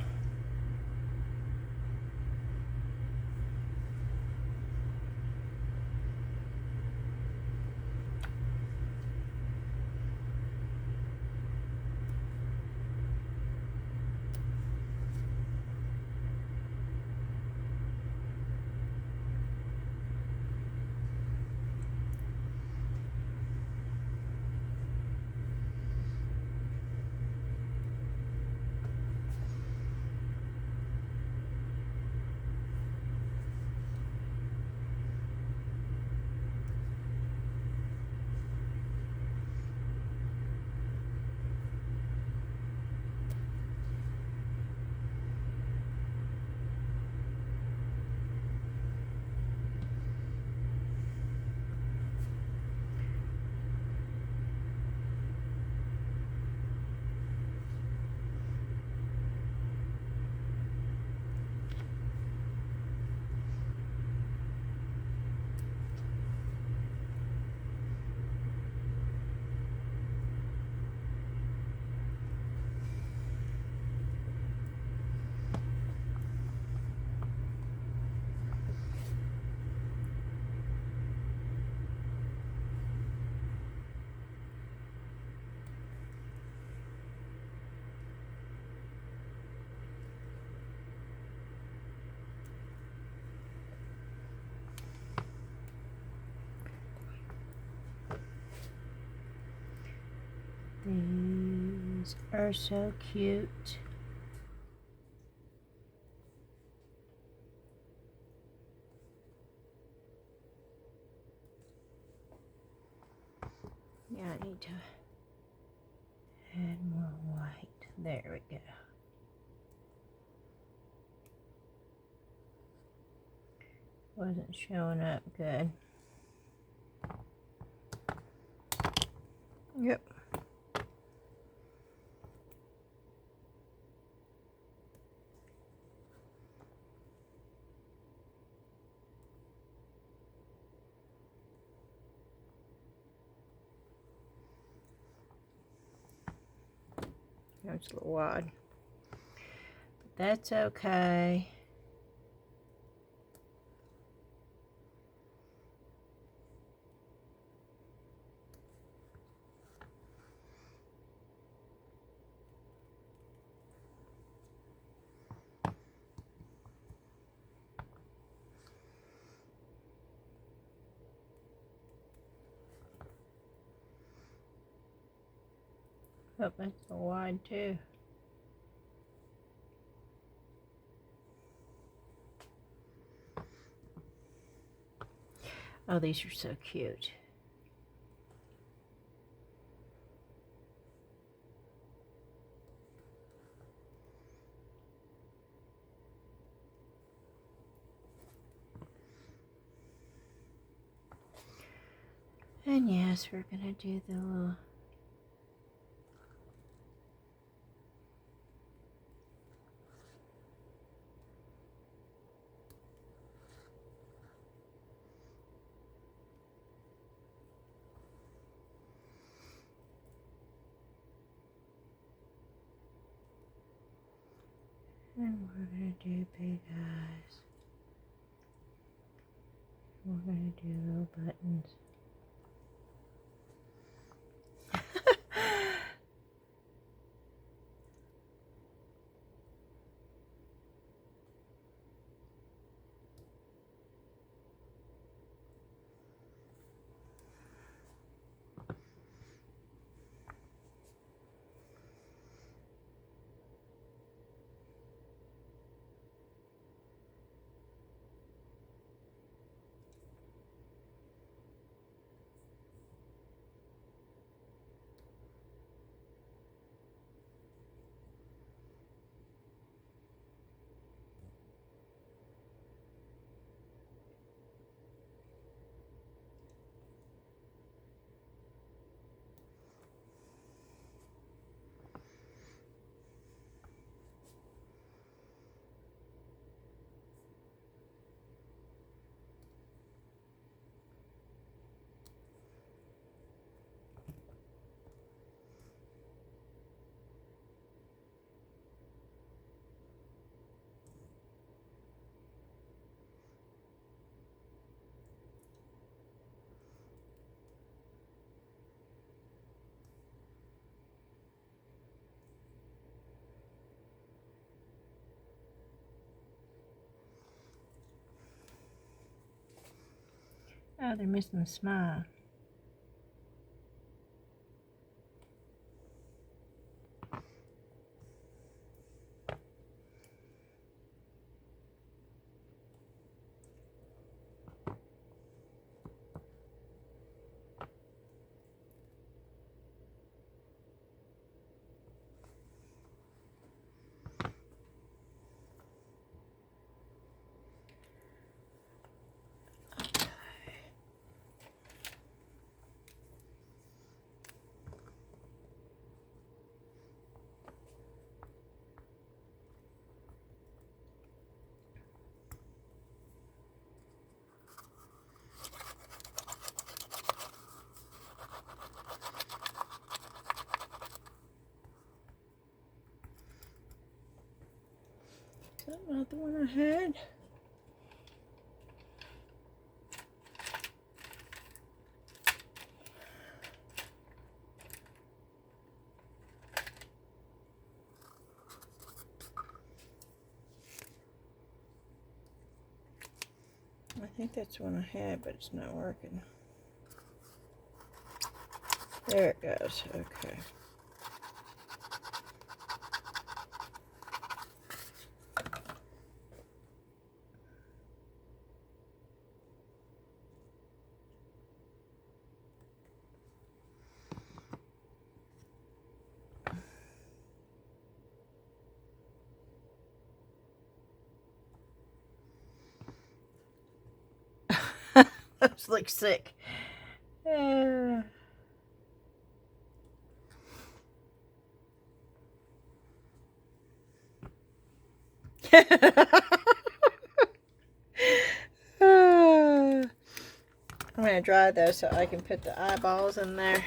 These are so cute. Yeah, I need to add more white. There we go. Wasn't showing up good. Yep. It's a little wide. But that's okay. Oh, that's a wide too. Oh, these are so cute. And yes, we're gonna do the little and we're gonna do big eyes. We're gonna do little buttons. Oh, they're missing the smile. Is that not the one I had? I think that's the one I had, but it's not working. There it goes. Okay. Those look sick. I'm going to dry those so I can put the eyeballs in there.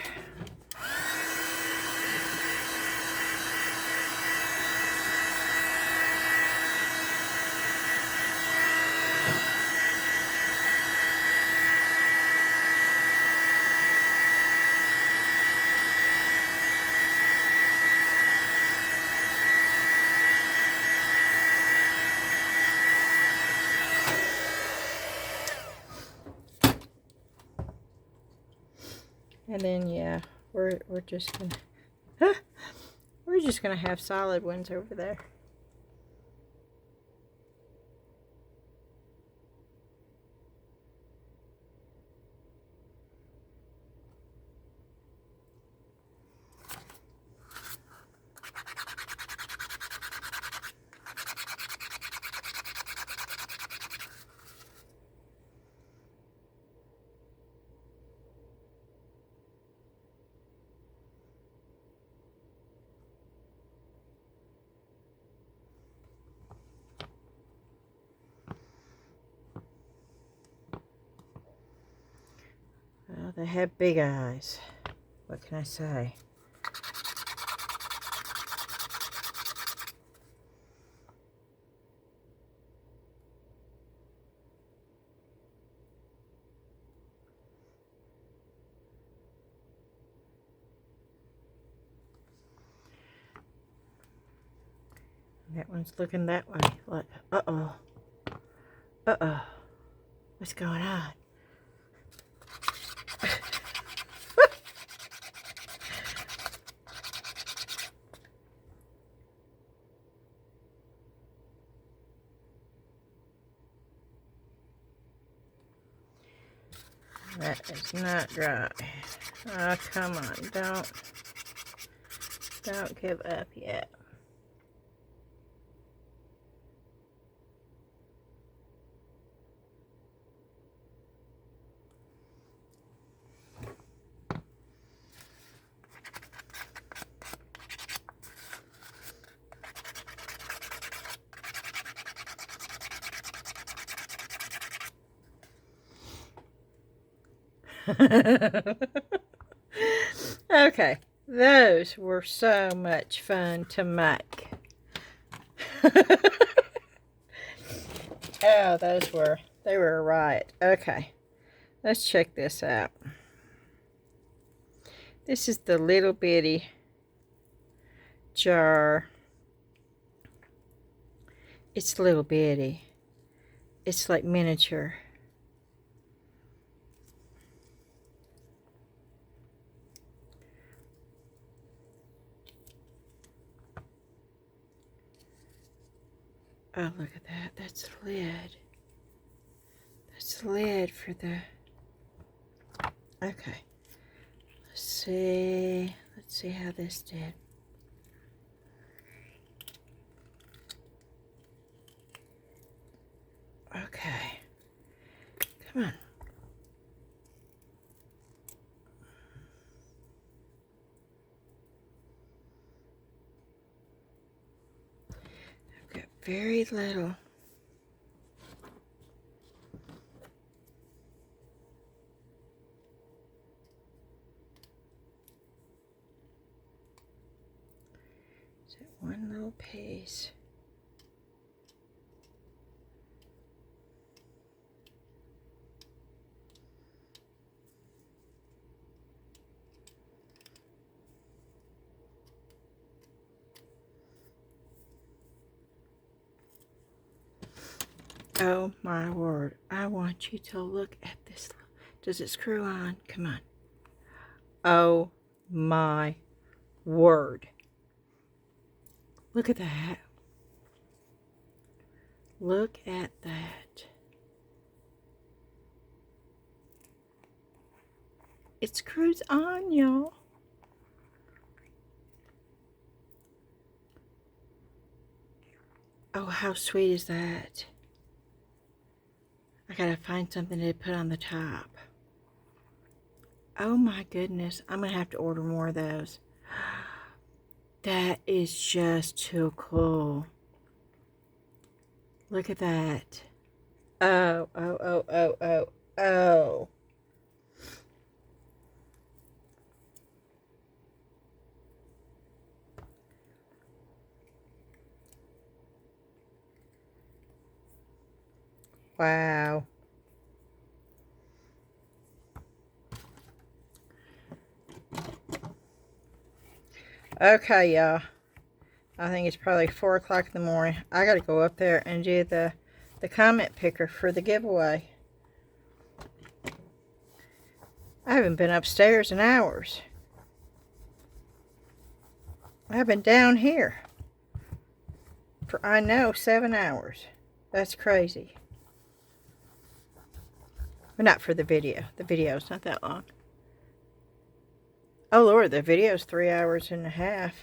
And then yeah, we're just gonna have solid ones over there. Well, they have big eyes. What can I say? That one's looking that way. What? Uh-oh. Uh-oh. What's going on? That is not dry. Oh, come on. Don't give up yet. Okay, those were so much fun to make. Oh, they were a riot. Okay, let's check this out. This is the little bitty jar. It's little bitty. It's like miniature. Oh, look at that. That's lid. That's lid for the... Okay. Let's see. Let's see how this did. Okay. Come on. I've got very little. Is it one little piece? Oh my word. I want you to look at this. Does it screw on? Come on. Oh my word. Look at that. Look at that. It screws on, y'all. Oh, how sweet is that? I gotta find something to put on the top. Oh my goodness. I'm gonna have to order more of those. That is just too cool. Look at that. Oh, oh, oh, oh, oh, oh. Wow. Okay, y'all. I think it's probably 4 o'clock in the morning. I gotta go up there and do the comment picker for the giveaway. I haven't been upstairs in hours. I've been down here for, I know, 7 hours. That's crazy. But not for the video. The video's not that long. Oh Lord, the video's 3 hours and a half.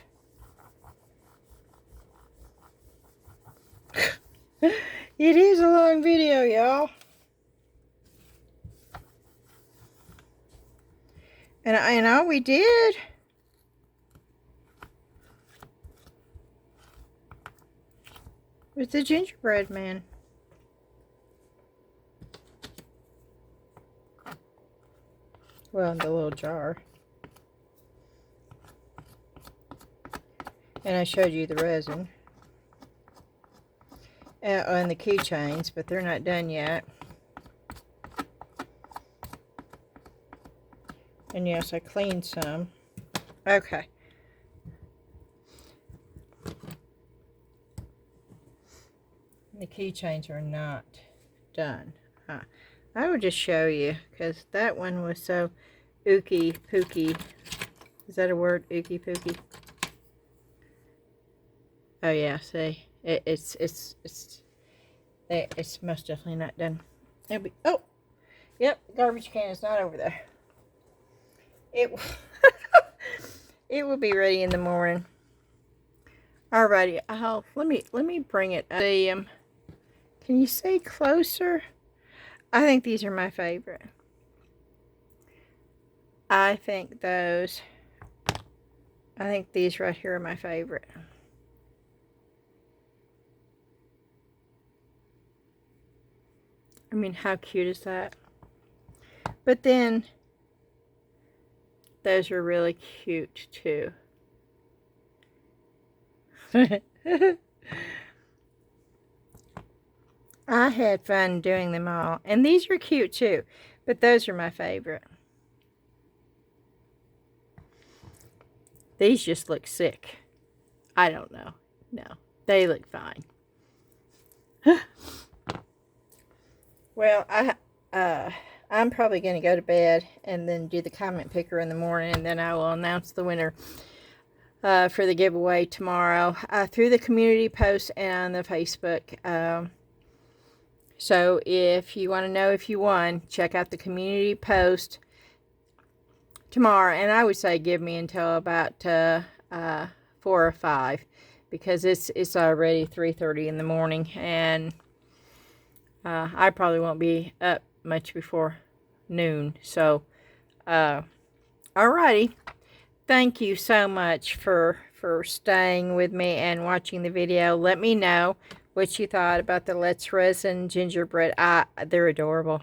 It is a long video, y'all. And all we did was the gingerbread man. Well, in the little jar. And I showed you the resin. And the keychains, but they're not done yet. And yes, I cleaned some. Okay. The keychains are not done. I will just show you, because that one was so ooky pooky. Is that a word? Ooky pooky? Oh yeah, see, it's most definitely not done. It'll be, oh, yep, garbage can is not over there. It it will be ready in the morning. Alrighty, let me bring it up. Can you see closer? I think these are my favorite. I think these right here are my favorite. I mean, how cute is that? But then, those are really cute too. I had fun doing them all. And these are cute too. But those are my favorite. These just look sick. I don't know. No, they look fine. Well, I'm probably going to go to bed and then do the comment picker in the morning, and then I will announce the winner. for the giveaway tomorrow through the community post and on the Facebook. So if you want to know if you won, check out the community post tomorrow. And I would say give me until about 4 or 5, because it's already 3:30 in the morning, and I probably won't be up much before noon. So, alrighty. Thank you so much for staying with me and watching the video. Let me know what you thought about the Let's Resin gingerbread. They're adorable.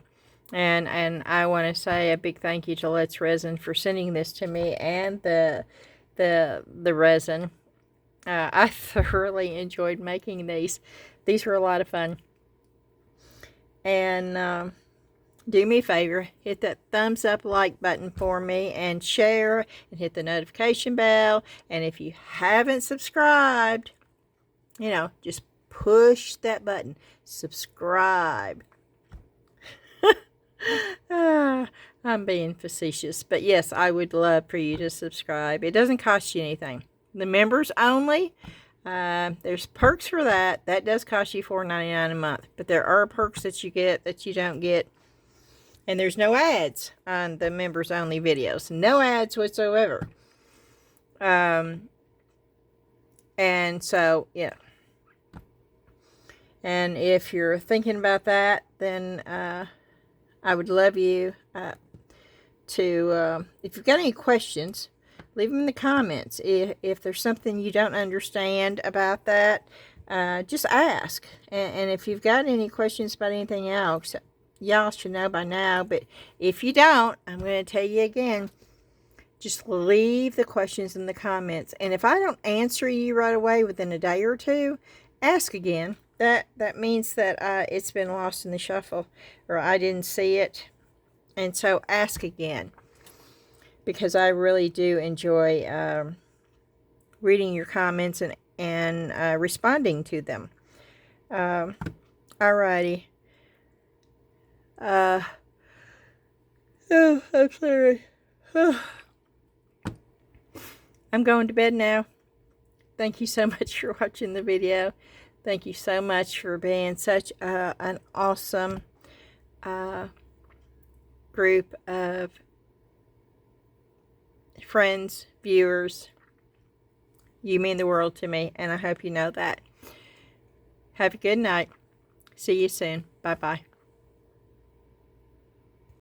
And I want to say a big thank you to Let's Resin for sending this to me, and the resin. I thoroughly enjoyed making these. These were a lot of fun. And do me a favor, hit that thumbs up like button for me, and share, and hit the notification bell. And if you haven't subscribed, you know, just push that button. Subscribe. I'm being facetious, but yes, I would love for you to subscribe. It doesn't cost you anything. The members only, there's perks for that. That does cost you $4.99 a month, but there are perks that you get that you don't get. And there's no ads on the members only videos. No ads whatsoever. And so, yeah. And if you're thinking about that, then I would love you to, if you've got any questions, leave them in the comments. If there's something you don't understand about that, just ask. And if you've got any questions about anything else, y'all should know by now. But if you don't, I'm going to tell you again. Just leave the questions in the comments. And if I don't answer you right away within a day or two, ask again. That means that it's been lost in the shuffle, or I didn't see it. And so ask again, because I really do enjoy reading your comments and responding to them. Alrighty. Oh, I'm sorry. I'm going to bed now. Thank you so much for watching the video. Thank you so much for being such an awesome group of friends, viewers. You mean the world to me, and I hope you know that. Have a good night. See you soon. Bye-bye.